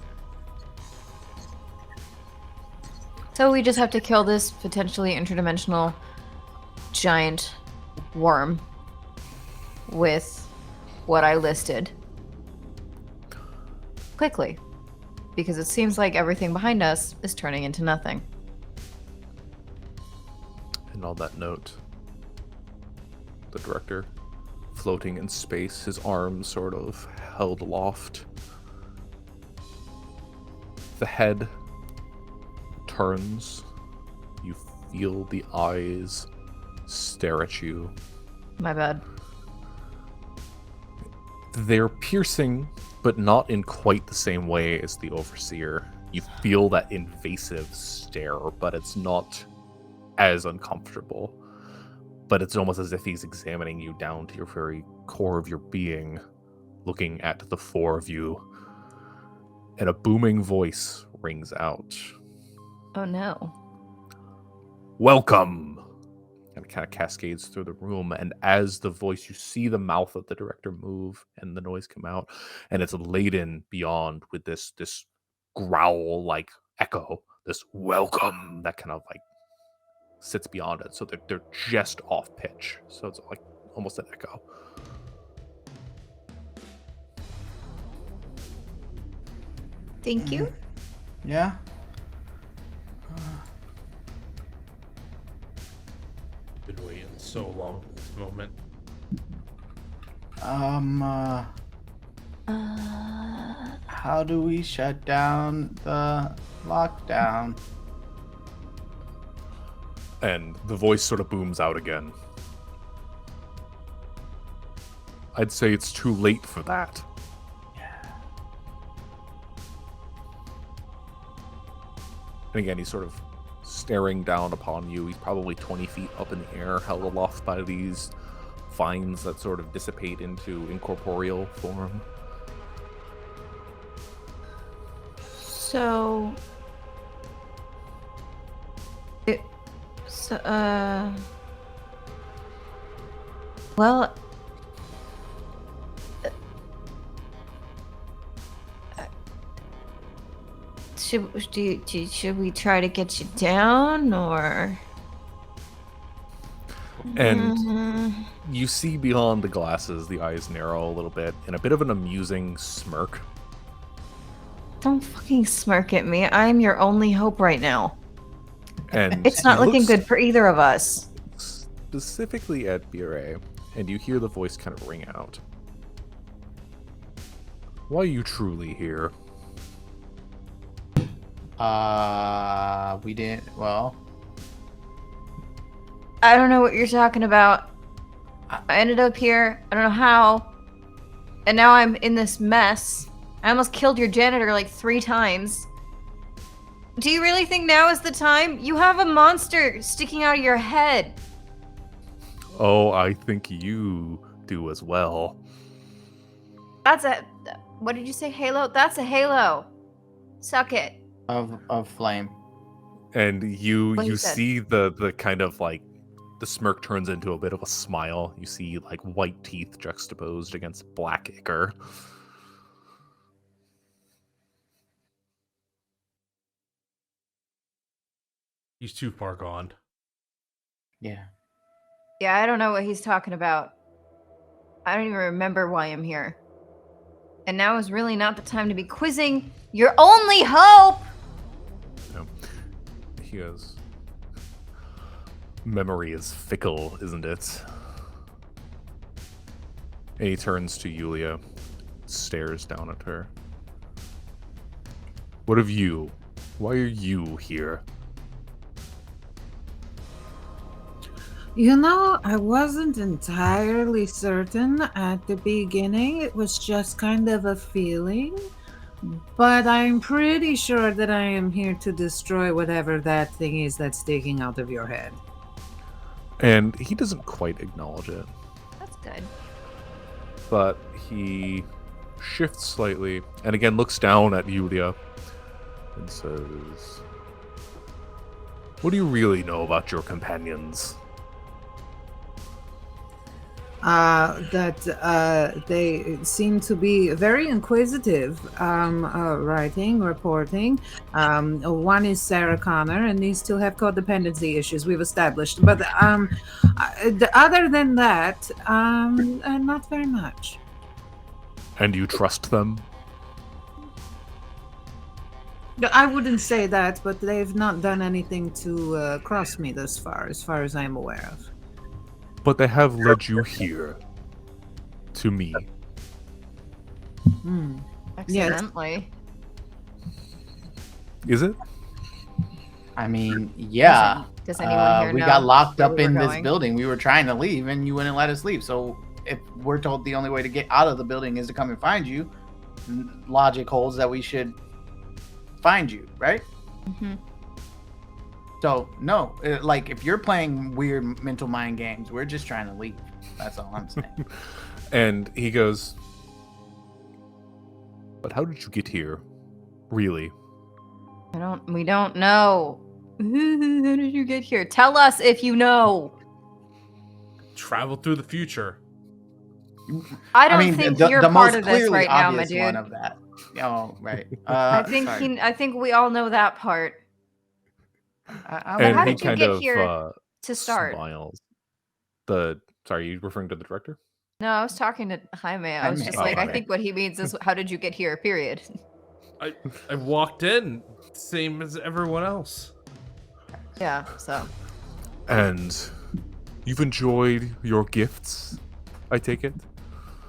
So we just have to kill this potentially interdimensional giant worm with what I listed. Quickly. Because it seems like everything behind us is turning into nothing. And on that note, the director, floating in space, his arms sort of held aloft. The head turns. You feel the eyes stare at you. My bad. They're piercing, but not in quite the same way as the Overseer. You feel that invasive stare, but it's not as uncomfortable. But it's almost as if he's examining you down to your very core of your being, looking at the 4 of you. And a booming voice rings out. Oh no. Welcome! And it kind of cascades through the room. And as the voice, you see the mouth of the director move and the noise come out. And it's laden beyond with this growl-like echo. This welcome that kind of like sits beyond it. So they're just off pitch. So it's like almost an echo. Thank you. Yeah. been waiting so long for this moment. How do we shut down the lockdown? And the voice sort of booms out again. I'd say it's too late for that. And again, he's sort of staring down upon you. He's probably 20 feet up in the air, held aloft by these vines that sort of dissipate into incorporeal form. So... Well... Should we try to get you down, or... And you see beyond the glasses, the eyes narrow a little bit, in a bit of an amusing smirk. Don't fucking smirk at me. I'm your only hope right now. And It's not he looking looks good for either of us. specifically at Bure, and you hear the voice kind of ring out. Why are you truly here? We didn't, well... I don't know what you're talking about. I ended up here. I don't know how. And now I'm in this mess. I almost killed your janitor like 3 times. Do you really think now is the time? You have a monster sticking out of your head. Oh, I think you do as well. That's a... What did you say, Halo? That's a Halo. Suck it. Of flame. And you What he you said. see the kind of like the smirk turns into a bit of a smile. You see like white teeth juxtaposed against black ichor. He's too far gone. Yeah. Yeah, I don't know what he's talking about. I don't even remember why I'm here. And now is really not the time to be quizzing your only hope! You know, he goes, memory is fickle, isn't it? And he turns to Yulia, stares down at her. What of you? Why are you here? You know, I wasn't entirely certain at the beginning. It was just kind of a feeling. But I'm pretty sure that I am here to destroy whatever that thing is that's sticking out of your head. And he doesn't quite acknowledge it, That's good. but he shifts slightly and again looks down at Yulia and says, what do you really know about your companions? That they seem to be very inquisitive, writing, reporting. One is Sarah Connor, and these two have codependency issues we've established. But other than that, not very much. And you trust them? I wouldn't say that, but they've not done anything to cross me thus far, as I am aware of. But they have led you here. To me. Accidentally. Is it? I mean, yeah. Does anyone here we know got locked where up we were in this going? building. We were trying to leave, and you wouldn't let us leave. So if we're told the only way to get out of the building is to come and find you, logic holds that we should find you, right? Mm-hmm. So no, like if you're playing weird mental mind games, we're just trying to leave. That's all I'm saying. And he goes, but how did you get here? Really? We don't know. How did you get here? Tell us if you know. Travel through the future. I don't think you're the part most of this clearly right now, my obvious dude. one of that. Oh, right. I think sorry. I think we all know that part. And how he did you kind get of here to start? smiles. Sorry, you referring to the director? No, I was talking to Jaime. I was Jaime. just Oh, like, I Jaime. think what he means is, how did you get here? Period. I walked in, same as everyone else. Yeah. So. And you've enjoyed your gifts, I take it?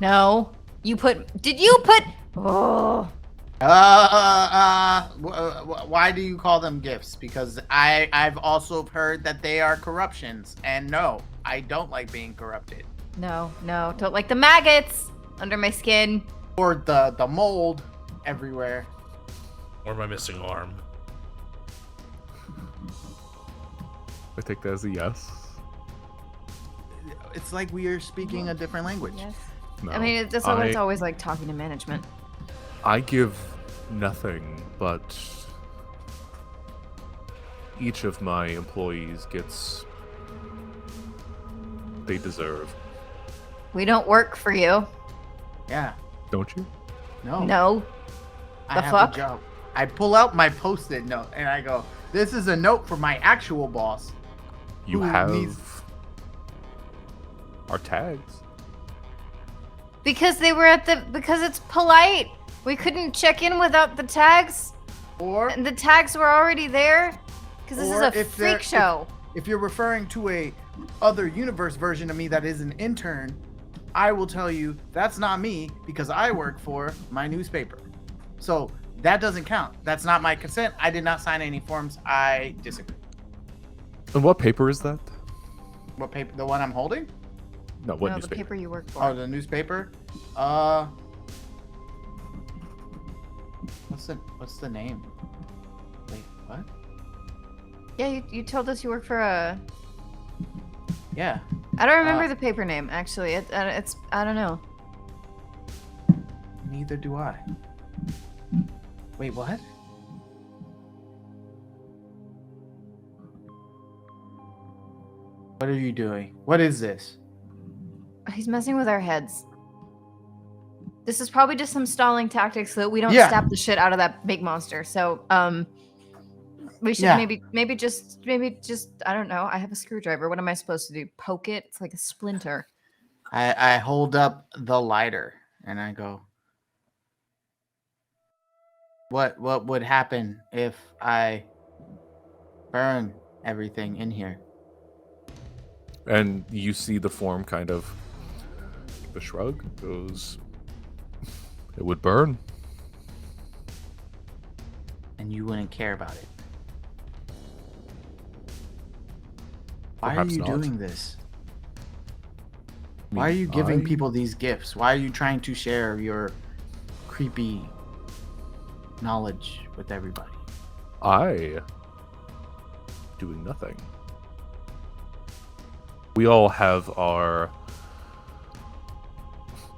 No. Did you put? Oh. Why do you call them gifts? Because I've also heard that they are corruptions, and no, I don't like being corrupted. No. Don't like the maggots under my skin. Or the mold everywhere. Or my missing arm. I take that as a yes. It's like we are speaking a different language. Yes. No. I mean, it's always like talking to management. I give nothing, but each of my employees gets they deserve. We don't work for you. Yeah. Don't you? No. No. I The have fuck? a job. I pull out my post-it note and I go, "This is a note for my actual boss." You Who have needs- our tags. Because because it's polite. We couldn't check in without the tags. Or And the tags were already there. Because this is Or a if they're- freak show. if you're referring to a other universe version of me that is an intern, I will tell you that's not me because I work for my newspaper. So that doesn't count. That's not my consent. I did not sign any forms. I disagree. And what paper is that? What paper? The one I'm holding? No, what no, the newspaper? paper you work for. Oh, the newspaper. What's the name? Wait, what? Yeah, you told us you work for a. Yeah. I don't remember the paper name actually. It's I don't know. Neither do I. Wait, what? What are you doing? What is this? He's messing with our heads. This is probably just some stalling tactics so that we don't Yeah. stab the shit out of that big monster. So, we should Yeah. maybe just I don't know. I have a screwdriver. What am I supposed to do? Poke it? It's like a splinter. I hold up the lighter and I go, What would happen if I burn everything in here? And you see the form kind of give a shrug, goes, it would burn. And you wouldn't care about it. Why Perhaps are you not. doing this? I Why are mean, you giving I- people these gifts? Why are you trying to share your creepy knowledge with everybody? I doing nothing. We all have our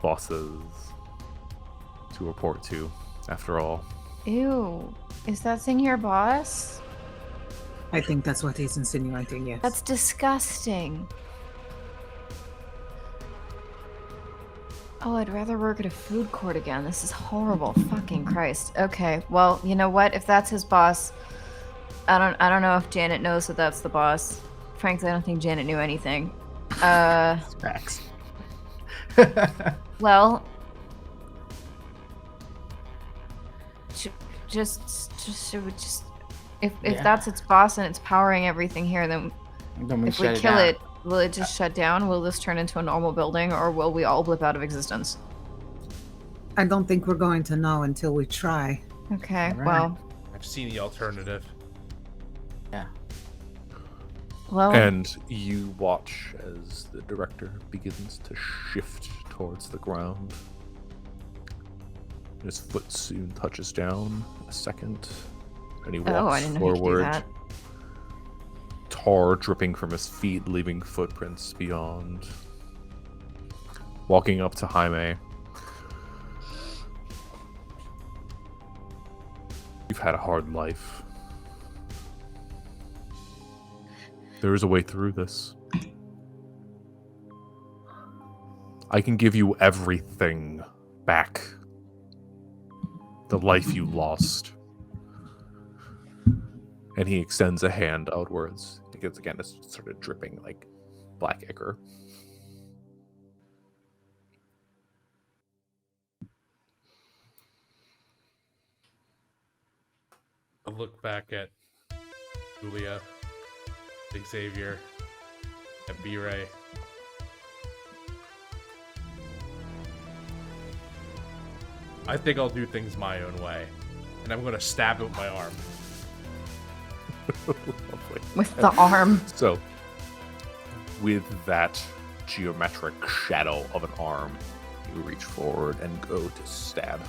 bosses to report to, after all. Ew. Is that thing your boss? I think that's what he's insinuating, yes. That's disgusting. Oh, I'd rather work at a food court again. This is horrible. Fucking Christ. Okay, well, you know what? If that's his boss, I don't know if Janet knows that that's the boss. Frankly, I don't think Janet knew anything. Facts. Well, should we just if Yeah. that's its boss and it's powering everything here, then Then if we shut kill down. it, will it just shut down? Will this turn into a normal building, or will we all blip out of existence? I don't think we're going to know until we try. Okay, Alright. well, I've seen the alternative. Yeah. well, And you watch as the director begins to shift towards the ground. His foot soon touches down. A second, and he walks oh, I didn't know he could do forward. that. Tar dripping from his feet, leaving footprints beyond. Walking up to Jaime. You've had a hard life. There is a way through this. I can give you everything back. The life you lost. And he extends a hand outwards. Because again, it's sort of dripping like black ichor. I look back at Julia, Xavier, and B-Ray. I think I'll do things my own way. And I'm going to stab it with my arm. Lovely. With the arm. So, with that geometric shadow of an arm, you reach forward and go to stab.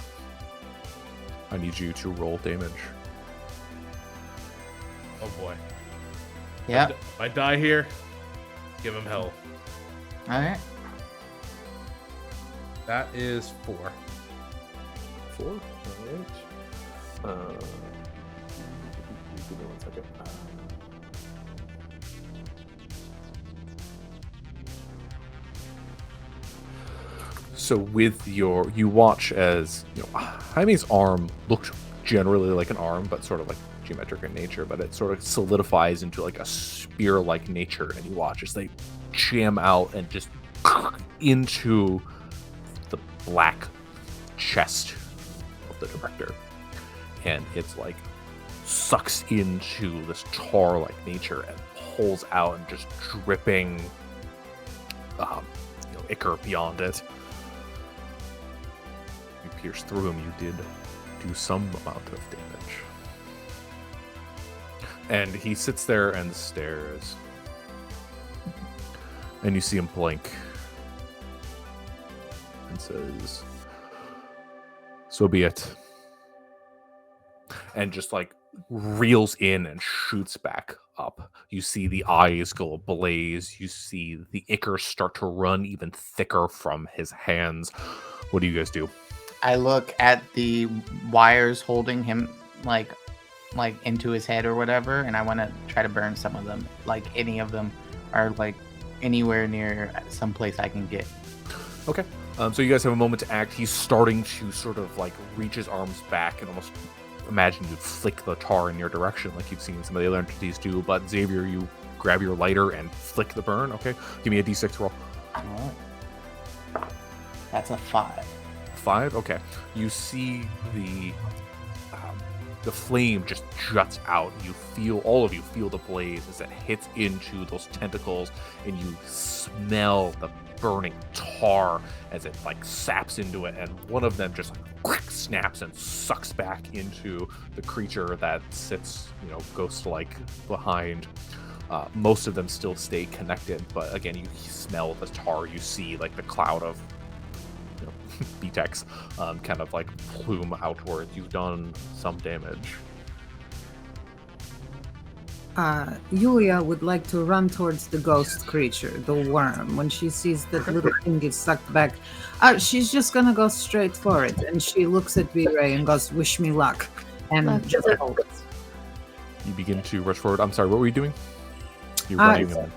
I need you to roll damage. Oh boy. Yeah. If I die here, give him hell. All right. That is 4. 4? Alright. Give me 1 second. So with you watch as Jaime's arm looked generally like an arm, but sort of like geometric in nature, but it sort of solidifies into like a spear-like nature, and you watch as they jam out and just into the black chest of the director, and it's like sucks into this tar-like nature and pulls out and just dripping ichor beyond it. You pierce through him, you did do some amount of damage. And he sits there and stares. And you see him blink. And says, "So be it." And just like reels in and shoots back up. You see the eyes go ablaze. You see the ichor start to run even thicker from his hands. What do you guys do? I look at the wires holding him like into his head or whatever, and I want to try to burn some of them. Like any of them are like anywhere near some place I can get. Okay. So you guys have a moment to act. He's starting to sort of like reach his arms back and almost imagine you'd flick the tar in your direction like you've seen some of the other entities do. But Xavier, you grab your lighter and flick the burn. Okay. Give me a d6 roll. All right. That's a 5. 5. Okay. You see the flame just juts out. All of you feel the blaze as it hits into those tentacles, and you smell the burning tar as it like saps into it, and one of them just like snaps and sucks back into the creature that sits, ghost-like behind. Most of them still stay connected, but again, you smell the tar. You see like the cloud of BTEX kind of like plume outwards. You've done some damage. Yulia would like to run towards the ghost creature, the worm. When she sees that little thing get sucked back, she's just gonna go straight for it. And she looks at V-Ray and goes, "Wish me luck." And just hold it. You begin to rush forward. I'm sorry, what were you doing? You're running.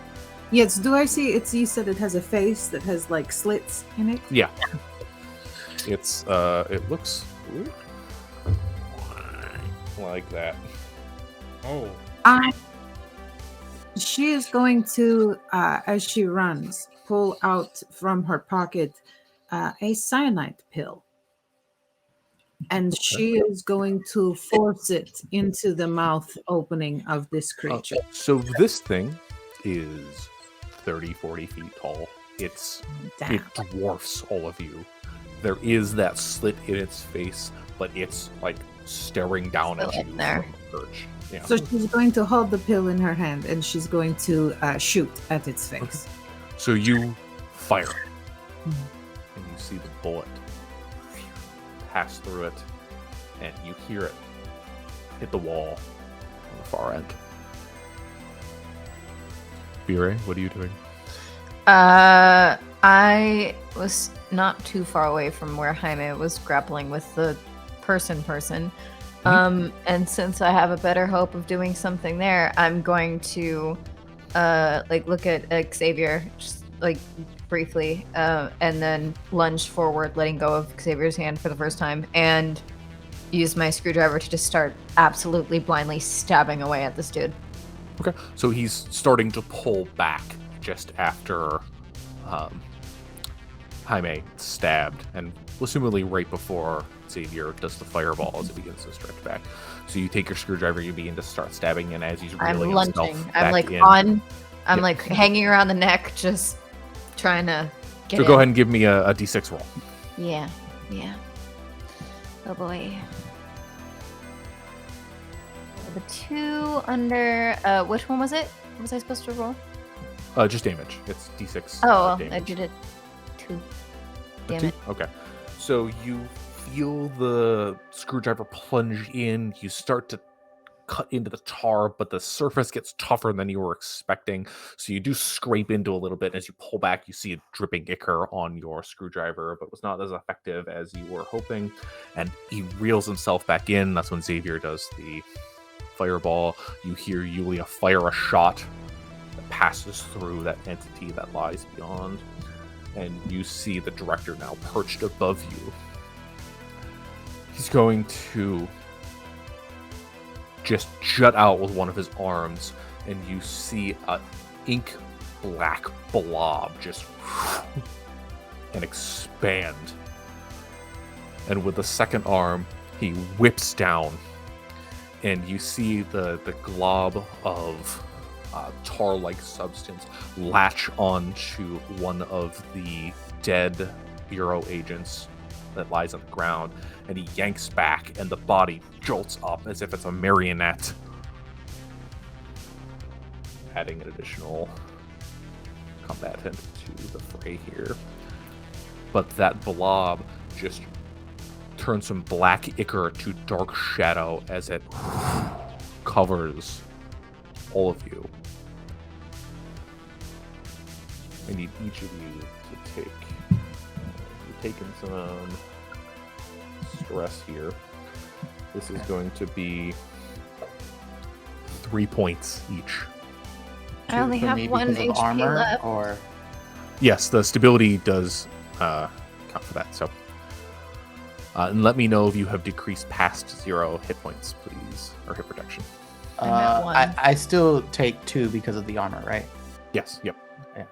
Yes, do I see it? You said it has a face that has like slits in it? Yeah. It looks like that. Oh. She is going to, as she runs, pull out from her pocket a cyanide pill. And she is going to force it into the mouth opening of this creature. So this thing is 30, 40 feet tall. It dwarfs all of you. There is that slit in its face, but it's like staring down at you from a perch. Yeah. So she's going to hold the pill in her hand, and she's going to shoot at its face. Okay. So you fire, and you see the bullet pass through it, and you hear it hit the wall on the far end. B-Ray, what are you doing? I was not too far away from where Jaime was grappling with the person. And since I have a better hope of doing something there, I'm going to look at Xavier just like briefly, and then lunge forward, letting go of Xavier's hand for the first time, and use my screwdriver to just start absolutely blindly stabbing away at this dude. Okay, so he's starting to pull back just after Jaime stabbed, and assumedly right before Xavier does the fireball as it begins to stretch back. So you take your screwdriver, you begin to start stabbing, and as he's reeling himself back in. I'm like hanging around the neck, just trying to get So go ahead and give me a d6 roll. Yeah. Oh boy. The 2 under, which one was it? What was I supposed to roll? Just damage. It's d6. Oh, damage. I did it 2. Damn Two? it. Okay. So you feel the screwdriver plunge in. You start to cut into the tar, but the surface gets tougher than you were expecting. So you do scrape into a little bit. As you pull back, you see a dripping ichor on your screwdriver, but it was not as effective as you were hoping. And he reels himself back in. That's when Xavier does the fireball. You hear Yulia fire a shot that passes through that entity that lies beyond. And you see the director now perched above you. He's going to just jut out with one of his arms, and you see a ink black blob just and expand. And with the second arm, he whips down, and you see the glob of tar-like substance latch onto one of the dead bureau agents that lies on the ground, and he yanks back, and the body jolts up as if it's a marionette, adding an additional combatant to the fray here. But that blob just turns from black ichor to dark shadow as it covers all of you. I need each of you to take. You're taking some stress here. This is going to be 3 points each. I only For have me 1 because of HP armor, left. or Yes, the stability does count for that. So, and let me know if you have decreased past 0 hit points, please, or hit protection. I'm at 1. I still take 2 because of the armor, right? Yes. Yep. Okay.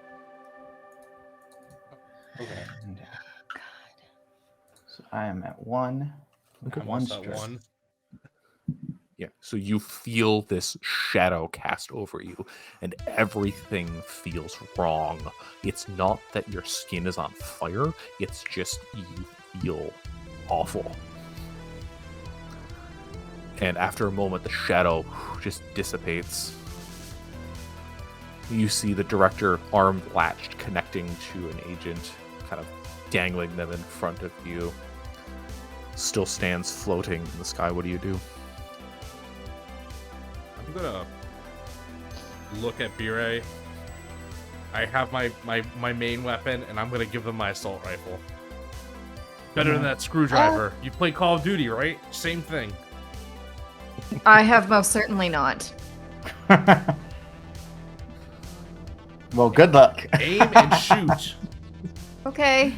So I am at 1. Okay. I'm One also at stress. 1. Yeah. So you feel this shadow cast over you, and everything feels wrong. It's not that your skin is on fire; it's just you feel awful. And after a moment, the shadow just dissipates. You see the director, arm latched, connecting to an agent, kind of dangling them in front of you. Still stands floating in the sky. What do you do? I'm gonna look at Bire. I have my main weapon, and I'm gonna give them my assault rifle. Better than that screwdriver. You play Call of Duty, right? Same thing. I have most certainly not. Well, good luck. Aim and shoot. Okay.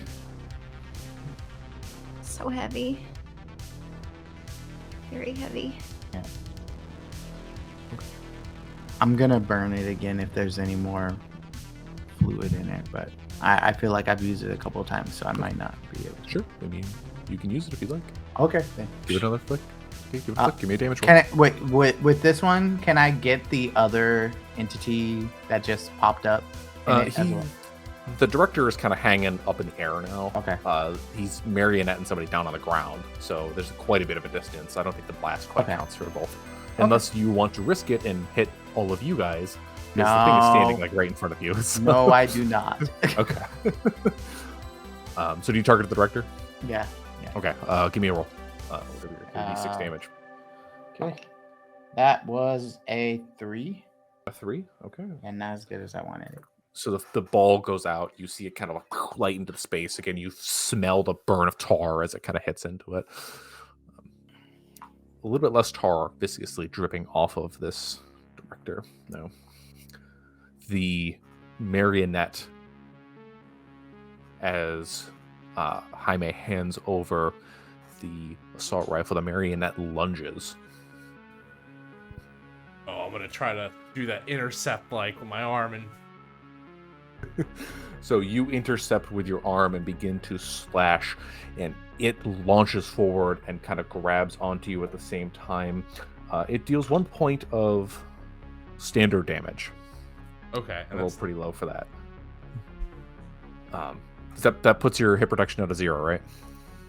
So heavy. Very heavy. I'm gonna burn it again if there's any more fluid in it, but I feel like I've used it a couple of times, so I might not be able to. Sure. I mean, you can use it if you'd like. Okay. Then. Give it another flick. Okay, give it a flick. Give me a damage roll. Can I wait with this one? Can I get the other entity that just popped up? in it as well? The director is kind of hanging up in the air now. Okay. He's marionetting somebody down on the ground, so there's quite a bit of a distance. I don't think the blast quite Okay. counts for both. Unless you want to risk it and hit all of you guys. Because No. the thing is standing like right in front of you. So. No, I do not. Okay. So do you target the director? Yeah. Okay. Give me a roll. Whatever your D6 damage. Okay. That was a 3, A 3. Okay. and not as good as I wanted it. So the ball goes out. You see it kind of like light into the space. Again, you smell the burn of tar as it kind of hits into it. A little bit less tar viscously dripping off of this director. No. The marionette, as Jaime hands over the assault rifle, the marionette lunges. Oh, I'm gonna try to do that intercept like with my arm and. So you intercept with your arm and begin to slash, and it launches forward and kind of grabs onto you at the same time. It deals 1 point of standard damage. Okay, I and roll that's pretty low for that. That puts your hit protection at a 0, right?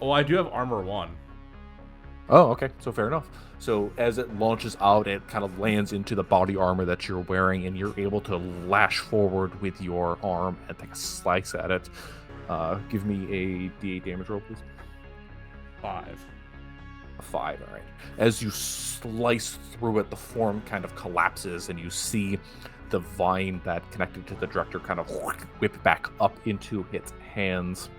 Oh, I do have armor 1. Oh, okay. So fair enough. So as it launches out, it kind of lands into the body armor that you're wearing, and you're able to lash forward with your arm and take a slice at it. Give me a D8 damage roll, please. 5. A 5, all right. As you slice through it, the form kind of collapses, and you see the vine that connected to the director kind of whip back up into its hands.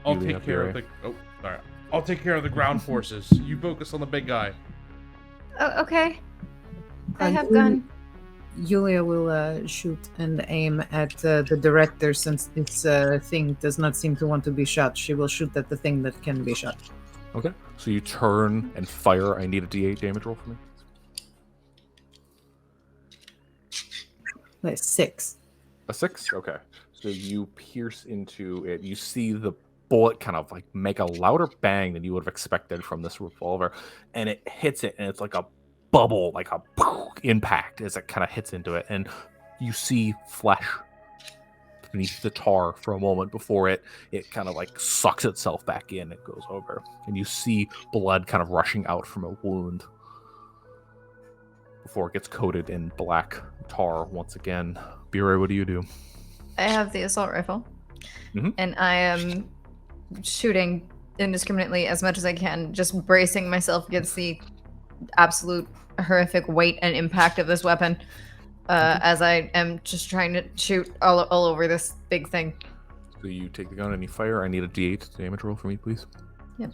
I'll Healing take up care your of the. Oh, sorry. I'll take care of the ground forces. You focus on the big guy. Oh, okay. I And have gun. Yulia will shoot and aim at the director, since this thing does not seem to want to be shot. She will shoot at the thing that can be shot. Okay. So you turn and fire. I need a D8 damage roll for me. That's 6. A 6? Okay. So you pierce into it. You see the bullet kind of like make a louder bang than you would have expected from this revolver. And it hits it, and it's like a bubble, like a impact as it kind of hits into it. And you see flesh beneath the tar for a moment before it kind of like sucks itself back in. It goes over. And you see blood kind of rushing out from a wound. before it gets coated in black tar once again. Bure, what do you do? I have the assault rifle, Mhm. and I am shooting indiscriminately as much as I can, just bracing myself against the absolute horrific weight and impact of this weapon, as I am just trying to shoot all over this big thing. So you take the gun and you fire. I need a D8 damage roll for me, please. Yep.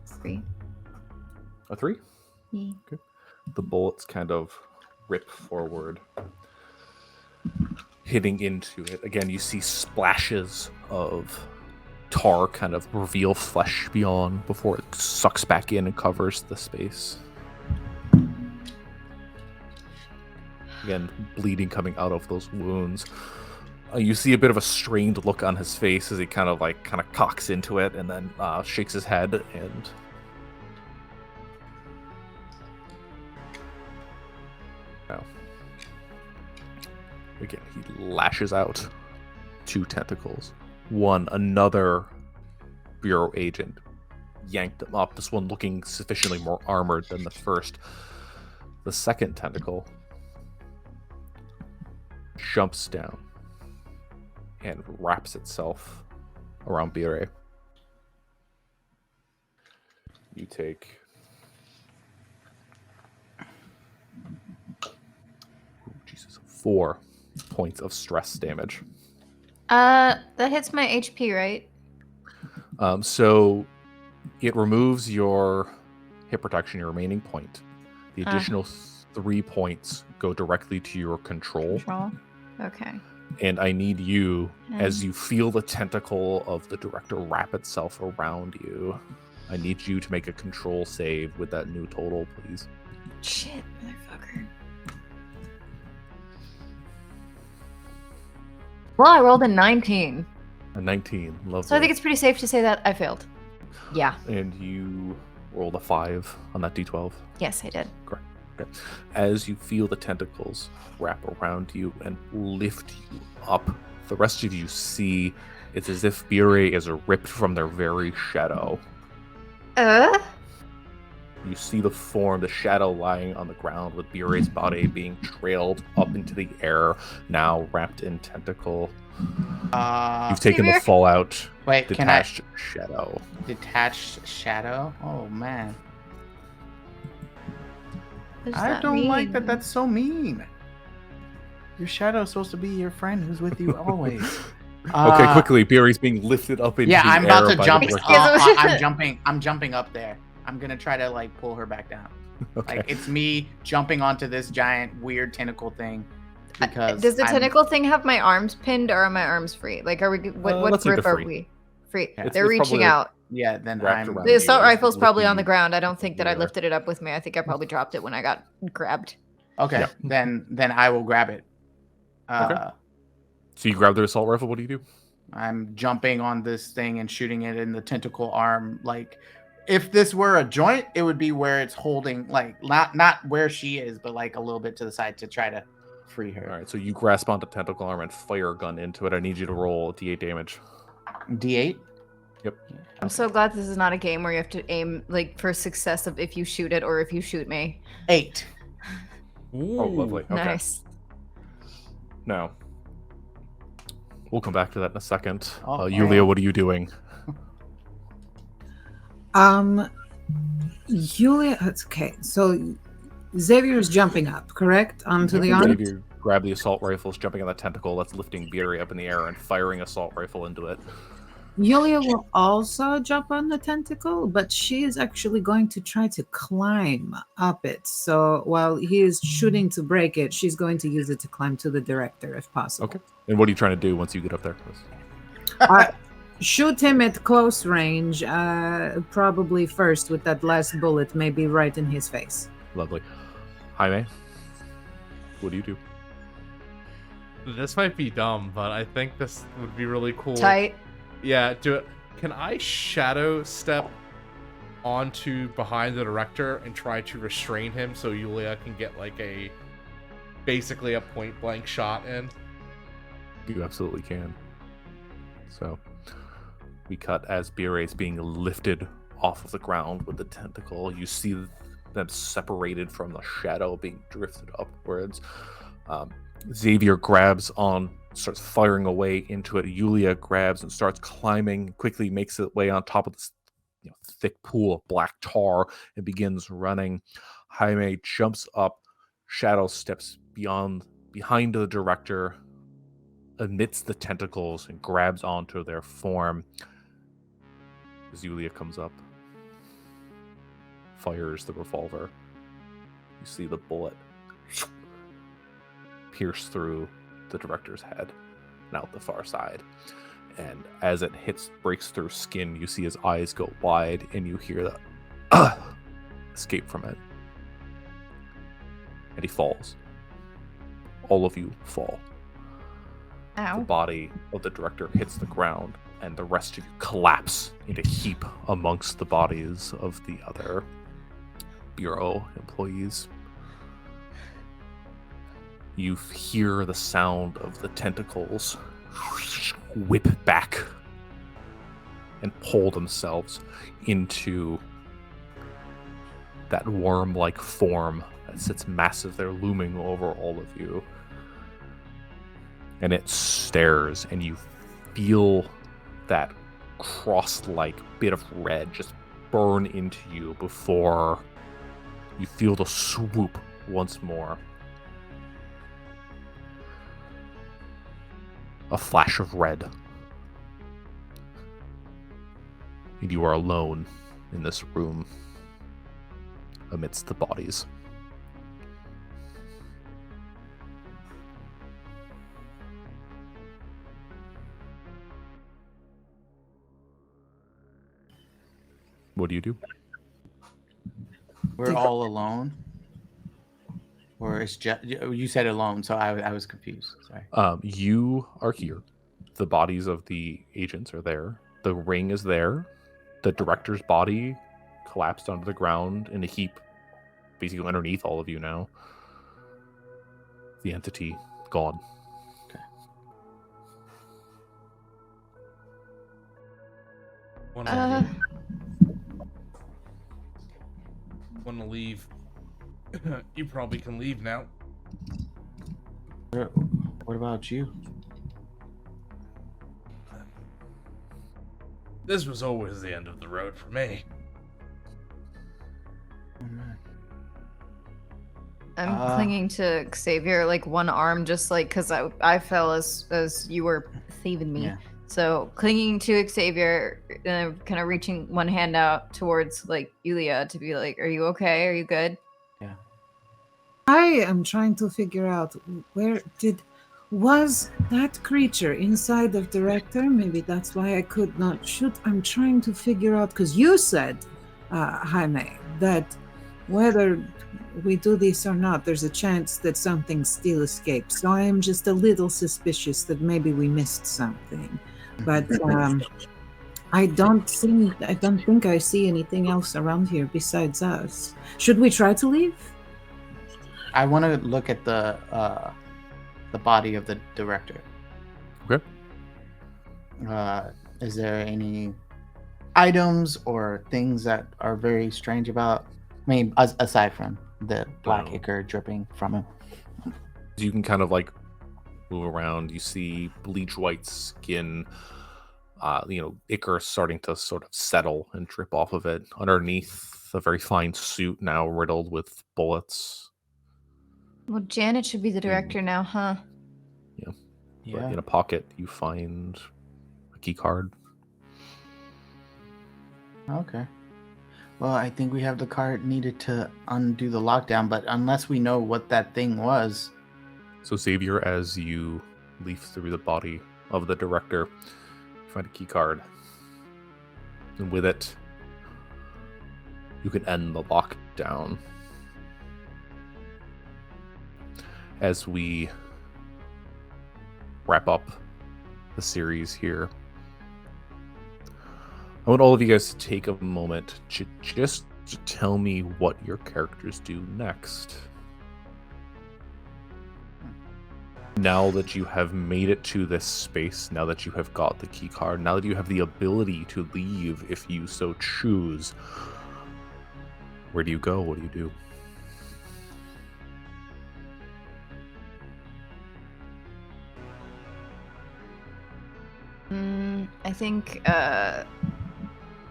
Three. A 3? Yeah. The bullets kind of rip forward, hitting into it. Again, you see splashes of tar kind of reveal flesh beyond before it sucks back in and covers the space. Again, bleeding coming out of those wounds. You see a bit of a strained look on his face as he kind of cocks into it and then shakes his head and again, he lashes out 2 tentacles. Another Bureau agent yanked him up, this one looking sufficiently more armored than the first. The second tentacle jumps down and wraps itself around Bure. You take 4 points of stress damage. That hits my HP, right? So it removes your hit protection, your remaining point. The additional 3 points go directly to your control. Okay. And I need you, as you feel the tentacle of the director wrap itself around you, I need you to make a control save with that new total, please. Shit, motherfucker. Well, I rolled a 19. A 19. Lovely. So I think it's pretty safe to say that I failed. Yeah. And you rolled a 5 on that d12. Yes, I did. Correct. Okay. As you feel the tentacles wrap around you and lift you up, the rest of you see it's as if Bure is ripped from their very shadow. You see the form, the shadow lying on the ground with Bure's body being trailed up into the air, now wrapped in tentacle. You've taken the fallout. Wait, detached shadow. Detached shadow? Oh, man. What does I that don't like mean? that. That's so mean. Your shadow is supposed to be your friend who's with you always. Okay, quickly. Bure's being lifted up into the air. Yeah, I'm about to by jump. the I'm jumping up there. I'm gonna try to pull her back down. Okay. It's me jumping onto this giant weird tentacle thing. Because does the tentacle thing have my arms pinned, or are my arms free? Are we? What let's say grip they're are free. we? Free. Yeah. They're It's reaching probably, out. Yeah, then wrapped I'm. around The assault you, rifle's probably lifting on the you ground. I don't think that I there. lifted it up with me. I think I probably dropped it when I got grabbed. Okay, Yeah. then I will grab it. Okay. So you grab the assault rifle. What do you do? I'm jumping on this thing and shooting it in the tentacle arm. If this were a joint, it would be where it's holding, not where she is, but a little bit to the side to try to free her. All right. So you grasp onto tentacle arm and fire a gun into it. I need you to roll D8 damage. D8? Yep. I'm so glad this is not a game where you have to aim for success of if you shoot it or if you shoot me. 8. Oh, lovely. Okay. Nice. Now, we'll come back to that in a second. Oh, Yulia, what are you doing? Yulia, that's okay. So Xavier's jumping up, correct? Onto the arm? Xavier, grab the assault rifles, jumping on that tentacle that's lifting Bure up in the air and firing assault rifle into it. Yulia will also jump on the tentacle, but she is actually going to try to climb up it. So while he is shooting to break it, she's going to use it to climb to the director if possible. Okay. And what are you trying to do once you get up there? Shoot him at close range, probably first with that last bullet, maybe right in his face. Lovely. Jaime, what do you do? This might be dumb, but I think this would be really cool. Tight. Yeah, do it. Can I shadow step onto behind the director and try to restrain him so Yulia can get basically a point blank shot in? You absolutely can. So we cut as Bire is being lifted off of the ground with the tentacle. You see them separated from the shadow, being drifted upwards. Xavier grabs on, starts firing away into it. Yulia grabs and starts climbing, quickly makes its way on top of this thick pool of black tar and begins running. Jaime jumps up, shadow steps behind the director, amidst the tentacles, and grabs onto their form. As Yulia comes up, fires the revolver. You see the bullet pierce through the director's head and out the far side. And as it breaks through skin, you see his eyes go wide, and you hear the escape from it. And he falls. All of you fall. Ow. The body of the director hits the ground, and the rest of you collapse in a heap amongst the bodies of the other Bureau employees. You hear the sound of the tentacles whip back and pull themselves into that worm-like form that sits massive there, looming over all of you. And it stares, and you feel that cross-like bit of red just burn into you before you feel the swoop once more. A flash of red. And you are alone in this room amidst the bodies. What do you do? We're all alone? Or is you said alone, so I was confused. Sorry. You are here. The bodies of the agents are there. The ring is there. The director's body collapsed onto the ground in a heap, basically underneath all of you now. The entity gone. Okay. Want to leave? You probably can leave now. What about you? This was always the end of the road for me. I'm clinging to Xavier, like one arm, just like because I fell as you were thieving me. Yeah. So clinging to Xavier, and kind of reaching one hand out towards like Yulia to be like, "Are you okay? Are you good?" Yeah. I am trying to figure out was that creature inside of Director? Maybe that's why I could not shoot. I'm trying to figure out, because you said, Jaime, that whether we do this or not, there's a chance that something still escapes. So I am just a little suspicious that maybe we missed something. But I don't think I see anything else around here besides us. Should we try to leave? I want to look at the body of the director. Okay. Is there any items or things that are very strange about? I mean, aside from the black ichor dripping from him. You can kind of like move around. You see bleach white skin, ichor starting to sort of settle and drip off of it. Underneath, a very fine suit now riddled with bullets. Well, Janet should be the director now, huh? Yeah. But in a pocket, you find a key card. Okay. Well, I think we have the card needed to undo the lockdown, but unless we know what that thing was. So, Xavier, as you leaf through the body of the director, you find a key card. And with it, you can end the lockdown. As we wrap up the series here, I want all of you guys to take a moment to just tell me what your characters do next. Now that you have made it to this space, now that you have got the key card, now that you have the ability to leave if you so choose, where do you go? What do you do? I think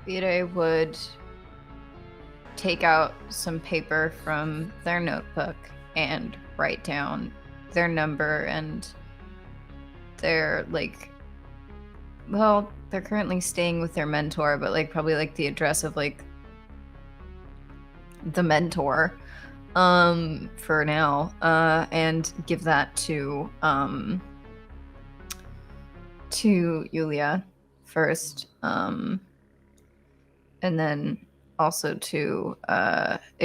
Vire would take out some paper from their notebook and write down their number and their, like, well, they're currently staying with their mentor, but like probably like the address of like the mentor for now, and give that to Yulia first, and then also to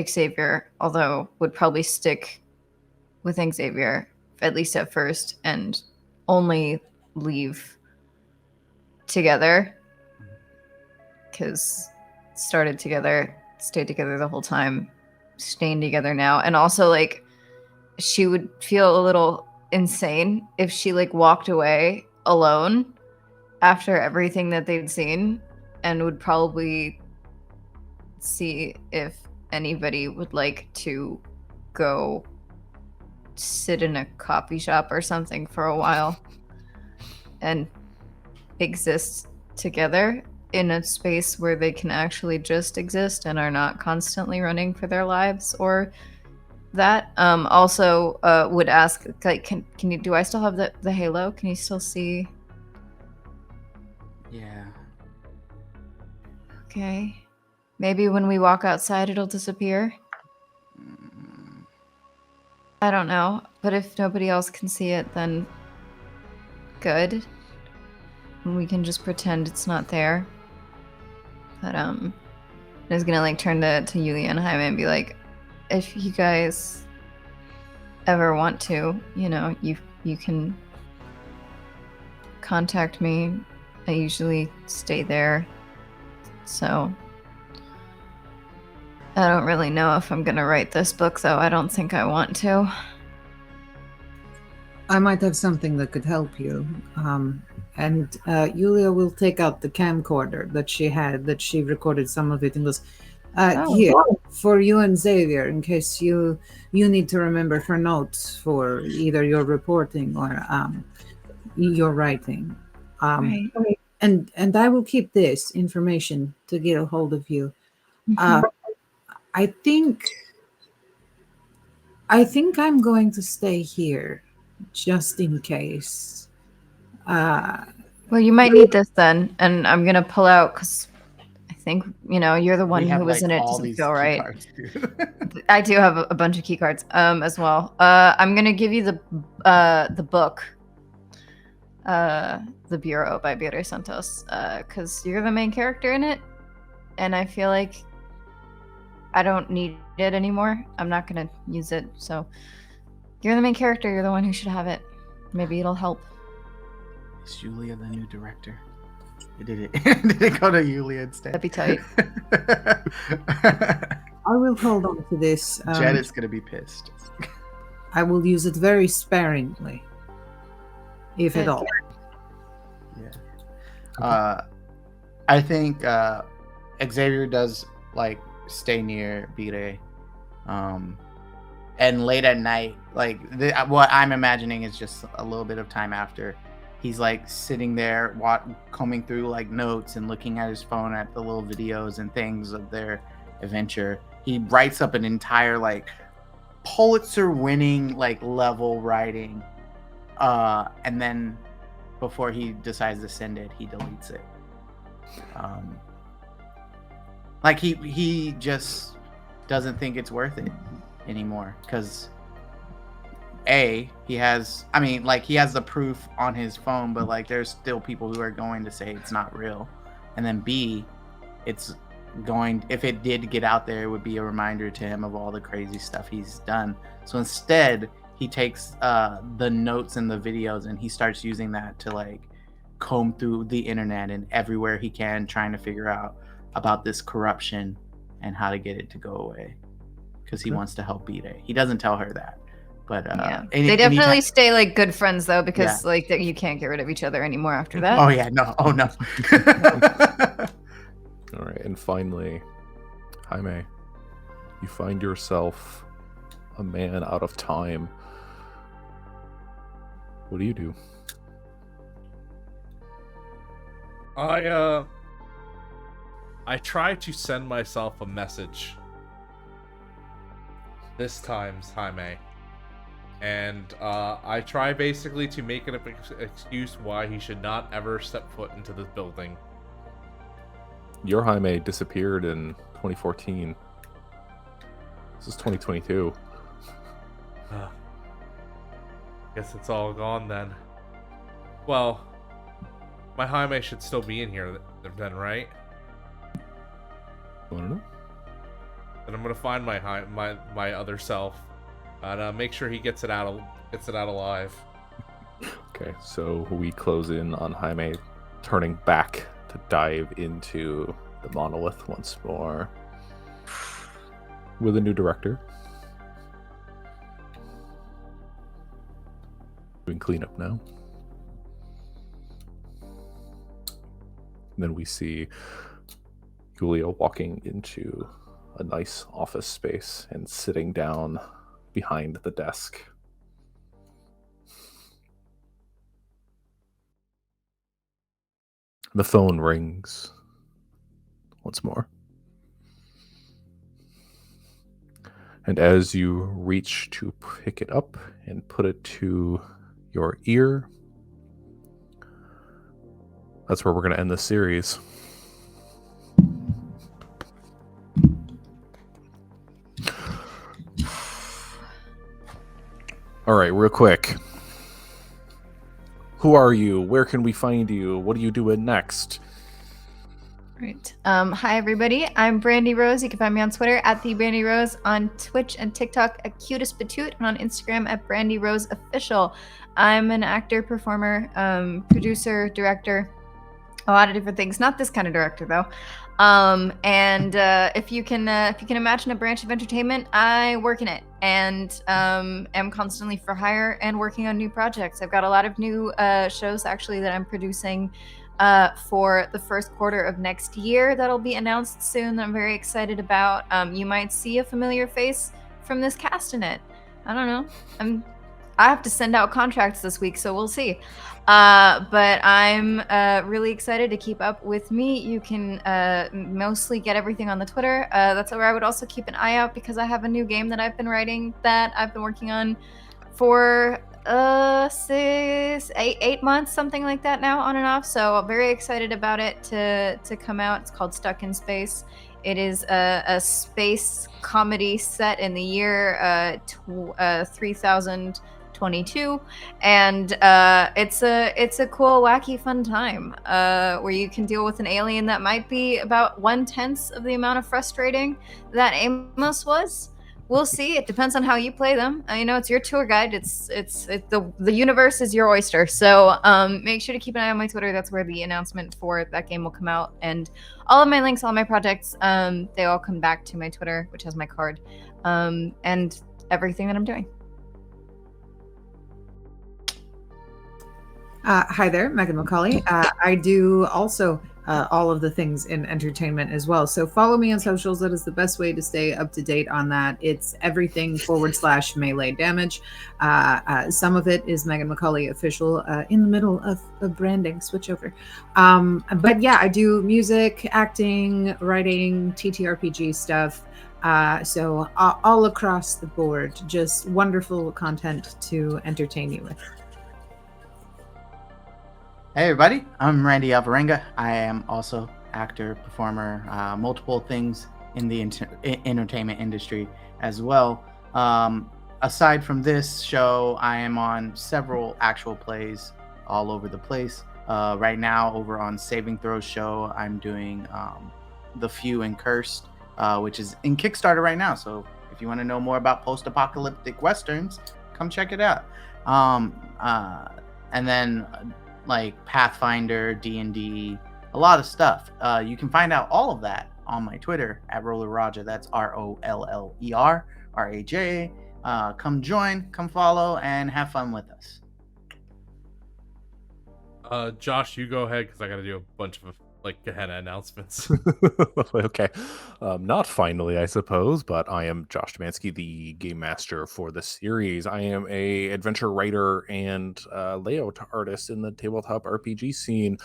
Xavier, although would probably stick with Xavier at least at first and only leave together, because started together, stayed together the whole time, staying together now. And also, like, she would feel a little insane if she like walked away alone after everything that they'd seen, and would probably see if anybody would like to go sit in a coffee shop or something for a while and exist together in a space where they can actually just exist and are not constantly running for their lives or that. Also would ask, like, can you, do I still have the halo? Can you still see? Yeah. Okay. Maybe when we walk outside it'll disappear. I don't know, but if nobody else can see it, then good. And we can just pretend it's not there. But I was gonna like turn to Yulia and Jaime and be like, if you guys ever want to, you know, you can contact me. I usually stay there, so I don't really know if I'm gonna write this book, though. I don't think I want to. I might have something that could help you. And Yulia will take out the camcorder that she had, that she recorded some of it, and goes, here, for you and Xavier, in case you need to remember for notes for either your reporting or your writing. Right. And I will keep this information to get a hold of you. I think I'm going to stay here just in case. Well, you might need this then, and I'm gonna pull out because I think, you know, you're the one who was in it. Doesn't feel right. I do have a bunch of key cards as well. I'm gonna give you the book, The Bureau by Vire Santos, because you're the main character in it, and I feel like I don't need it anymore. I'm not gonna use it, so you're the main character. You're the one who should have it. Maybe it'll help. Is Yulia the new director? Did it go to Yulia instead? That'd be tight. I will hold on to this. Janet's gonna be pissed. I will use it very sparingly, if at all. Yeah. I think Xavier does like stay near Vire, and late at night, like what I'm imagining is just a little bit of time after, he's like sitting there combing through like notes and looking at his phone at the little videos and things of their adventure. He writes up an entire like Pulitzer winning like level writing, and then before he decides to send it, he deletes it. Like he just doesn't think it's worth it anymore, because he has the proof on his phone, but like there's still people who are going to say it's not real, and then B, it's going, if it did get out there, it would be a reminder to him of all the crazy stuff he's done. So instead he takes the notes and the videos and he starts using that to like comb through the internet and everywhere he can, trying to figure out about this corruption and how to get it to go away, because he wants to help Vire. He doesn't tell her that, But Yeah, any, they definitely anytime... stay like good friends though, because like you can't get rid of each other anymore after that. Oh yeah, no, oh no. All right, and finally, Jaime, you find yourself a man out of time. What do you do? I try to send myself a message. This time's Jaime. And I try basically to make an excuse why he should not ever step foot into this building. Your Jaime disappeared in 2014. This is 2022. Guess it's all gone then. Well, my Jaime should still be in here then, right? I don't know. Then I'm gonna find my my other self and make sure he gets it out alive. Okay, so we close in on Jaime turning back to dive into the monolith once more with a new director. Doing cleanup now. And then we see Julia walking into a nice office space and sitting down behind the desk. The phone rings once more. And as you reach to pick it up and put it to your ear, that's where we're going to end this series. All right, real quick. Who are you? Where can we find you? What are you doing next? Right. Hi everybody. I'm Brandy Rose. You can find me on Twitter at the Brandy Rose, on Twitch and TikTok at Cutest Batute, and on Instagram at Brandy Rose Official. I'm an actor, performer, producer, director, a lot of different things. Not this kind of director though. If you can imagine a branch of entertainment, I work in it, and am constantly for hire and working on new projects. I've got a lot of new shows actually that I'm producing for the first quarter of next year that'll be announced soon, that I'm very excited about. You might see a familiar face from this cast in it. I don't know. I have to send out contracts this week, so we'll see. But I'm really excited to keep up with me. You can mostly get everything on the Twitter. That's where I would also keep an eye out, because I have a new game that I've been writing that I've been working on for 8 months, something like that now, on and off. So I'm very excited about it to come out. It's called Stuck in Space. It is a space comedy set in the year 3022, and it's a cool, wacky, fun time where you can deal with an alien that might be about 1/10 of the amount of frustrating that Amos was. We'll see. It depends on how you play them. It's your tour guide. The universe is your oyster. So make sure to keep an eye on my Twitter. That's where the announcement for that game will come out. And all of my links, all my projects, they all come back to my Twitter, which has my card, and everything that I'm doing. Hi there, Megan McCauley. I do also all of the things in entertainment as well. So follow me on socials. That is the best way to stay up to date on that. It's everything /melee damage. Some of it is Megan McCauley Official, in the middle of branding switchover. But yeah, I do music, acting, writing, TTRPG stuff. So all across the board, just wonderful content to entertain you with. Hey everybody, I'm Randy Alvarenga. I am also actor, performer, multiple things in the entertainment industry as well. Aside from this show, I am on several actual plays all over the place. Right now, over on Saving Throws show, I'm doing The Few and Cursed, which is in Kickstarter right now. So if you want to know more about post-apocalyptic westerns, come check it out. And then like Pathfinder, D&D, a lot of stuff. You can find out all of that on my Twitter at Roller Raja. That's ROLLER RAJ. come join, come follow, and have fun with us. Josh, you go ahead because I got to do a bunch of like Gehenna announcements. Okay. Not finally, I suppose, but I am Josh Demansky, the game master for the series. I am a adventure writer and layout artist in the tabletop RPG scene.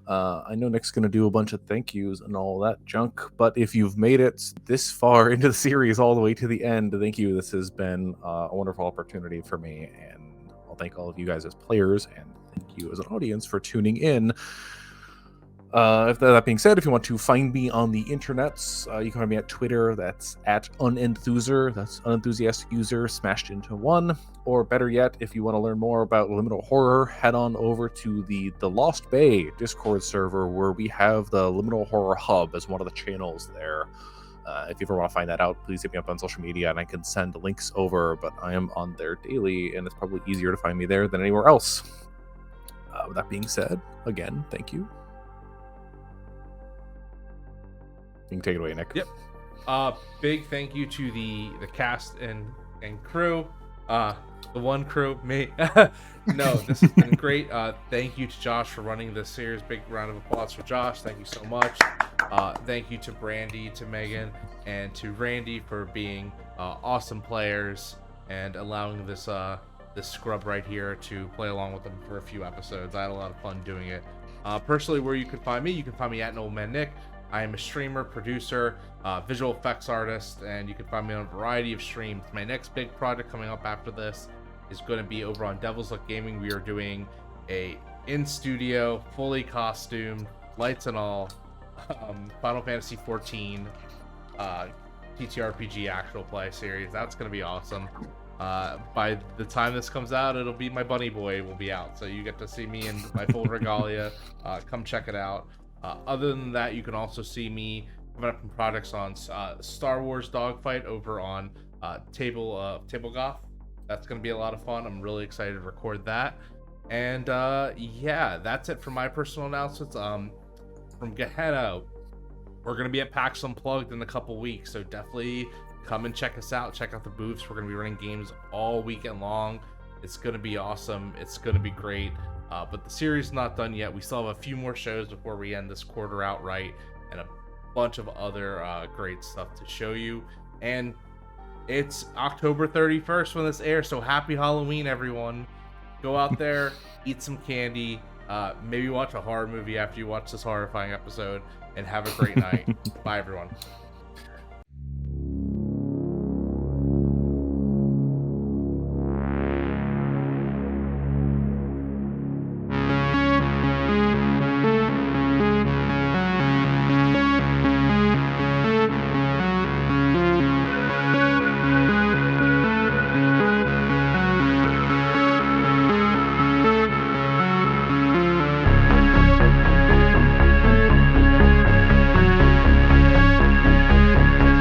I know Nick's going to do a bunch of thank yous and all that junk, but if you've made it this far into the series all the way to the end, thank you. This has been a wonderful opportunity for me, and I'll thank all of you guys as players, and thank you as an audience for tuning in. If that being said, if you want to find me on the internets, you can find me at Twitter. That's at unenthuser. That's unenthusiastic user smashed into one. Or better yet, if you want to learn more about Liminal Horror, head on over to the Lost Bay Discord server, where we have the Liminal Horror Hub as one of the channels there. If you ever want to find that out, please hit me up on social media and I can send links over, but I am on there daily and it's probably easier to find me there than anywhere else. With that being said, again, thank you. You can take it away, Nick. Yep. Big thank you to the cast and crew. The one crew, me. No, this has been great. Thank you to Josh for running this series. Big round of applause for Josh. Thank you so much. Thank you to Brandy, to Megan, and to Randy for being awesome players and allowing this scrub right here to play along with them for a few episodes. I had a lot of fun doing it. Personally, where you can find me at Nobleman Nick. I am a streamer, producer, visual effects artist, and you can find me on a variety of streams. My next big project coming up after this is going to be over on Devil's Luck Gaming. We are doing a in-studio, fully costumed, lights and all, Final Fantasy XIV TTRPG actual play series. That's going to be awesome. By the time this comes out, it'll be my Bunny Boy will be out, so you get to see me in my full regalia. Come check it out. Other than that, you can also see me coming up in projects on Star Wars Dogfight over on Table Goth. That's going to be a lot of fun. I'm really excited to record that. And yeah, that's it for my personal announcements. From Gehenna, we're going to be at PAX Unplugged in a couple weeks, so definitely come and check us out. Check out the booths. We're going to be running games all weekend long. It's going to be awesome. It's going to be great. But the series is not done yet. We still have a few more shows before we end this quarter outright, and a bunch of other great stuff to show you. And it's October 31st when this airs, so happy Halloween, everyone. Go out there, eat some candy, maybe watch a horror movie after you watch this horrifying episode, and have a great night. Bye, everyone.